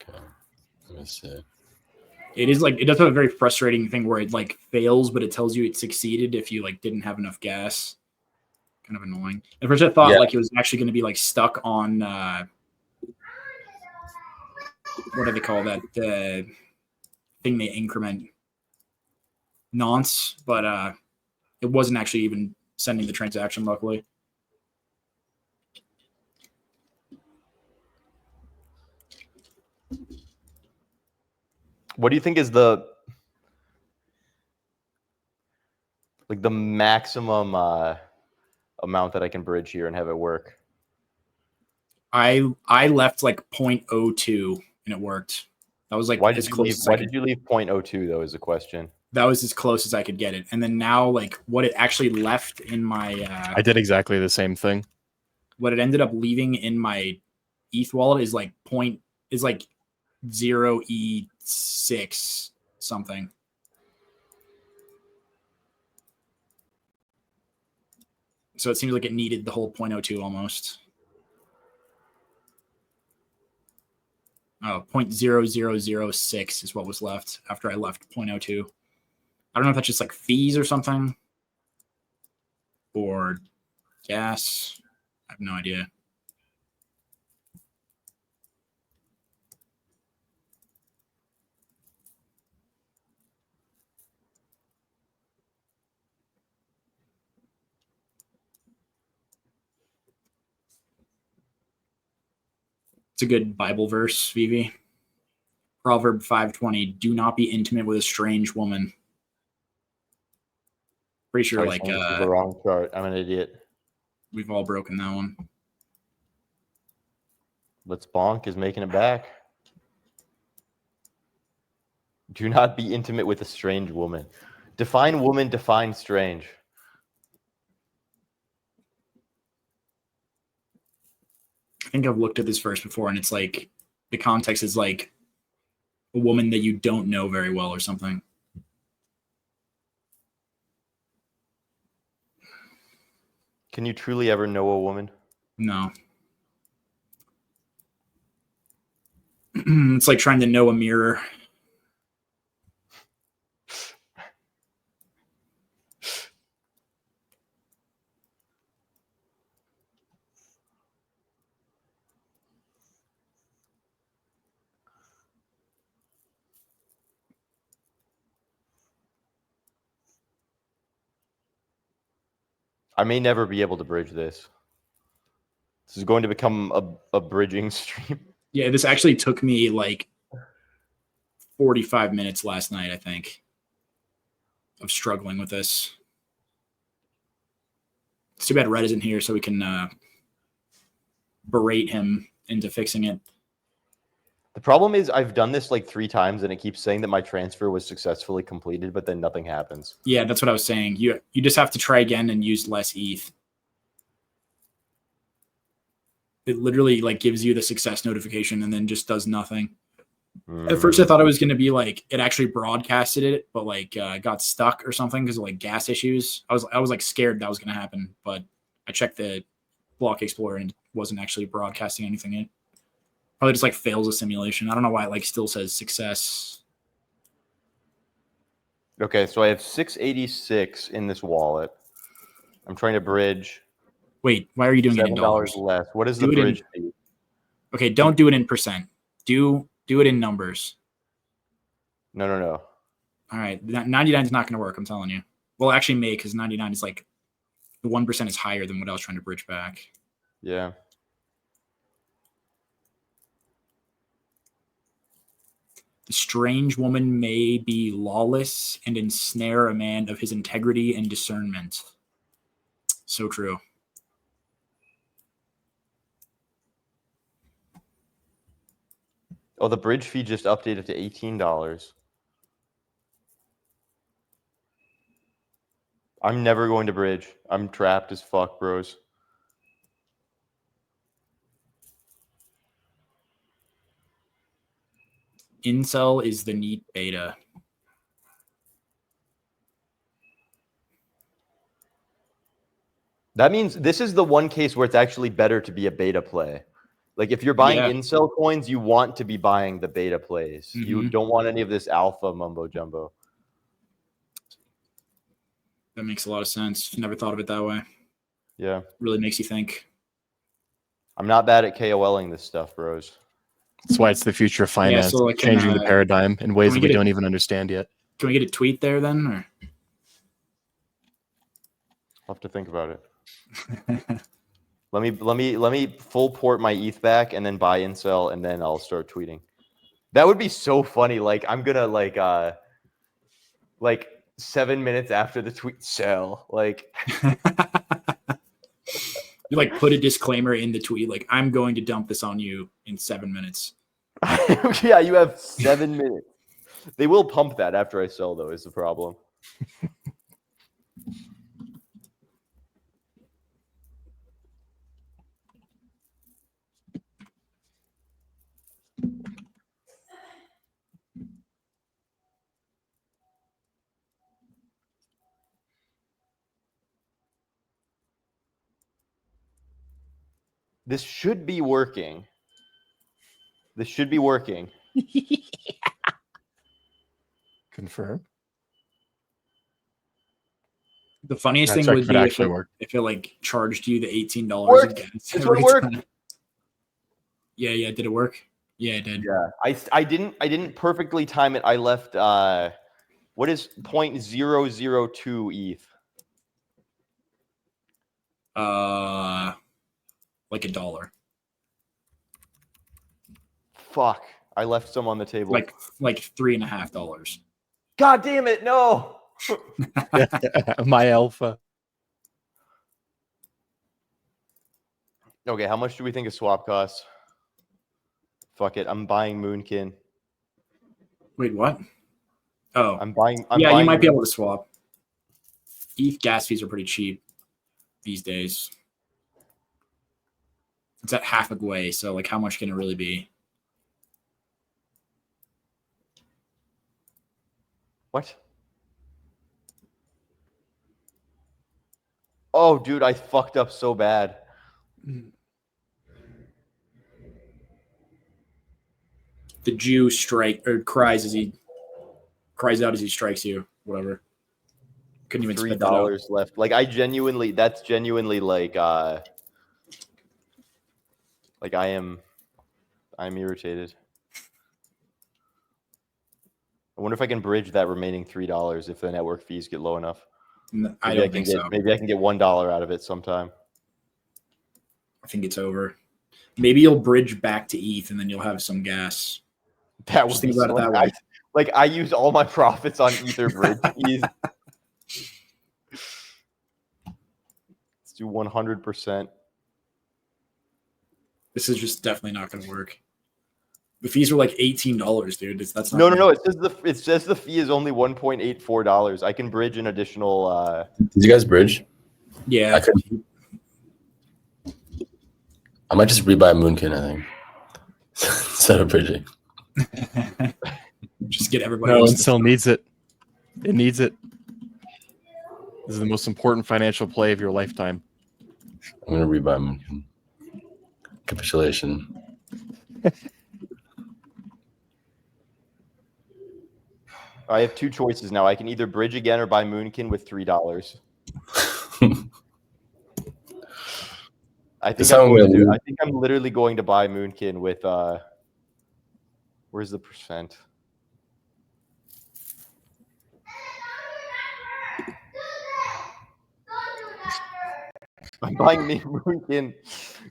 Okay. Let me see. It is like, it does have a very frustrating thing where it like fails, but it tells you it succeeded if you like didn't have enough gas. Kind of annoying. At first I thought like it was actually going to be like stuck on, what do they call that? The thing they increment nonce, but it wasn't actually even sending the transaction, luckily. What do you think is the maximum amount that I can bridge here and have it work? I left like 0.02 and it worked. That was like why did you leave 0.02 though is the question. That was as close as I could get it. And then now like what it actually left in my I did exactly the same thing. What it ended up leaving in my ETH wallet is like 0.6 something. So it seems like it needed the whole 0.02 almost. Oh, 0.0006 is what was left after I left 0.02. I don't know if that's just like fees or something. Or gas. I have no idea. It's a good Bible verse, Vivi. Proverb 5:20, do not be intimate with a strange woman. Pretty sure like this is the wrong chart. I'm an idiot. We've all broken that one. Let's Bonk is making it back. Do not be intimate with a strange woman. Define woman, define strange. I think I've looked at this verse before, and it's like the context is like a woman that you don't know very well or something. Can you truly ever know a woman? No. It's like trying to know a mirror. I may never be able to bridge this. This is going to become a bridging stream. Yeah, this actually took me like 45 minutes last night, I think, of struggling with this. It's too bad Red isn't here so we can berate him into fixing it. The problem is I've done this like 3 times and it keeps saying that my transfer was successfully completed, but then nothing happens. Yeah, that's what I was saying. You just have to try again and use less ETH. It literally like gives you the success notification and then just does nothing. At first, I thought it was going to be like it actually broadcasted it, but like got stuck or something because of like gas issues. I was like scared that was going to happen, but I checked the Block Explorer and it wasn't actually broadcasting anything. It probably just like fails a simulation. I don't know why it like still says success. Okay, so I have 686 in this wallet. I'm trying to bridge. Wait, why are you doing it in $7 dollars? less. What is Do the it in- bridge fee? Okay, don't do it in percent. Do it in numbers. No. All right, 99 is not going to work. I'm telling you. Well, actually, may because 99 is like the 1% is higher than what I was trying to bridge back. Yeah. The strange woman may be lawless and ensnare a man of his integrity and discernment. So true. Oh, the bridge fee just updated to $18. I'm never going to bridge. I'm trapped as fuck, bros. Incel is the neat beta. That means this is the one case where it's actually better to be a beta play. Like if you're buying incel coins, you want to be buying the beta plays. You don't want any of this alpha mumbo jumbo. That makes a lot of sense. Never thought of it that way. Yeah. Really makes you think. I'm not bad at KOLing this stuff, bros. That's why it's the future of finance, so like, changing the paradigm in ways that we don't even understand yet. Can we get a tweet there then? Or? I'll have to think about it. Let me full port my ETH back and then buy incel and then I'll start tweeting. That would be so funny. Like I'm gonna like 7 minutes after the tweet sell. Like you like put a disclaimer in the tweet, like I'm going to dump this on you in 7 minutes. Yeah, you have 7 minutes. They will pump that after I sell, though, is the problem. This should be working. This should be working. Confirm. The funniest thing would be if it like charged you the $18 in gas. This would work. Yeah. Did it work? Yeah, it did. Yeah, I didn't perfectly time it. I left what is 0.002 ETH? Like $1. Fuck. I left some on the table. Like $3.50. God damn it, no. My alpha. Okay, how much do we think a swap costs? Fuck it, I'm buying Moonkin. Wait, what? Oh, I'm buying you might be able to swap. ETH gas fees are pretty cheap these days. It's at half a gwei, so like how much can it really be? What? Oh, dude, I fucked up so bad. The Jew cries out as he strikes you. Whatever. Couldn't even spit that out. $3 left. Like that's genuinely like I'm irritated. I wonder if I can bridge that remaining $3 if the network fees get low enough. I don't think so. Maybe I can get $1 out of it sometime. I think it's over. Maybe you'll bridge back to ETH and then you'll have some gas. That was think about it that way. Like I used all my profits on Ether bridge. Let's do 100%. This is just definitely not going to work. The fees are like $18, dude. That's not no. It says the fee is only $1.84. I can bridge an additional. Did you guys bridge? Yeah. I might just rebuy Moonkin, I think, instead of bridging. Just get everybody No, else. and still needs it. It needs it. This is the most important financial play of your lifetime. I'm gonna rebuy Moonkin. Capitulation. I have two choices now. I can either bridge again or buy Moonkin with $3. I think I'm literally going to buy Moonkin with where's the percent? I'm buying Moonkin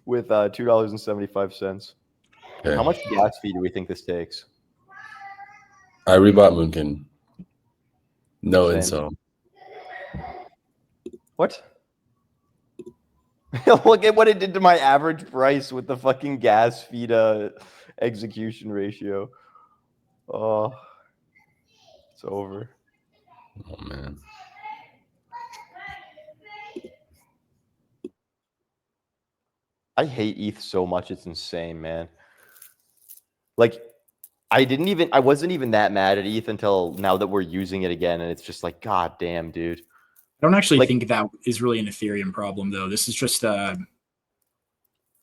with $2.75. Okay. How much gas fee do we think this takes? I rebought Moonkin. No Same. insult. What? Look at what it did to my average price with the fucking gas fee to execution ratio. Oh, it's over. Oh man. I hate ETH so much. It's insane, man. Like, I wasn't even that mad at ETH until now that we're using it again. And it's just like, God damn, dude. I don't actually Like- think that is really an Ethereum problem, though. This is just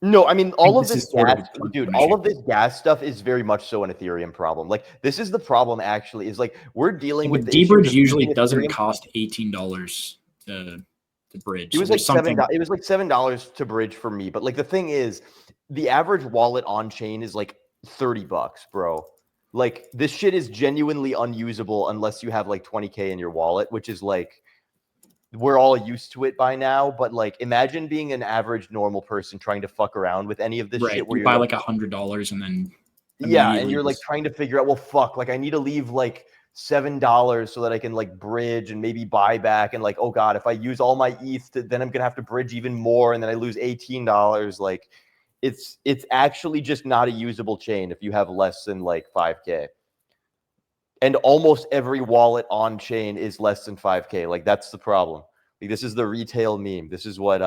No, I mean, all of this this is sort of gas, a function dude, issue. all of this gas stuff is very much so an Ethereum problem. Like, this is the problem, actually, is like, we're dealing with but the issue dbridge of usually using doesn't Ethereum. cost $18 to bridge. It was So like there's something. $7. It was like $7 to bridge for me. But like the thing is, the average wallet on chain is like $30, bro. Like this shit is genuinely unusable unless you have like 20K in your wallet, which is like we're all used to it by now. But like imagine being an average normal person trying to fuck around with any of this Right, shit where you you're buy like, like $100 and then yeah, and immediately you're like just- trying to figure out, well, fuck, like I need to leave like $7 so that I can like bridge and maybe buy back, and like, oh god, if I use all my ETH, then I'm gonna have to bridge even more, and then I lose $18. Like, it's actually just not a usable chain if you have less than like 5K. And almost every wallet on chain is less than 5K. Like that's the problem. Like this is the retail meme. This is what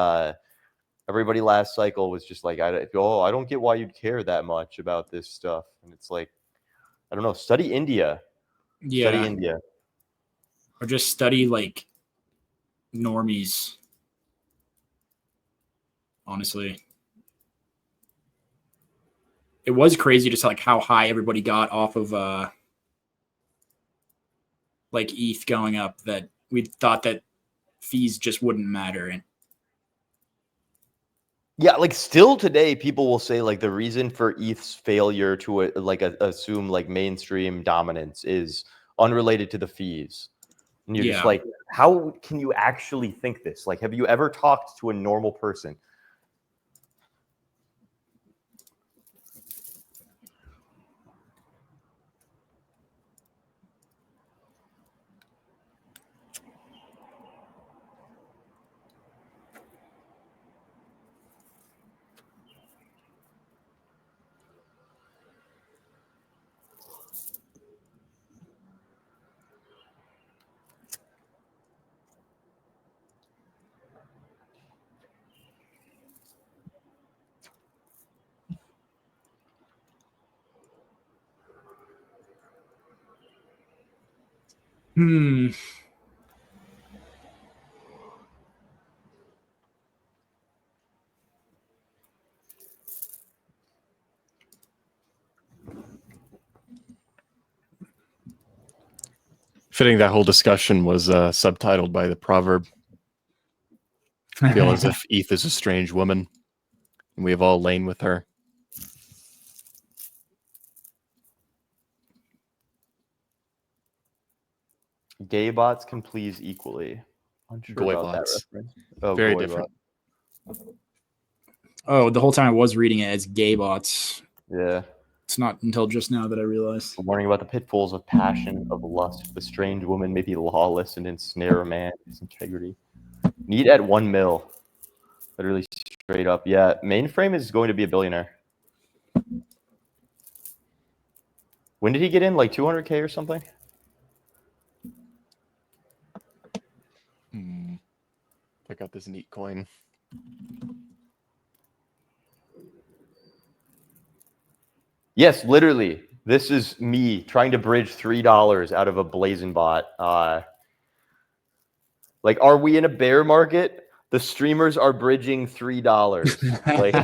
everybody last cycle was just like, I don't get why you'd care that much about this stuff. And it's like, I don't know, study India. Study yeah, India. or just study like normies. Honestly, it was crazy just like how high everybody got off of like ETH going up, that we thought that fees just wouldn't matter. And Yeah, like still today, people will say like the reason for ETH's failure to assume like mainstream dominance is unrelated to the fees. And you're just Yeah. like, how can you actually think this? Like, have you ever talked to a normal person? Fitting that whole discussion was subtitled by the proverb. I feel as if ETH is a strange woman, and we have all lain with her. Gay bots can please equally. Unsure Goy about that bots. reference. Oh, Very goy different. bot. oh, the whole time I was reading it as gay bots. Yeah. It's not until just now that I realized. Warning about the pitfalls of passion, of lust. The strange woman may be lawless and ensnare a man his integrity. Need at 1 mil. Literally straight up. Yeah, Mainframe is going to be a billionaire. When did he get in? Like 200K or something? Check out this neat coin. Yes, literally. This is me trying to bridge $3 out of a Blazing bot. Like, are we in a bear market? The streamers are bridging $3. Like,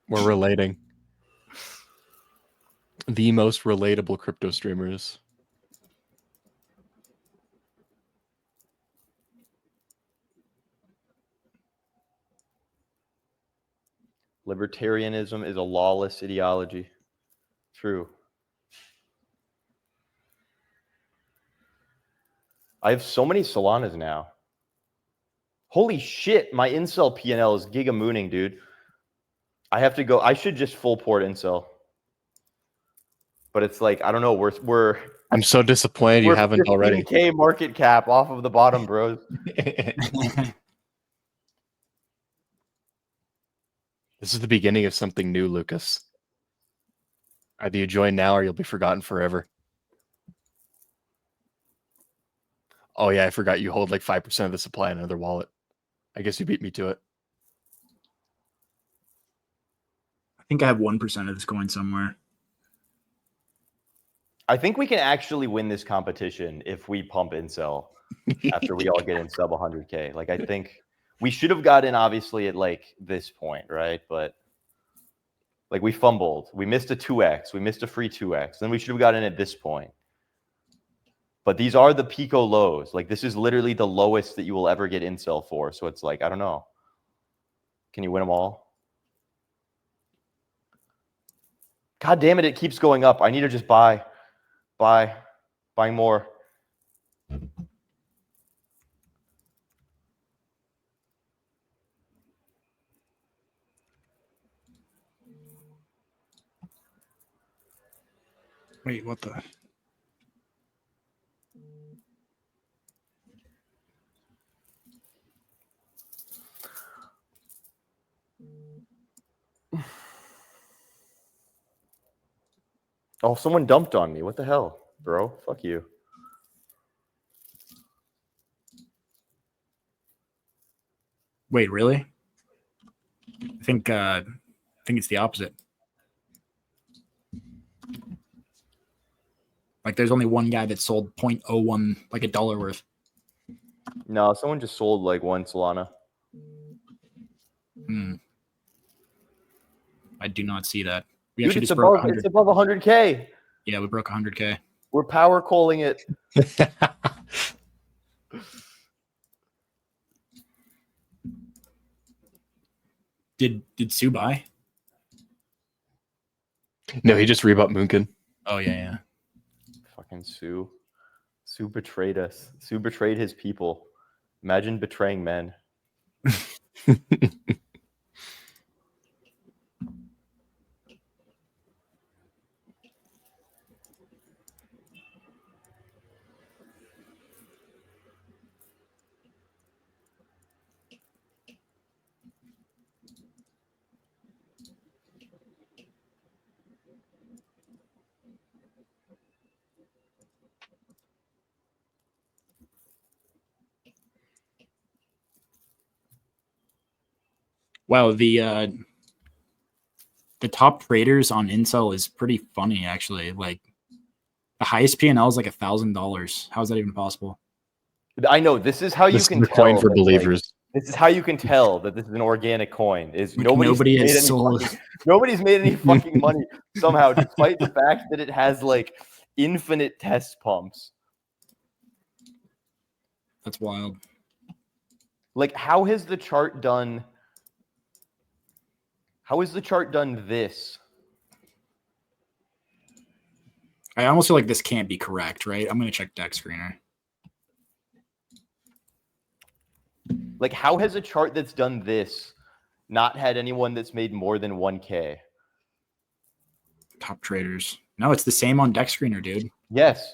We're relating. The most relatable crypto streamers. libertarianism is a lawless ideology. True. I have so many Solanas now. Holy shit, my incel PNL is giga mooning, dude. I have to go. I should just full port incel. But it's like, I don't know, we're I'm so disappointed you haven't already. 15K market cap off of the bottom, bros. This is the beginning of something new, Lucas. Either you join now or you'll be forgotten forever. Oh yeah, I forgot you hold like 5% of the supply in another wallet. I guess you beat me to it. I think I have 1% of this coin somewhere. I think we can actually win this competition if we pump incel after we all get in sub 100K. Like, I think we should have got in obviously at like this point, right? But like, we fumbled. We missed a 2x. We missed a free 2x. Then we should have got in at this point. But these are the Pico lows. Like, this is literally the lowest that you will ever get incel for. So it's like, I don't know. Can you win them all? God damn it, it keeps going up. I need to just buy more. Wait, what the? Oh, someone dumped on me. What the hell, bro? Fuck you. Wait, really? I think it's the opposite. Like, there's only one guy that sold 0.01, like $1 worth. No, someone just sold like one Solana. I do not see that. We Dude, actually it's just broke above, 100. it's above 100K. Yeah, we broke 100K. We're power calling it. Did Sue buy? No, he just rebought Moonkin. Oh yeah. Fucking Sue. Sue betrayed us. Sue betrayed his people. Imagine betraying men. Wow, the top traders on Incel is pretty funny actually. Like, the highest P&L is like $1,000. How is that even possible? I know, this is how you This can is the coin tell for that, believers. like, this is how you can tell that this is an organic coin. Is Like, nobody's nobody made has any sold. nobody's made any fucking money somehow, despite the fact that it has like infinite test pumps. That's wild. Like, how has the chart done? How has the chart done this? I almost feel like this can't be correct, right? I'm gonna check deck screener. Like, how has a chart that's done this not had anyone that's made more than 1K? Top traders. No, it's the same on deck screener, dude. Yes.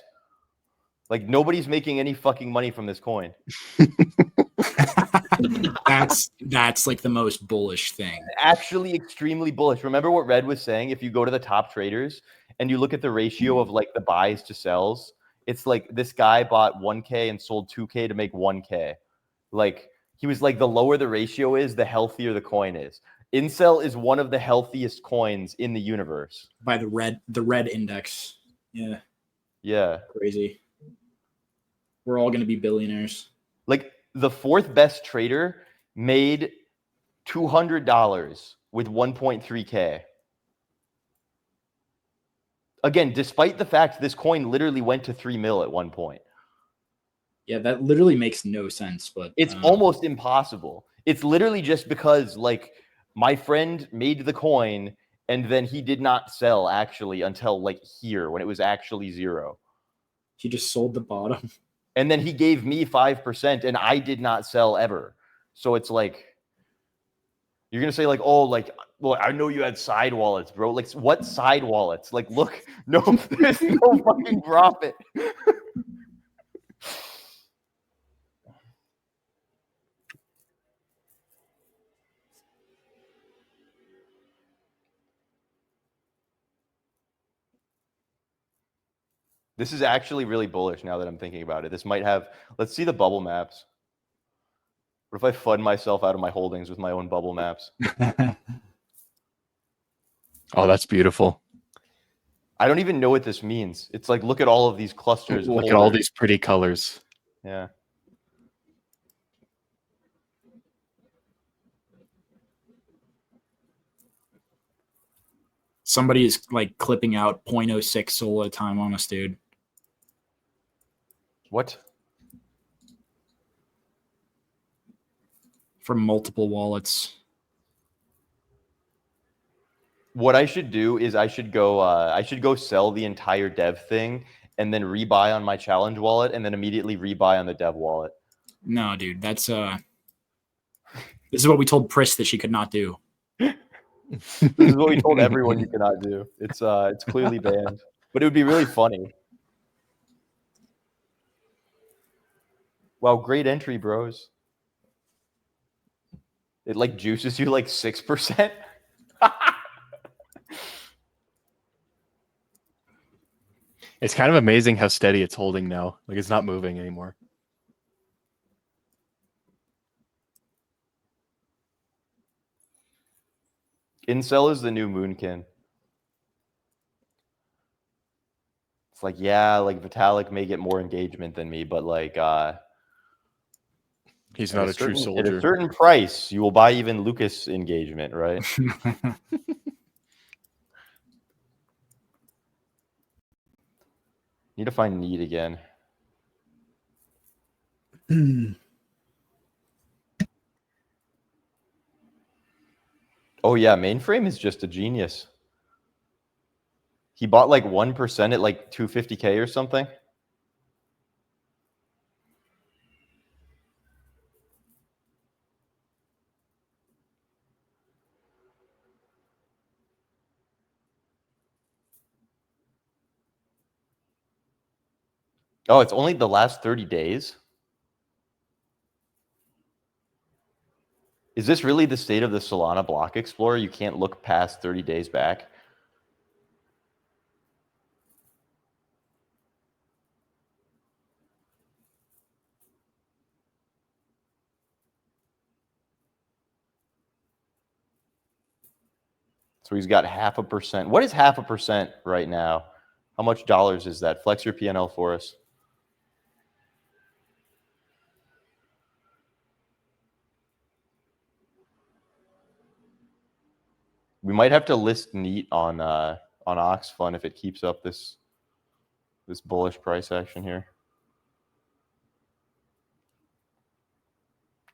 Like, nobody's making any fucking money from this coin. That's like the most bullish thing. Actually extremely bullish. Remember what Red was saying? If you go to the top traders and you look at the ratio of like the buys to sells, it's like this guy bought 1K and sold 2K to make 1K. Like, he was like, the lower the ratio is, the healthier the coin is. Incel is one of the healthiest coins in the universe. By the red index. Yeah. Yeah. Crazy. We're all going to be billionaires. Like the fourth best trader made $200 with 1.3K. Again, despite the fact this coin literally went to 3 mil at one point. Yeah, that literally makes no sense, but it's almost impossible. It's literally just because like my friend made the coin and then he did not sell actually until like here when it was actually 0. He just sold the bottom. And then he gave me 5% and I did not sell ever. So it's like, you're going to say like, oh, like, well, I know you had side wallets, bro. Like what side wallets? Like, look, no, there's no fucking profit. This is actually really bullish now that I'm thinking about it. This might have, let's see the bubble maps. What if I fund myself out of my holdings with my own bubble maps? Oh, that's beautiful. I don't even know what this means. It's like, look at all of these clusters. Look at all these pretty colors. Yeah. Somebody is like clipping out 0.06 SOL at a time on us, dude. What? From multiple wallets. What I should do is I should go sell the entire dev thing and then rebuy on my challenge wallet and then immediately rebuy on the dev wallet. No, dude, that's this is what we told Pris that she could not do. This is what we told everyone you cannot do. It's clearly banned, but it would be really funny. Wow, great entry, bros. It like juices you like 6%. It's kind of amazing how steady it's holding now. Like it's not moving anymore. Incel is the new Moonkin. It's like, yeah, like Vitalik may get more engagement than me, but like he's not a true soldier. At a certain price, you will buy even Lucas engagement, right? Need to find need again. Oh yeah, Mainframe is just a genius. He bought like 1% at like 250K or something. Oh, it's only the last 30 days? Is this really the state of the Solana Block Explorer? You can't look past 30 days back? So he's got 0.5%. What is 0.5% right now? How much dollars is that? Flex your PNL for us. We might have to list neat on Oxfun if it keeps up this bullish price action here.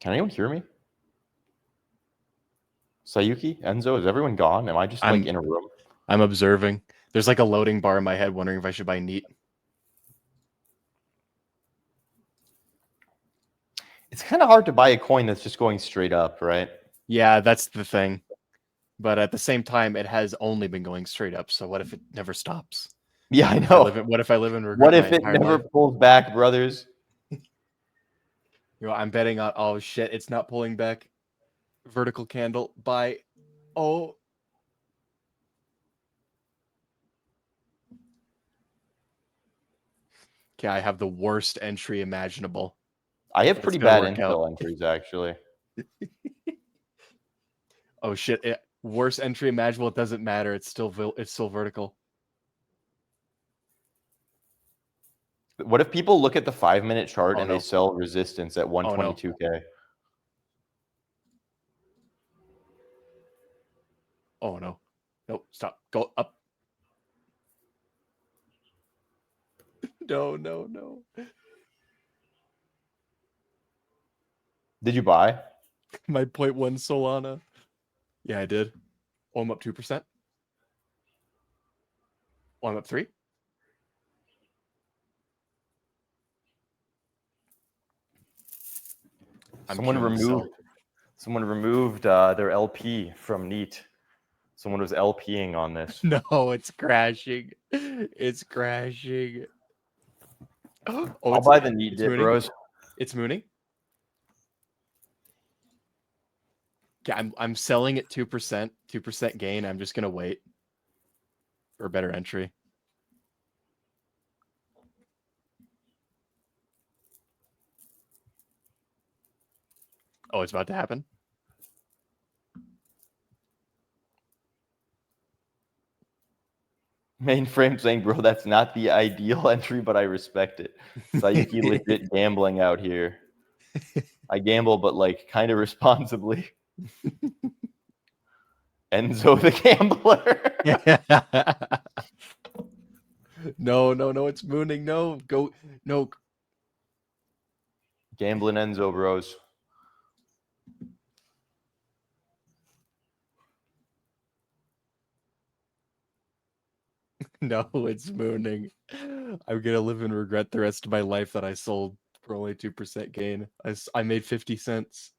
Can anyone hear me? Sayuki, Enzo, is everyone gone? Am I just like in a room? I'm observing. There's like a loading bar in my head wondering if I should buy neat. It's kind of hard to buy a coin that's just going straight up, right? Yeah, that's the thing. But at the same time, it has only been going straight up. So what if it never stops? Yeah, I know. What if I live in regret? What if it never pulls back, brothers? You know, I'm betting on. Oh shit! It's not pulling back. Vertical candle. Buy. Oh. Okay, I have the worst entry imaginable. I have pretty bad Intel entries, actually. Oh shit! Worst entry imaginable. It doesn't matter. It's still vertical. What if people look at the 5-minute chart Oh, and no. they sell resistance at 122K? Oh no! Nope. Stop. Go up. No! No! No! Did you buy? My 0.1 Solana. Yeah, I did. Oh, I'm up 2%. Oh, I'm up 3. Someone removed their LP from Neat. Someone was LPing on this. No, it's crashing. It's crashing. Oh, I'll buy the Neat dip, mooning. bros. It's mooning. Yeah, I'm selling at 2%, 2% gain. I'm just gonna wait for a better entry. Oh, it's about to happen. Mainframe saying, bro, that's not the ideal entry, but I respect it. Sayuki legit gambling out here. I gamble, but like kind of responsibly. Enzo the gambler. No, it's mooning. No, go. No. Gambling Enzo, bros. No, it's mooning. I'm gonna live in regret the rest of my life that I sold for only 2% gain. I made 50 cents.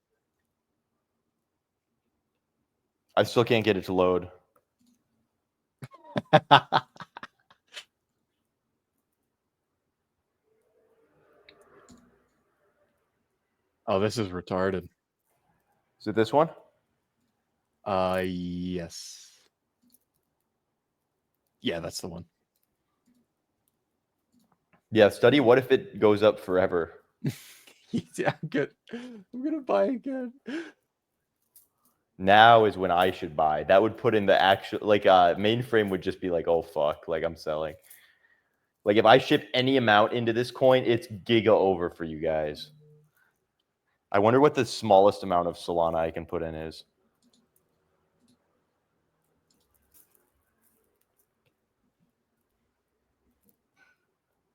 I still can't get it to load. Oh, this is retarded. Is it this one? Yes. Yeah, that's the one. Yeah, study what if it goes up forever? Yeah, I'm good. I'm gonna buy again. Now is when I should buy. That would put in the actual, like, mainframe would just be like, oh fuck, like I'm selling. Like if I ship any amount into this coin, it's giga over for you guys. I wonder what the smallest amount of Solana I can put in is.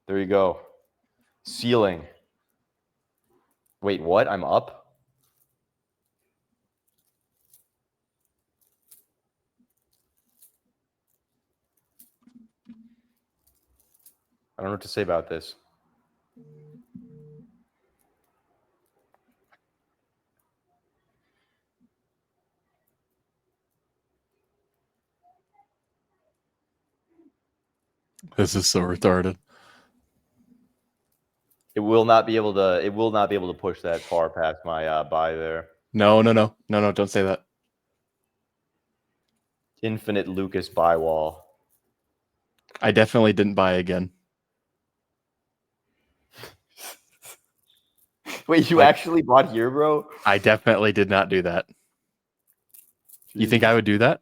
There you go. Ceiling. Wait, what? I'm up? I don't know what to say about this. This is so retarded. It will not be able to push that far past my buy there. No, don't say that. Infinite Lucas buy wall. I definitely didn't buy again. Wait, you actually bought here, bro? I definitely did not do that. You think I would do that?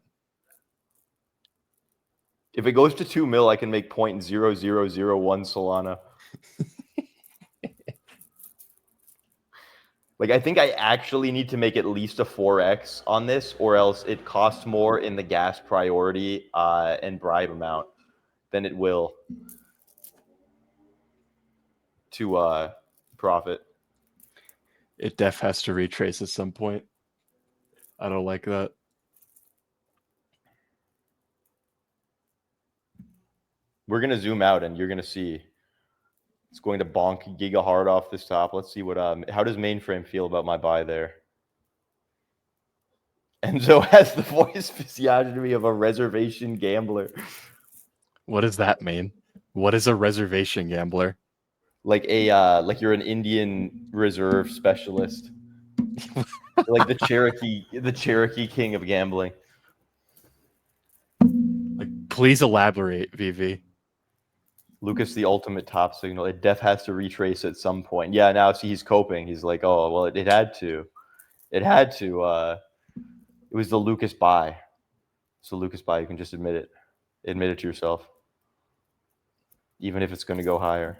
If it goes to 2 mil, I can make 0.0001 Solana. Like, I think I actually need to make at least a 4x on this, or else it costs more in the gas priority and bribe amount than it will to profit. It def has to retrace at some point. I don't like that. We're going to zoom out and you're going to see. It's going to bonk giga hard off this top. Let's see what how does mainframe feel about my buy there? Enzo has the voice physiognomy of a reservation gambler. What does that mean? What is a reservation gambler? Like like you're an Indian reserve specialist. Like the Cherokee king of gambling. Like, please elaborate, VV. Lucas, the ultimate top signal. It def has to retrace at some point. Yeah, now see he's coping. He's like, oh well, it had to. It had to. It was the Lucas buy. So Lucas buy, you can just admit it. Admit it to yourself. Even if it's going to go higher.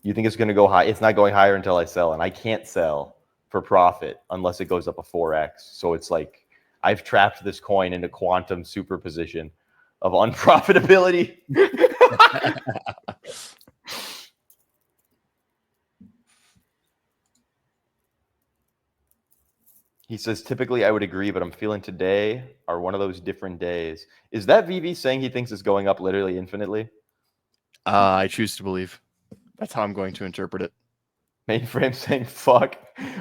You think it's going to go high? It's not going higher until I sell, and I can't sell for profit unless it goes up a 4x. So it's like I've trapped this coin into quantum superposition of unprofitability. He says, typically I would agree, but I'm feeling today are one of those different days. Is that VV saying he thinks it's going up literally infinitely? I choose to believe. That's how I'm going to interpret it. Mainframe saying, fuck,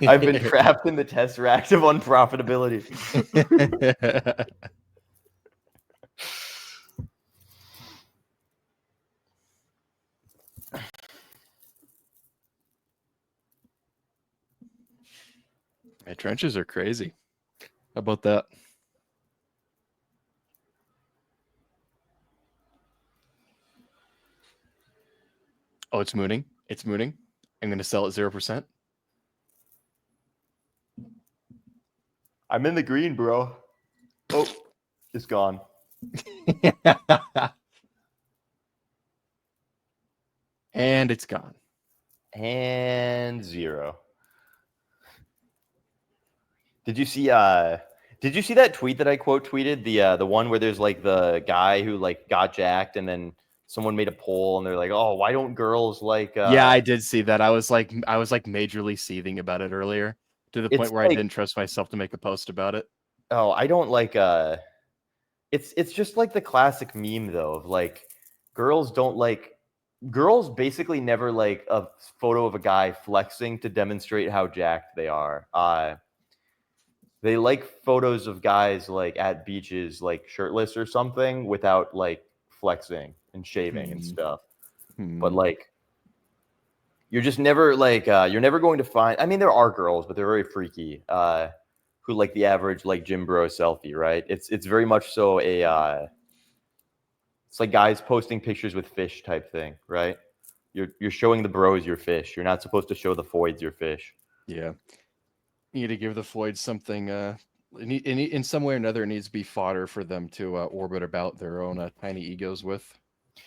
I've been trapped in the tesseract of unprofitability. My trenches are crazy. How about that? Oh, it's mooning. It's mooning. I'm going to sell at 0%. I'm in the green, bro. Oh, it's gone. And it's gone. And 0. Did you see that tweet that I quote tweeted? The one where there's like the guy who like got jacked and then someone made a poll and they're like, "Oh, why don't girls like Yeah, I did see that. I was like majorly seething about it earlier to the point where I didn't trust myself to make a post about it. Oh, I don't like it's just like the classic meme though of like girls basically never like a photo of a guy flexing to demonstrate how jacked they are. They like photos of guys like at beaches like shirtless or something without like flexing and shaving and stuff. But like you're just never like you're never going to find, I mean there are girls, but they're very freaky, who like the average like gym bro selfie, right? It's very much so a it's like guys posting pictures with fish type thing, right? You're showing the bros your fish. You're not supposed to show the foids your fish. Yeah. You need to give the Floyds something in some way or another. It needs to be fodder for them to orbit about their own tiny egos with.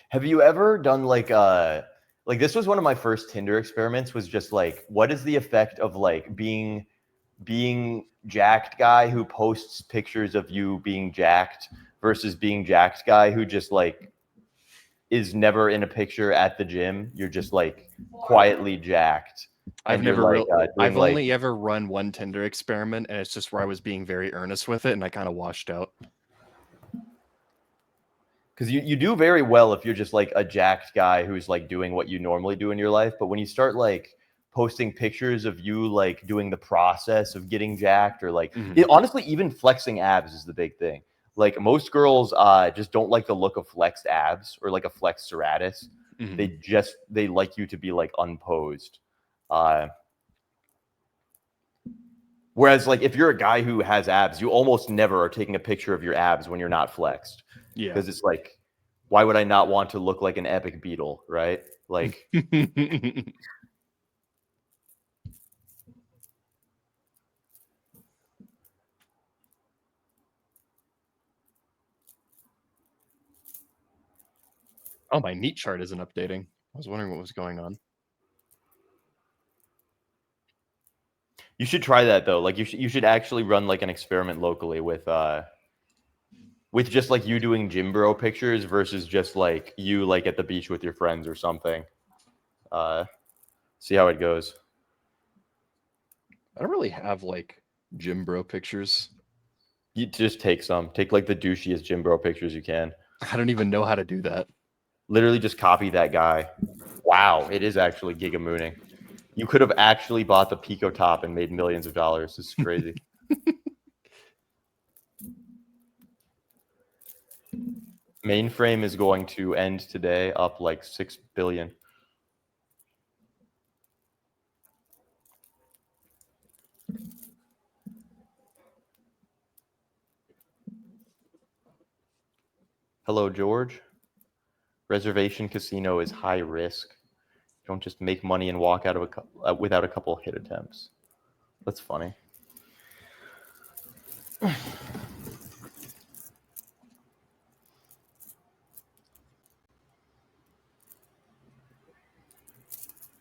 Have you ever done like this was one of my first Tinder experiments, was just like, what is the effect of like being jacked guy who posts pictures of you being jacked versus being jacked guy who just like is never in a picture at the gym. You're just like quietly jacked. I've only ever run one Tinder experiment, and it's just where I was being very earnest with it, and I kind of washed out. Because you do very well if you're just like a jacked guy who's like doing what you normally do in your life. But when you start like posting pictures of you like doing the process of getting jacked, or like honestly, even flexing abs is the big thing. Like most girls just don't like the look of flexed abs or like a flexed serratus. They like you to be like unposed. Whereas like if you're a guy who has abs, you almost never are taking a picture of your abs when you're not flexed. Yeah. Because it's like, why would I not want to look like an epic beetle, right? Like oh, my neat chart isn't updating. I was wondering what was going on. you should try that though. Like you should actually run like an experiment locally with just like you doing gym bro pictures versus just like you like at the beach with your friends or something. See how it goes. I don't really have like gym bro pictures. You just take like the douchiest gym bro pictures you can. I don't even know how to do that. Literally just copy that guy. Wow, it is actually giga mooning. You could have actually bought the Pico top and made millions of dollars. This is crazy. Mainframe is going to end today up like 6 billion. Hello, George. Reservation casino is high risk. Don't just make money and walk out of without a couple hit attempts. That's funny.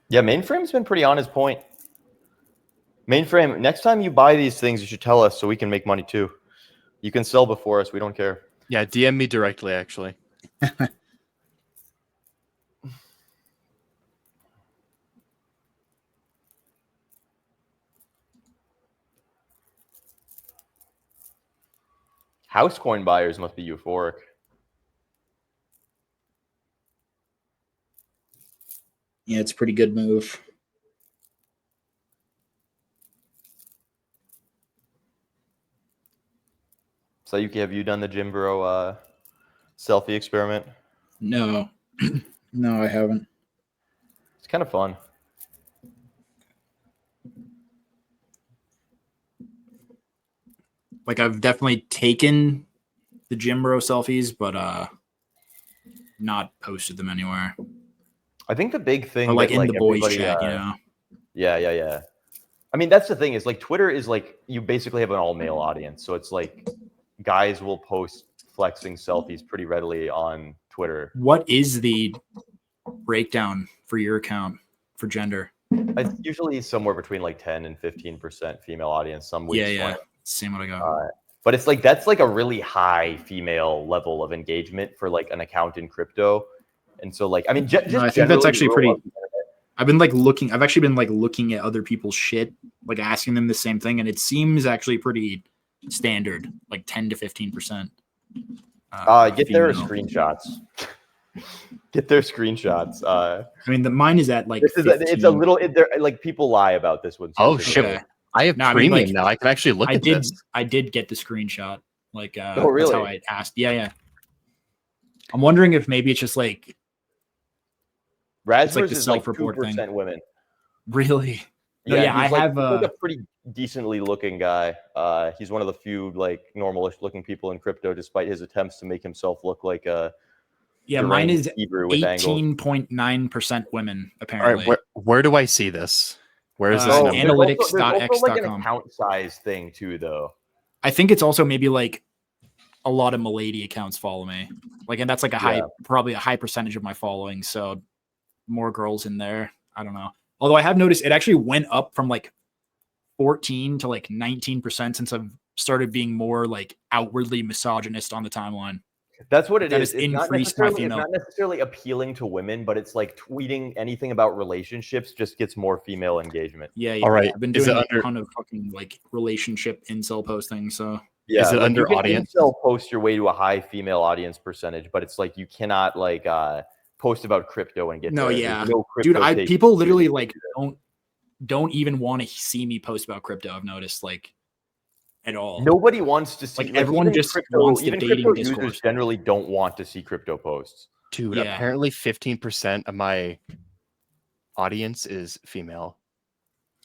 Yeah, Mainframe's been pretty on his point. Mainframe, next time you buy these things, you should tell us so we can make money too. You can sell before us. We don't care. Yeah, DM me directly, actually. House coin buyers must be euphoric. Yeah, it's a pretty good move. Sayuki, have you done the Gym Bro selfie experiment? No, no, I haven't. It's kind of fun. Like I've definitely taken the Gym Bro selfies, but not posted them anywhere. I think the big thing, Or like that, in the boys everybody, chat, you know. Yeah. I mean, that's the thing is like Twitter is like you basically have an all male audience, so it's like guys will post flexing selfies pretty readily on Twitter. What is the breakdown for your account for gender? It's usually somewhere between like 10 and 15% female audience. Some weeks, Yeah. 20. Same what I got. But it's like that's like a really high female level of engagement for like an account in crypto. And so like I mean, just No, I think that's generally actually rule pretty. of- I've been like looking. I've actually been like looking at other people's shit, like asking them the same thing, and it seems actually pretty standard, like 10 to 15%. Get their female. screenshots. Get their screenshots. I mean, mine is at like. This is 15. it's a little like people lie about this one. Oh, sometimes. shit. Okay. I have No, I mean, premium like, now. I can actually look at this. I did get the screenshot. Like, Oh, really? That's how I asked. Yeah. I'm wondering if maybe it's just like Raspberries like the is like self-report thing. 2% women. really. No, yeah, he's I like, have. he's like a pretty decently looking guy. He's one of the few like normalish looking people in crypto, despite his attempts to make himself look like a Yeah, mine is Hebrew with angles. 18.9% women, All apparently. right, where do I see this? Where is this Oh, number? analytics.x.com. There's also like an account size thing too, though. I think it's also maybe like a lot of Milady accounts follow me. Like, and that's like probably a high percentage of my following. So more girls in there. I don't know. Although I have noticed it actually went up from like 14 to like 19% since I've started being more like outwardly misogynist on the timeline. That's what it That is. has It's not increased my necessarily- female. It's not necessarily appealing to women, but it's like tweeting anything about relationships just gets more female engagement. Yeah. All right. I've been Is doing it a ton of fucking like relationship incel posting. So Yeah, Is it like, under you can audience? incel post your way to a high female audience percentage, but it's like you cannot like post about crypto and get No, there. There's yeah. no dude, crypto people take- literally like don't even want to see me post about crypto. I've noticed like at all. Nobody wants to see Like, everyone even just crypto, wants the even dating crypto discourse. users generally don't want to see crypto posts. Dude, Yeah. apparently 15% of my audience is female.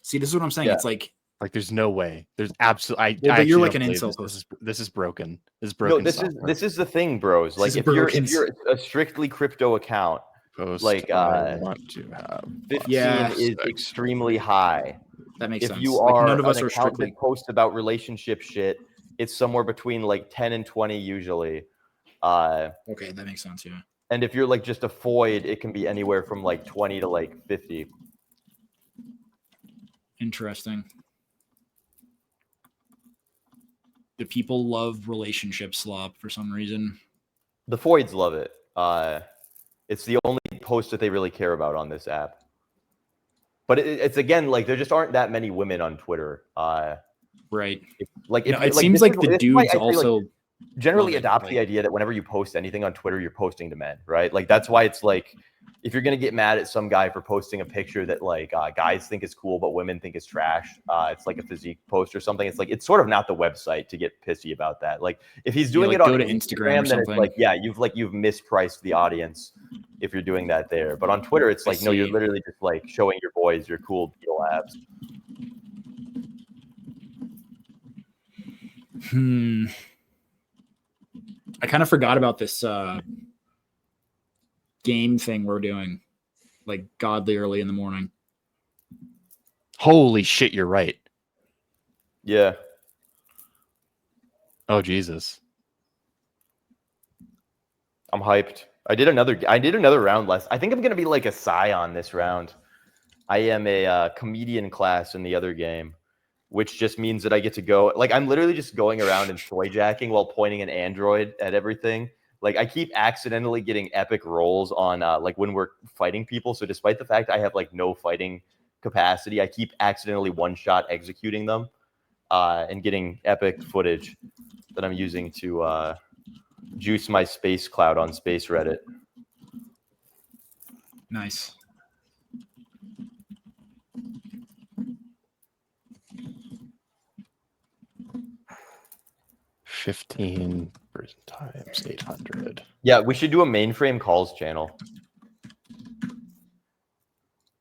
See, this is what I'm saying. Yeah. It's like Like, there's no way. There's absolutely. Well, I but you're actually like don't an believe incel this. post. This is broken. This is No, broken. this is the thing, bros. Like is if broken. you're a strictly crypto account, post like, I want to have. 15 Yeah. is sex. extremely high. that makes If sense. you Like, are none of us an are account strictly that posts about relationship shit, it's somewhere between like 10 and 20 usually. okay. That makes sense. Yeah. And if you're like just a void, it can be anywhere from like 20 to like 50. Interesting. The people love relationship slop for some reason. The voids love it. It's the only post that they really care about on this app. But it's again like there just aren't that many women on Twitter. Right. Like You know, if, it like, seems this like is- the this is why I dudes say, like, also generally love it, adopt like- the idea that whenever you post anything on Twitter, you're posting to men, right? Like that's why it's like if you're gonna get mad at some guy for posting a picture that like guys think is cool but women think is trash, it's like a physique post or something. It's like it's sort of not the website to get pissy about that. Like if he's doing like, it on go to Instagram, Instagram or then it's something. like yeah, you've mispriced the audience if you're doing that there. But on Twitter, it's I like no, you're see. literally just like showing your boys your cool beetle abs. I kind of forgot about this game thing we're doing, like godly early in the morning. Holy shit! You're right. Yeah. Oh Jesus. I'm hyped. I did another round last. I think I'm gonna be like a Scion this round. I am a comedian class in the other game, which just means that I get to go. Like, I'm literally just going around and toy jacking while pointing an android at everything. Like, I keep accidentally getting epic rolls on like when we're fighting people. So despite the fact I have like no fighting capacity, I keep accidentally one-shot executing them and getting epic footage that I'm using to juice my space cloud on Space Reddit. Nice. $15 times 800. Yeah, we should do a mainframe calls channel.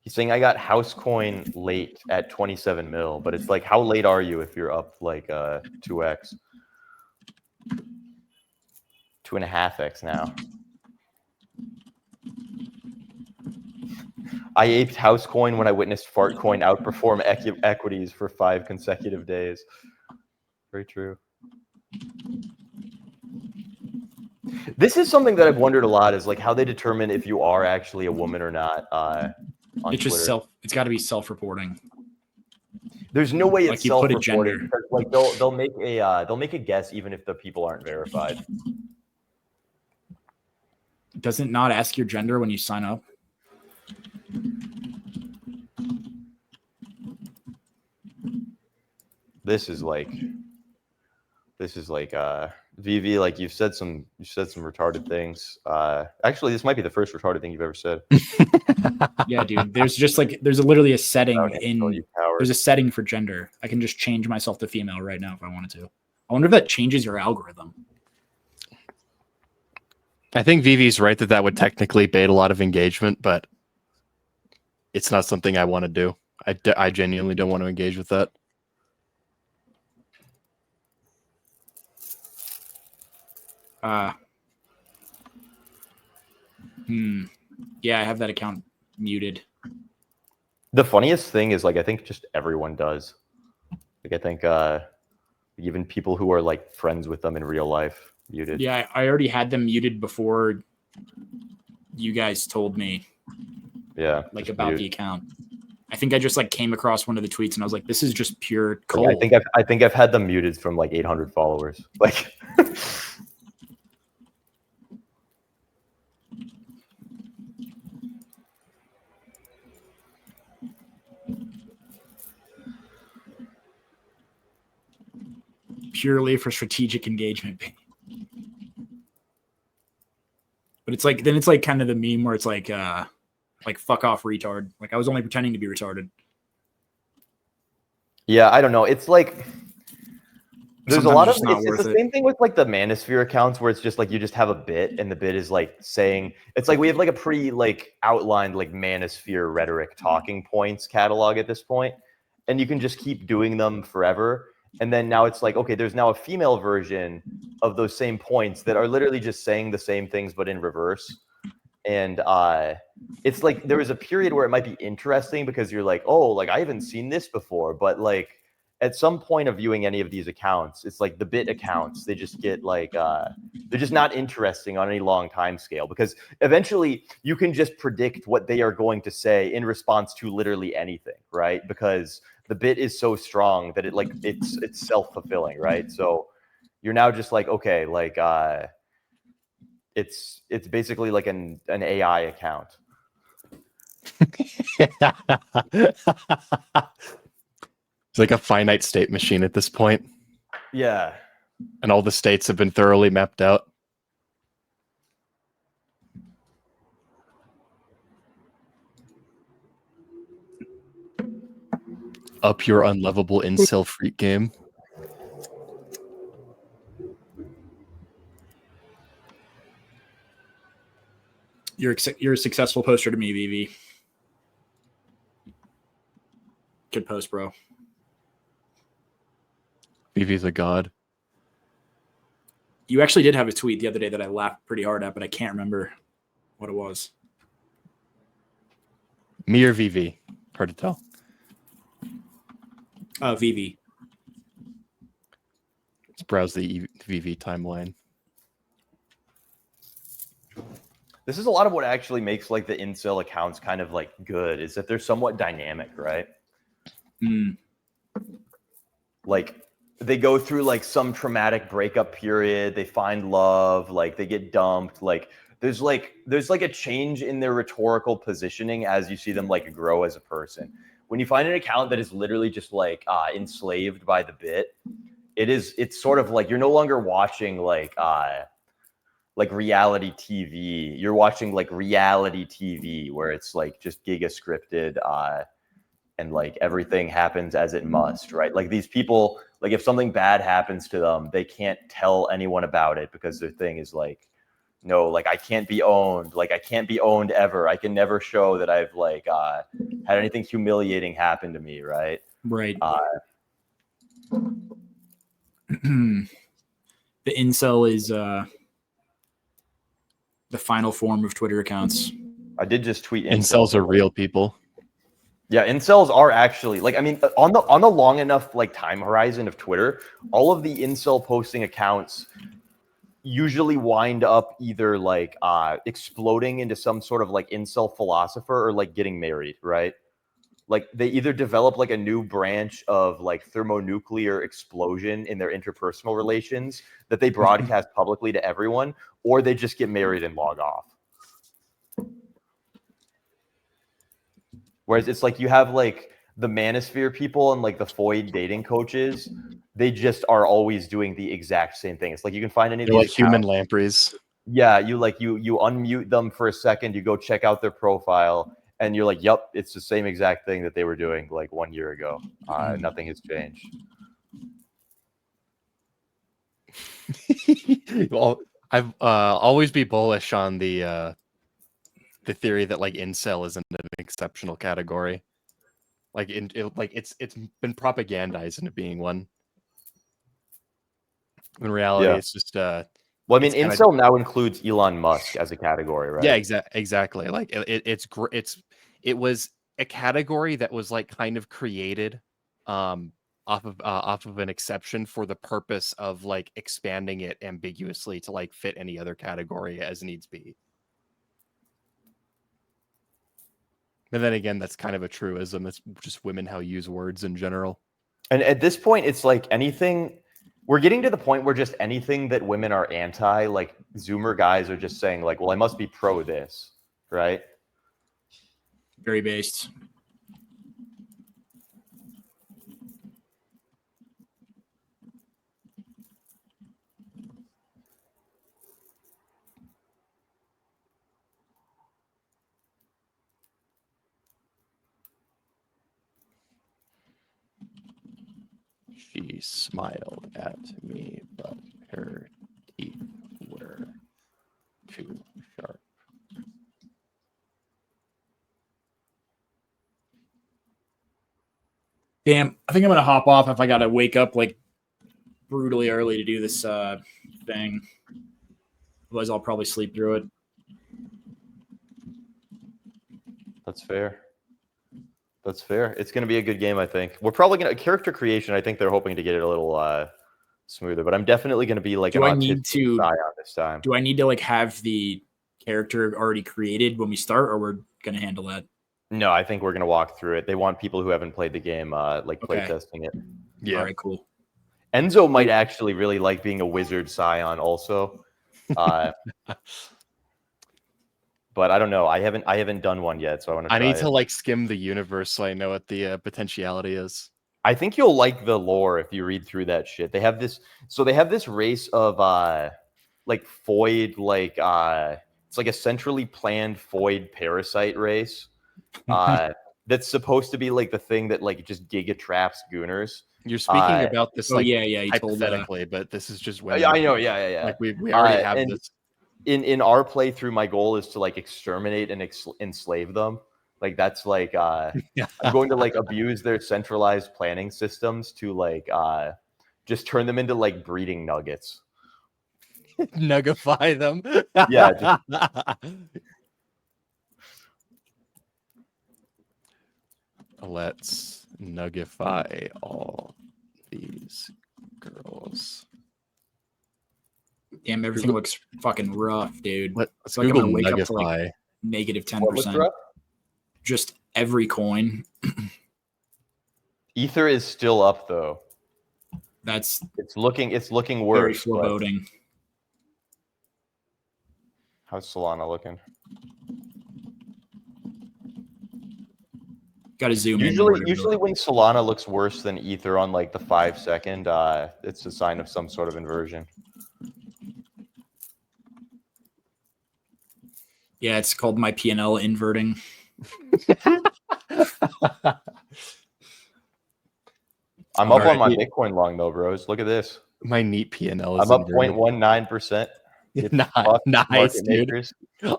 He's saying I got house coin late at 27 mil, but it's like, how late are you if you're up like 2x? 2.5x now. I aped house coin when I witnessed fart coin outperform equities for 5 consecutive days. Very true. This is something that I've wondered a lot, is like how they determine if you are actually a woman or not on It's just Twitter. it's got to be self-reporting. There's no way Like it's you put a self-reported gender. because like they'll make a guess even if the people aren't verified. Does it not ask your gender when you sign up? This is like VV, like you've said some retarded things. Actually, this might be the first retarded thing you've ever said. Yeah, dude. There's literally a setting You coward. there's a setting for gender. I can just change myself to female right now if I wanted to. I wonder if that changes your algorithm. I think Vivi's right that would technically bait a lot of engagement, but it's not something I want to do. I genuinely don't want to engage with that. Yeah, I have that account muted. The funniest thing is, like, I think just everyone does. Like, I think even people who are like friends with them in real life muted. Yeah, I already had them muted before you guys told me. Yeah, like just about mute. the account. I think I just like came across one of the tweets and I was like, this is just pure Yeah, cold. I think I've had them muted from like 800 followers. Like, purely for strategic engagement. But it's like, then it's like kind of the meme where it's like fuck off retard. Like I was only pretending to be retarded. yeah, I don't know. It's like there's a lot of it's not it's worth the it. same thing with like the Manosphere accounts where it's just like you just have a bit and the bit is like saying it's like we have like a pretty like outlined like Manosphere rhetoric talking points catalog at this point, and you can just keep doing them forever. And then now it's like, okay, there's now a female version of those same points that are literally just saying the same things but in reverse. And it's like there was a period where it might be interesting because you're like, oh, like I haven't seen this before, but like at some point of viewing any of these accounts, it's like the bit accounts, they just get like they're just not interesting on any long time scale because eventually you can just predict what they are going to say in response to literally anything, right? Because the bit is so strong that it's self-fulfilling, right? So you're now just like, okay, like it's basically like an AI account. It's like a finite state machine at this point. Yeah. And all the states have been thoroughly mapped out. Up your unlovable incel freak game. You're a successful poster to me, VV. Good post, bro. VV's a god. You actually did have a tweet the other day that I laughed pretty hard at, but I can't remember what it was. Me or VV? Hard to tell. VV. Let's browse the VV timeline. This is a lot of what actually makes like the incel accounts kind of like good, is that they're somewhat dynamic, right? Like they go through like some traumatic breakup period, they find love, like they get dumped, like there's like a change in their rhetorical positioning as you see them like grow as a person. When you find an account that is literally just like enslaved by the bit, it's sort of like you're no longer watching like reality TV. You're watching like reality TV where it's like just giga scripted and like everything happens as it must, right? Like these people, like if something bad happens to them, they can't tell anyone about it because their thing is like, no, like I can't be owned. Like I can't be owned ever. I can never show that I've like had anything humiliating happen to me, right? Right. The incel is the final form of Twitter accounts. I did just tweet Incels are real people. Yeah, incels are actually like, I mean, on the long enough like time horizon of Twitter, all of the incel posting accounts usually wind up either like exploding into some sort of like incel philosopher or like getting married, right? Like they either develop like a new branch of like thermonuclear explosion in their interpersonal relations that they broadcast publicly to everyone, or they just get married and log off. Whereas it's like you have like the manosphere people and like the Foyd dating coaches, they just are always doing the exact same thing. It's like you can find any of They're these like human lampreys. Yeah, you unmute them for a second, you go check out their profile, and you're like, yep, it's the same exact thing that they were doing like 1 year ago. Nothing has changed. Well, I've always be bullish on the theory that like incel isn't an exceptional category. Like it's been propagandized into being one. In reality, Yeah. it's just Well, I mean, incel now includes Elon Musk as a category, right? Yeah, exactly. Like it was a category that was like kind of created off of an exception for the purpose of like expanding it ambiguously to like fit any other category as needs be. And then again, that's kind of a truism. It's just women how use words in general. And at this point, it's like anything. We're getting to the point where just anything that women are anti, like Zoomer guys are just saying, like, well, I must be pro this, right? Very based. She smiled at me, but her teeth were too sharp. Damn, I think I'm gonna hop off if I gotta wake up like brutally early to do this thing. Otherwise, I'll probably sleep through it. That's fair. That's fair. It's going to be a good game, I think. We're probably going to character creation. I think they're hoping to get it a little smoother, but I'm definitely going to be like Do I need to Scion this time. Do I need to like have the character already created when we start, or we're gonna handle that? No, I think we're going to walk through it. They want people who haven't played the game like play testing it. Yeah. All right, cool. Enzo might actually really like being a wizard Scion also. But I don't know. I haven't done one yet, so I want to try I need it. to like skim the universe so I know what the potentiality is. I think you'll like the lore if you read through that shit. They have this race of like Foyd, like it's like a centrally planned Foyd parasite race. That's supposed to be like the thing that like just giga traps gooners. You're speaking about this like yeah, hypothetically, but this is just when I know, yeah. Like we already have and this. In our playthrough, my goal is to like exterminate and enslave them. Like that's like I'm going to like abuse their centralized planning systems to like just turn them into like breeding nuggets. Nuggify them. Yeah. Let's nuggify all these girls. Damn, everything looks fucking rough, dude. Let's like I'm Google gonna wake up to like Nugify. negative What looks 10%. rough? Just every coin. Ether is still up though. That's It's looking very worse. but- foreboding. How's Solana looking? Got to zoom in. Usually when Solana looks worse than Ether on like the 5 second, it's a sign of some sort of inversion. Yeah, it's called my P&L inverting. I'm up on my Bitcoin long though, bros. Look at this. My neat P&L is I'm up 0.19%. Nice, dude.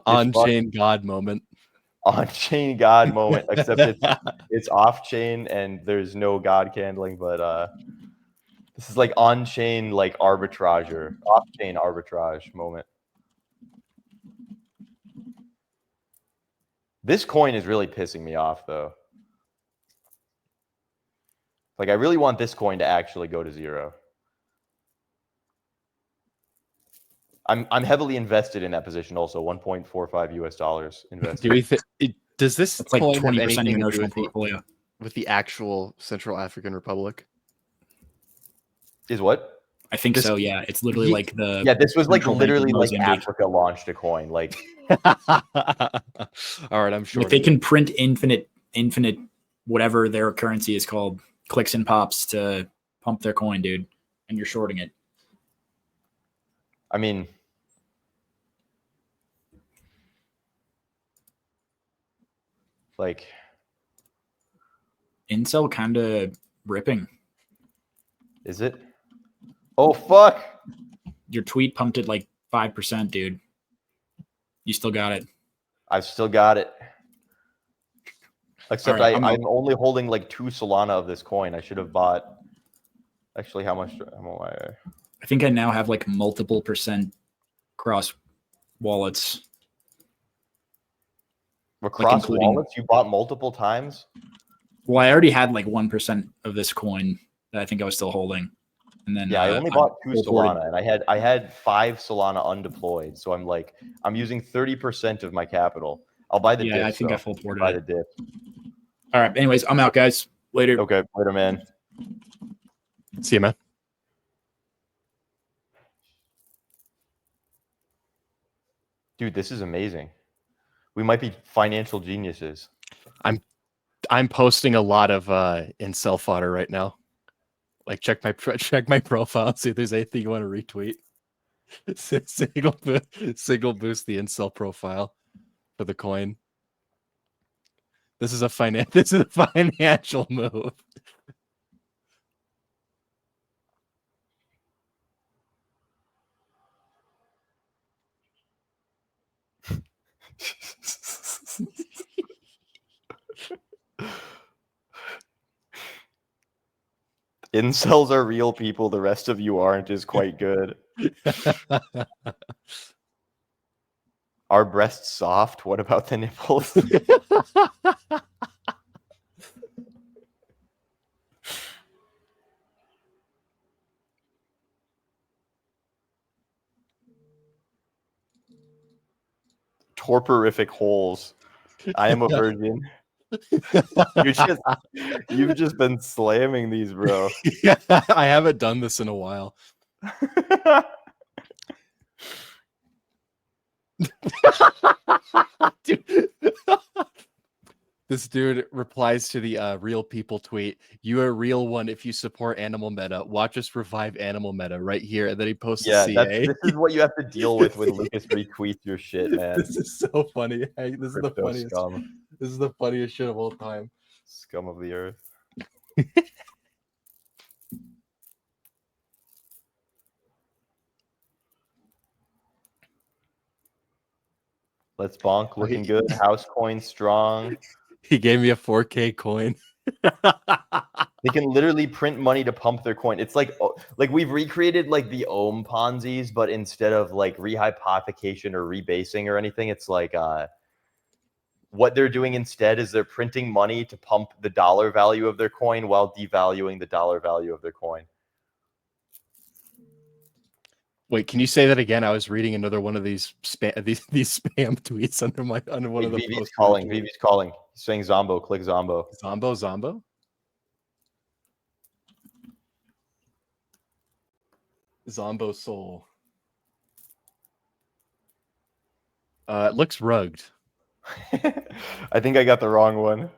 On-chain God moment. On-chain God moment, except it's off-chain and there's no God candling, but this is like on-chain like arbitrage or off-chain arbitrage moment. This coin is really pissing me off though. Like I really want this coin to actually go to zero. I'm heavily invested in that position also, $1.45 US invested. Do we does this It's like coin have 20% of anything your to do notional with portfolio. with the actual Central African Republic? Is what? I think so, yeah. It's literally like the Yeah, this was like central bank of literally like Mozambique. Africa launched a coin. Like All right, I'm sure Like they can print infinite whatever their currency is called, clicks and pops to pump their coin, dude. And you're shorting it. I mean, like Incel kind of ripping. is it? Oh fuck! Your tweet pumped it like 5%, dude. You still got it. I've still got it. Except All right, I'm only holding like 2 Solana of this coin. I should have bought. Actually, how much? I think I now have like multiple percent cross wallets. Cross including- wallets? You bought multiple times? Well, I already had like 1% of this coin that I think I was still holding. And then Yeah, I only bought 2 reported- Solana, and I had 5 Solana undeployed. So I'm using 30% of my capital. I'll buy the dips. I think though. I full ported buy it. the dip. All right. Anyways, I'm out, guys. Later. Okay, later, man. See you, man. Dude, this is amazing. We might be financial geniuses. I'm posting a lot of incel fodder right now. Like check my profile, see if there's anything you want to retweet. Signal boost the incel profile for the coin. This is a financial move. Incels are real people. The rest of you aren't is quite good. Are breasts soft? What about the nipples? Torporific holes. I am a virgin. You've just been slamming these, bro. Yeah, I haven't done this in a while. This dude replies to the real people tweet, "You a real one if you support animal meta. Watch us revive animal meta right here." And then he posts a CA. This is what you have to deal with when Lucas retweets your shit, man. This is so funny. This is the Crypto funniest. scum. This is the funniest shit of all time. Scum of the earth. Let's bonk. Looking good. House coin strong. He gave me a 4K coin. They can literally print money to pump their coin. It's like we've recreated like the Ohm Ponzi's, but instead of like rehypothecation or rebasing or anything, it's like what they're doing instead is they're printing money to pump the dollar value of their coin while devaluing the dollar value of their coin. Wait, can you say that again? I was reading another one of these these spam tweets under one of the VV's posts. calling. VV's calling. He's saying Zombo. Click Zombo. Zombo. Zombo soul. It looks rugged. I think I got the wrong one.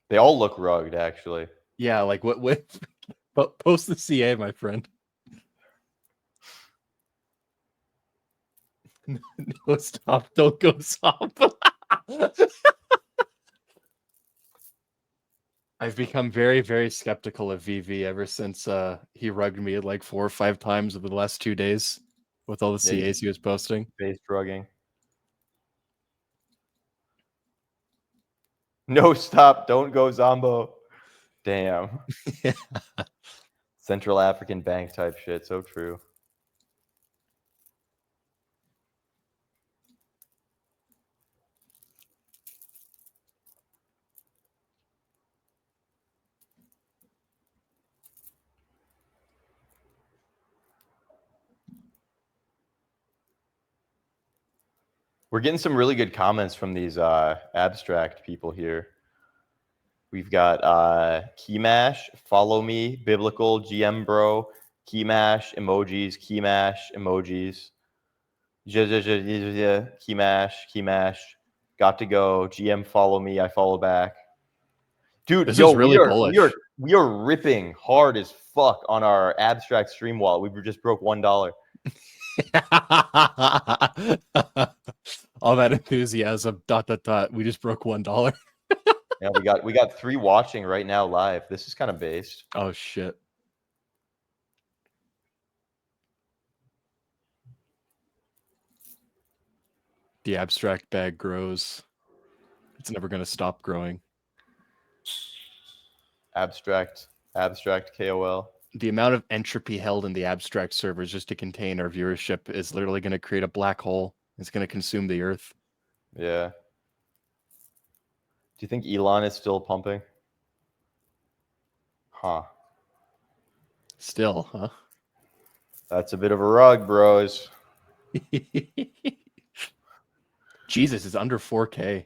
They all look rugged, actually. Yeah, like what post the CA, my friend. No, stop. Don't go stop. I've become very, very skeptical of VV ever since he rugged me like 4 or 5 times over the last 2 days with all the CAs he was posting. Base drugging. No, stop. Don't go Zombo. Damn. Yeah. Central African bank type shit. So true. We're getting some really good comments from these abstract people here. We've got Keymash, follow me, biblical, GM bro, Keymash, emojis, Keymash, emojis. Keymash, got to go. GM, follow me, I follow back. Dude, This is really bullish. We are ripping hard as fuck on our abstract stream wallet. We just broke $1. All that enthusiasm. ... We just broke $1. Yeah, we got 3 watching right now live. This is kind of based. Oh shit. The abstract bag grows. It's never going to stop growing. Abstract KOL. The amount of entropy held in the abstract servers just to contain our viewership is literally going to create a black hole. It's going to consume the earth. Yeah. Do you think Elon is still pumping? Huh. Still, huh? That's a bit of a rug, bros. Jesus, it's under 4K.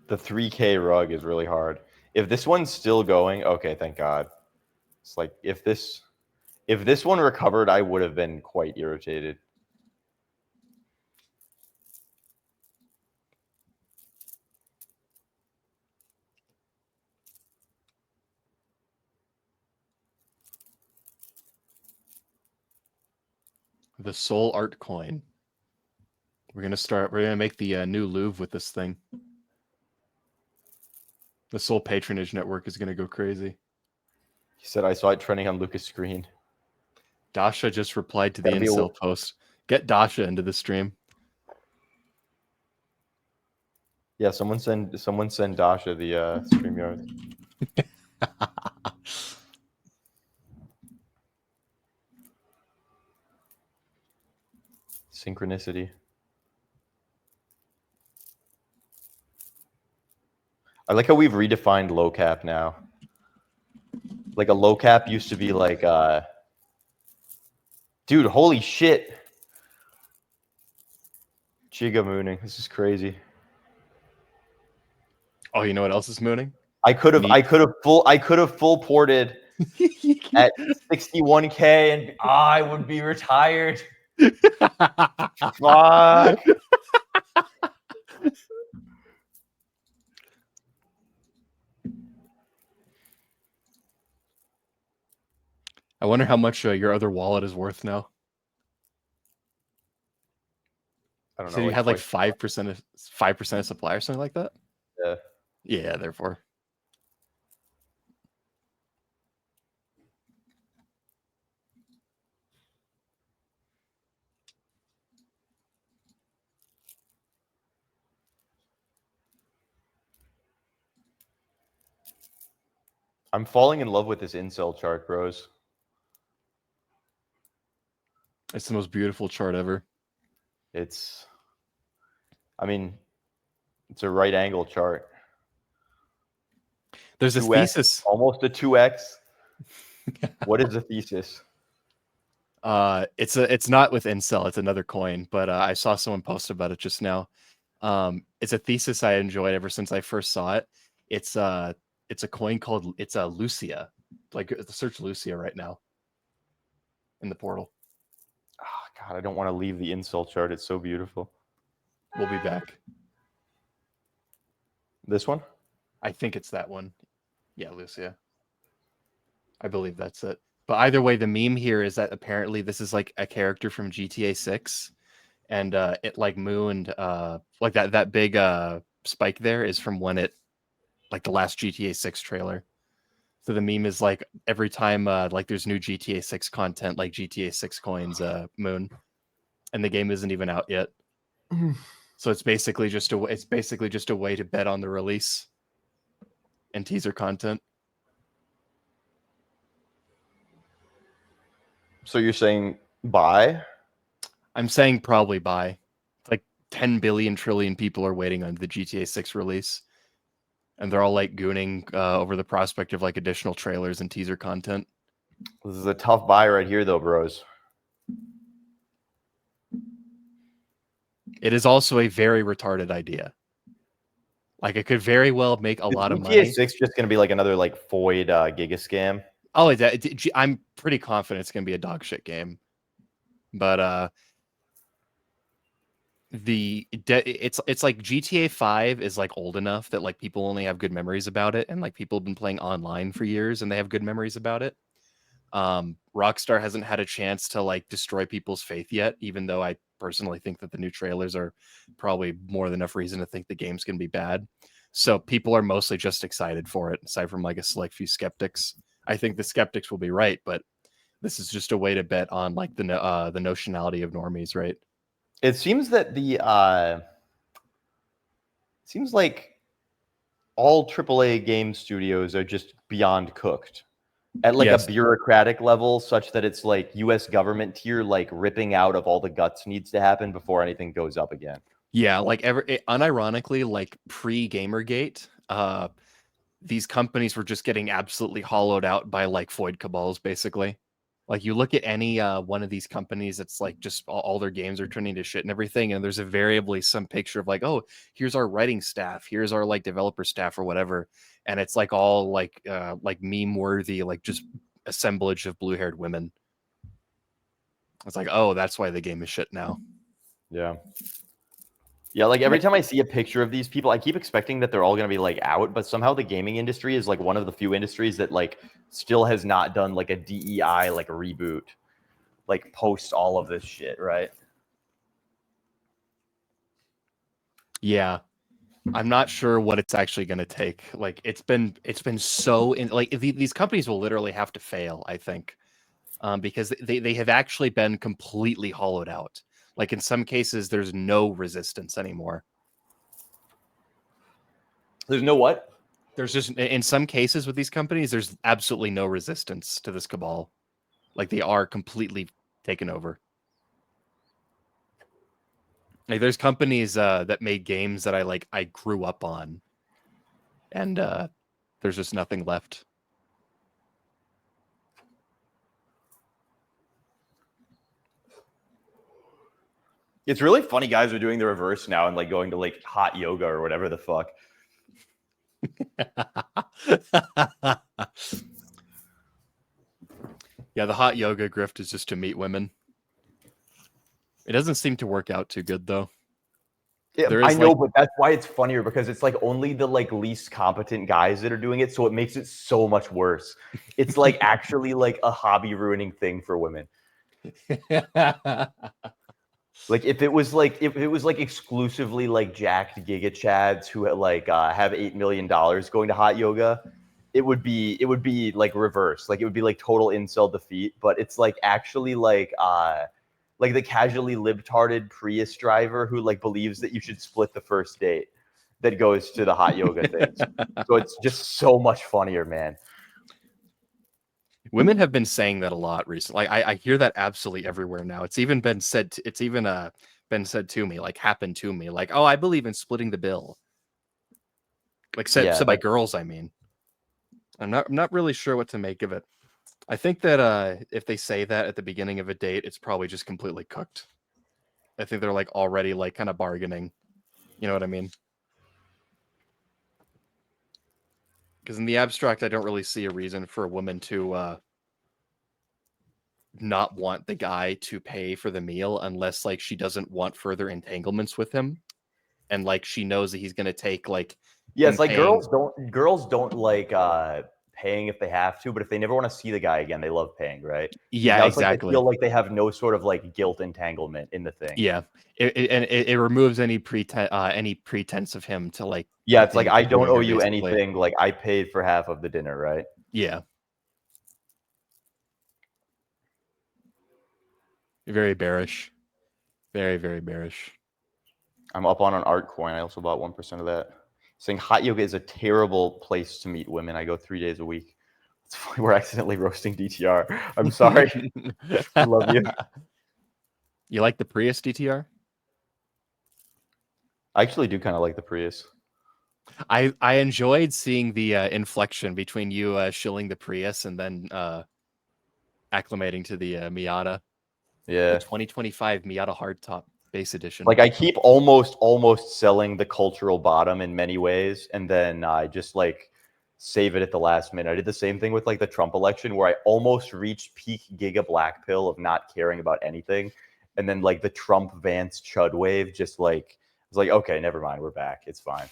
The 3K rug is really hard. If this one's still going, okay, thank God. It's like if this one recovered, I would have been quite irritated. The soul art coin. We're gonna make the new Louvre with this thing. The soul patronage network is gonna go crazy. He said I saw it trending on Lucas' screen. Dasha just replied to the Gotta be incel post. Get Dasha into the stream. Yeah, someone send Dasha the StreamYard. Synchronicity. I like how we've redefined low cap now. Like a low cap used to be like dude, holy shit. Chiga mooning. This is crazy. Oh, you know what else is mooning? I could have full ported at 61K and I would be retired. Fuck. I wonder how much your other wallet is worth now. I don't know. So you had like 5% of supply or something like that? Yeah. Yeah, therefore. I'm falling in love with this incel chart, bros. It's the most beautiful chart ever. It's a right angle chart. There's a 2x, thesis. almost a 2x. What is the thesis? It's not with Incel. It's another coin, but I saw someone post about it just now. It's a thesis I enjoyed ever since I first saw it. It's a coin called Lucia. Like search Lucia right now in the portal. Oh, God, I don't want to leave the Incel chart. It's so beautiful. We'll be back. This one? I think it's that one. Yeah, Lucia. I believe that's it. But either way, the meme here is that apparently this is like a character from GTA 6, and it like mooned like that big spike there is from when it like the last GTA 6 trailer. So the meme is like every time like there's new GTA 6 content, like GTA 6 coins moon, and the game isn't even out yet. So it's basically just a way to bet on the release and teaser content. So you're saying buy? I'm saying probably buy. Like 10 billion trillion people are waiting on the GTA 6 release. And they're all like gooning over the prospect of like additional trailers and teaser content. This is a tough buy right here, though, bros. It is also a very retarded idea. Like it could very well make a lot of money. GTA 6 just going to be like another like Foyd Giga scam. Oh, I'm pretty confident it's going to be a dog shit game. But it's like GTA 5 is like old enough that like people only have good memories about it, and like people have been playing online for years and they have good memories about it. Rockstar hasn't had a chance to like destroy people's faith yet, even though I personally think that the new trailers are probably more than enough reason to think the game's gonna be bad. So people are mostly just excited for it, aside from like a select few skeptics. I think the skeptics will be right, but this is just a way to bet on like the notionality of normies, right? It seems that seems like all AAA game studios are just beyond cooked at like Yes. a bureaucratic level, such that it's like U.S. government tier, like ripping out of all the guts needs to happen before anything goes up again. Yeah, like unironically, like pre-Gamergate, these companies were just getting absolutely hollowed out by like Foyd cabals, basically. Like you look at any one of these companies, it's like just all their games are turning to shit and everything, and there's invariably some picture of like, oh, here's our writing staff, here's our like developer staff or whatever, and it's like all like meme worthy, like just assemblage of blue-haired women. It's like, oh, that's why the game is shit now. Yeah. Yeah, like every time I see a picture of these people, I keep expecting that they're all going to be like out, but somehow the gaming industry is like one of the few industries that like still has not done like a DEI like a reboot, like post all of this shit, right? Yeah. I'm not sure what it's actually going to take. Like it's been so in like these companies will literally have to fail, I think, because they have actually been completely hollowed out. Like in some cases, there's no resistance anymore. There's no what? There's just in some cases with these companies, there's absolutely no resistance to this cabal. Like they are completely taken over. Like there's companies that made games that I grew up on, and there's just nothing left. It's really funny guys are doing the reverse now and like going to like hot yoga or whatever the fuck. Yeah, the hot yoga grift is just to meet women. It doesn't seem to work out too good though. Yeah, I know, but that's why it's funnier, because it's like only the like least competent guys that are doing it, so it makes it so much worse. It's like actually like a hobby ruining thing for women. Like if it was like exclusively like jacked Giga Chads who like have $8 million going to hot yoga, it would be like reverse. Like it would be like total incel defeat. But it's like actually like the casually libtarded Prius driver who like believes that you should split the first date that goes to the hot yoga things. So it's just so much funnier, man. Women have been saying that a lot recently. Like I hear that absolutely everywhere now. It's even been said. Been said to me, like happened to me, like, oh, I believe in splitting the bill. Like said by girls, I mean. I'm not really sure what to make of it. I think that if they say that at the beginning of a date, it's probably just completely cooked. I think they're like already like kind of bargaining. You know what I mean? Because in the abstract, I don't really see a reason for a woman to not want the guy to pay for the meal unless like she doesn't want further entanglements with him, and like she knows that he's gonna take like Yeah, him it's like paying. girls don't like paying if they have to, but if they never want to see the guy again, they love paying, right? Yeah, Now it's like they exactly. feel like they have no sort of like guilt entanglement in the thing. Yeah, it removes any pretense of him to like Yeah, it's like continue I don't pursuing owe her, you basically. anything. Like I paid for half of the dinner, right? Yeah. Very bearish. Very, very bearish. I'm up on an art coin. I also bought 1% of that. Saying hot yoga is a terrible place to meet women. I go 3 days a week. It's funny, we're accidentally roasting DTR. I'm sorry. I love you. You like the Prius DTR? I actually do kind of like the Prius. I enjoyed seeing the inflection between you shilling the Prius and then acclimating to the Miata. Yeah. The 2025 Miata hardtop base edition. Like I keep almost selling the cultural bottom in many ways, and then I just like save it at the last minute. I did the same thing with like the Trump election where I almost reached peak Giga Black Pill of not caring about anything. And then like the Trump Vance Chud wave just like was like, okay, never mind, we're back. It's fine.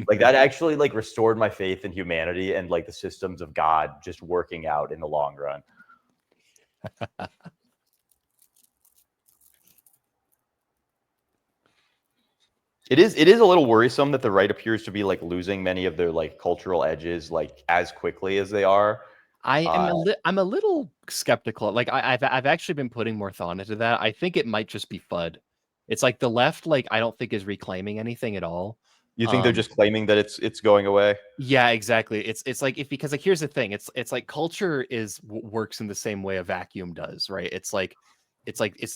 Like that actually like restored my faith in humanity and like the systems of God just working out in the long run. It is a little worrisome that the right appears to be like losing many of their like cultural edges like as quickly as they are. I'm a little skeptical. Like I've actually been putting more thought into that. I think it might just be FUD. It's like the left, like I don't think is reclaiming anything at all. You think they're just claiming that it's going away? Yeah, exactly. It's like because like here's the thing. It's like culture works in the same way a vacuum does, right? It's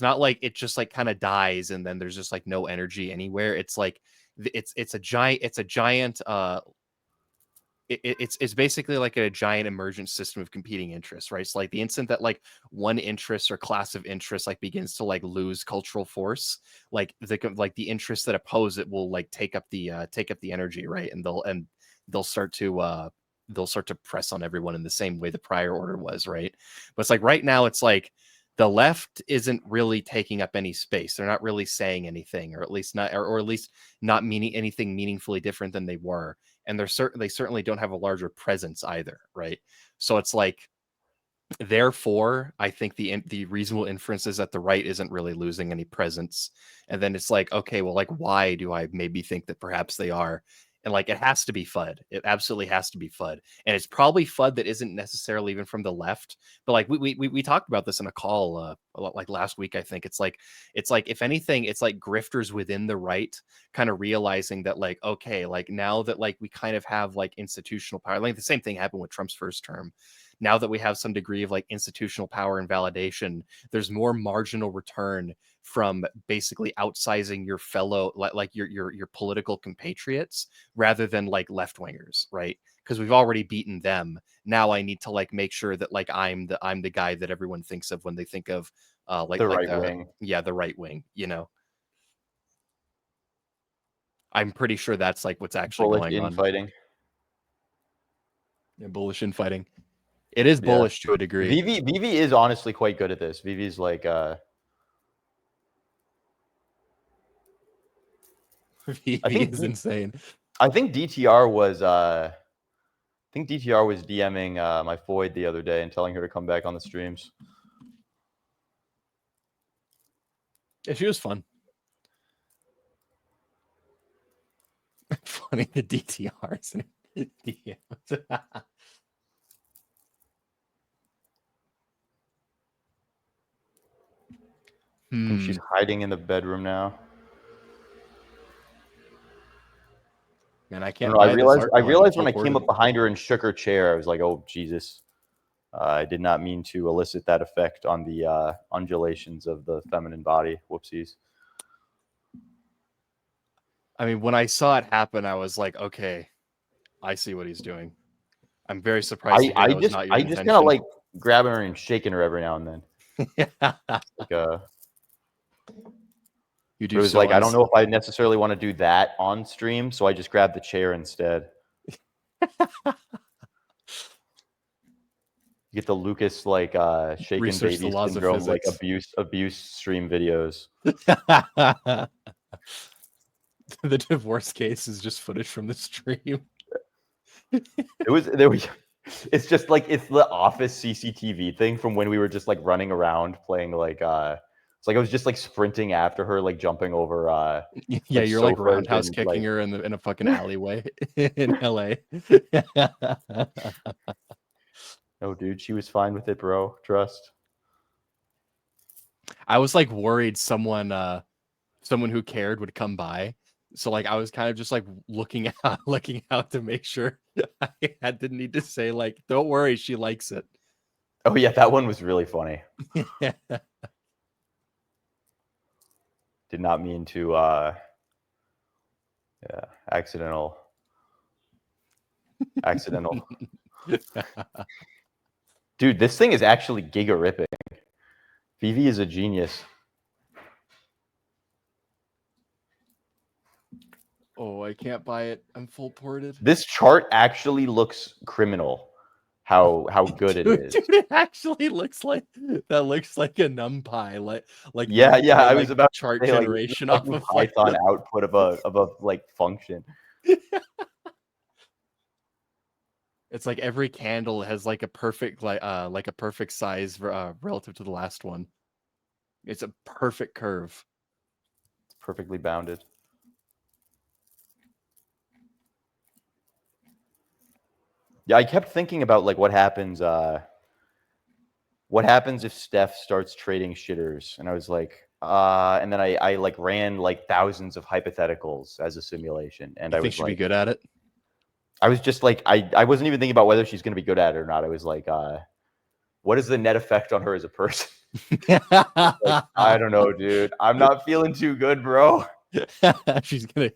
not like it just like kind of dies and then there's just like no energy anywhere. It's like it's a giant it's basically like a giant emergent system of competing interests, right? So like the instant that like one interest or class of interest like begins to like lose cultural force, like the interests that oppose it will like take up the energy, right? And they'll start to press on everyone in the same way the prior order was, right? But it's like right now it's like the left isn't really taking up any space. They're not really saying anything, or at least not meaning anything meaningfully different than they were. And they certainly don't have a larger presence either, right? So it's like, therefore, I think the reasonable inference is that the right isn't really losing any presence. And then it's like, okay, well, like, why do I maybe think that perhaps they are? And like, it has to be FUD. It absolutely has to be FUD. And it's probably FUD that isn't necessarily even from the left. But like we talked about this in a call like last week, I think. It's like if anything, it's like grifters within the right kind of realizing that like, okay, like now that like we kind of have like institutional power, like the same thing happened with Trump's first term. Now that we have some degree of like institutional power and validation, there's more marginal return from basically outsizing your fellow like your political compatriots rather than like left wingers, right? Because we've already beaten them. Now I need to like make sure that like I'm the guy that everyone thinks of when they think of The right wing. Yeah, the right wing, you know. I'm pretty sure that's like what's actually Bullish going on. infighting. Yeah, bullish infighting. It is bullish to a degree. Vivi is honestly quite good at this. Vivi's like Vivi is insane. I think DTR was DMing my Foyd the other day and telling her to come back on the streams. Yeah, she was fun. Funny, the DTRs and DMs. I think she's hiding in the bedroom now. Man, I can't. I realized when I came up behind her and shook her chair, I was like, "Oh Jesus!" I did not mean to elicit that effect on the undulations of the feminine body. Whoopsies. I mean, when I saw it happen, I was like, "Okay, I see what he's doing." I'm very surprised to hear that was not your I intention. just kind of like grabbing her and shaking her every now and then. Like, you do it was so like I don't know if I necessarily want to do that on stream, so I just grabbed the chair instead. You get the Lucas like shaken Research the baby laws of syndrome, like physics. abuse stream videos. The divorce case is just footage from the stream. There was it's just like it's the office CCTV thing from when we were just like running around playing like it's like I was just like sprinting after her, like jumping over Yeah, like you're like sofas roundhouse and, kicking like, her in a fucking alleyway in LA. no, dude, she was fine with it, bro. Trust. I was like worried someone who cared would come by. So like I was kind of just like looking out to make sure I didn't need to say like, don't worry, she likes it. Oh yeah, that one was really funny. Did not mean to yeah, accidental. Dude, this thing is actually giga ripping. Vivi is a genius. Oh, I can't buy it. I'm full ported. This chart actually looks criminal. How good it is. Dude, it actually looks like a NumPy, like Yeah, you yeah. play, I like, was about chart to say, like, generation off of Python output of a like function. It's like every candle has like a perfect size relative to the last one. It's a perfect curve. It's perfectly bounded. Yeah, I kept thinking about like what happens if Steph starts trading shitters, and I was like, and then I like ran like thousands of hypotheticals as a simulation, and You I think was she'd like, be good at it? I was just like, I wasn't even thinking about whether she's going to be good at it or not. I was like, what is the net effect on her as a person? Like, I don't know, dude. I'm not feeling too good, bro. She's gonna.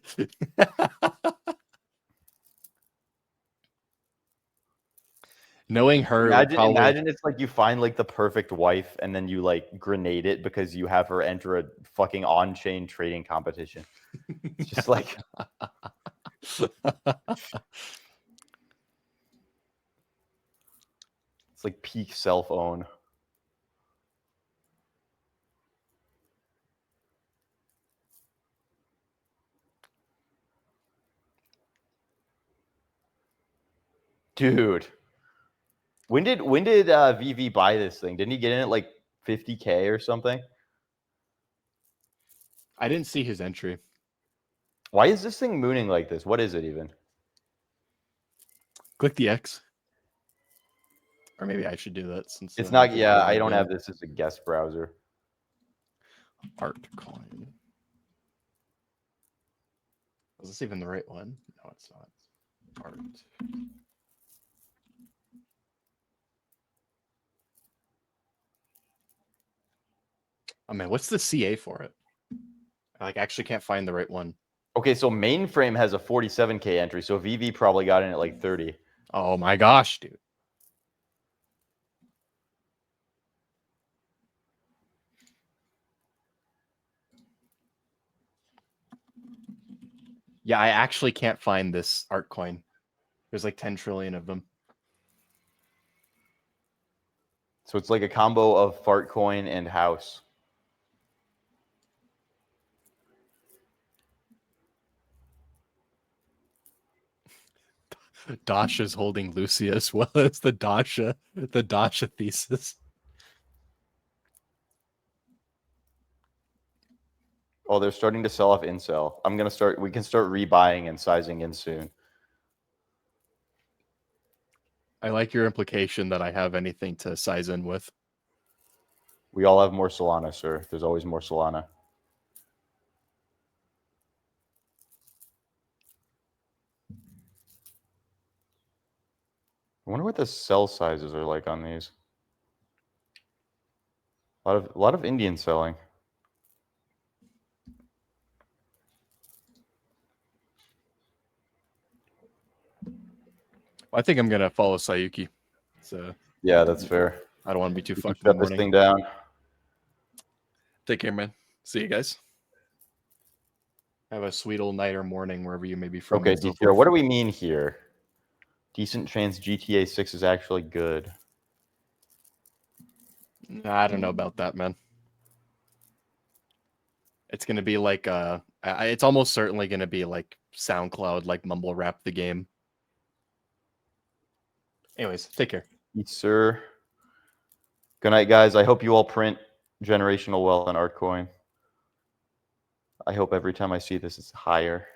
Knowing her, Imagine it's like you find like the perfect wife, and then you like grenade it because you have her enter a fucking on-chain trading competition. It's just like. It's like peak self-own. Dude. When did VV buy this thing? Didn't he get in at like 50K or something? I didn't see his entry. Why is this thing mooning like this? What is it even? Click the X. Or maybe I should do that since It's not. Yeah, I don't idea. have this as a guest browser. Artcoin. Is this even the right one? No, it's not. Art. Oh man, what's the CA for it? I like actually can't find the right one. Okay, so mainframe has a 47K entry, so VV probably got in at like 30. Oh my gosh, dude. Yeah, I actually can't find this art coin. There's like 10 trillion of them. So it's like a combo of fart coin and house. Dasha's holding Lucia as well as the Dasha thesis. Oh, they're starting to sell off Incel. We can start rebuying and sizing in soon. I like your implication that I have anything to size in with. We all have more Solana, sir. There's always more Solana. I wonder what the sell sizes are like on these. A lot of Indian selling. I think I'm gonna follow Sayuki. So Yeah, that's fair. I don't want to be too You can fucked in the shut this morning. thing down. Take care, man. See you guys. Have a sweet old night or morning wherever you may be from. Okay, and so DCR, forth. what do we mean here? Decent chance GTA 6 is actually good. I don't know about that, man. It's gonna be like it's almost certainly gonna be like SoundCloud, like mumble rap the game. Anyways, take care. Yes, sir. Good night, guys. I hope you all print generational wealth on Artcoin. I hope every time I see this, it's higher.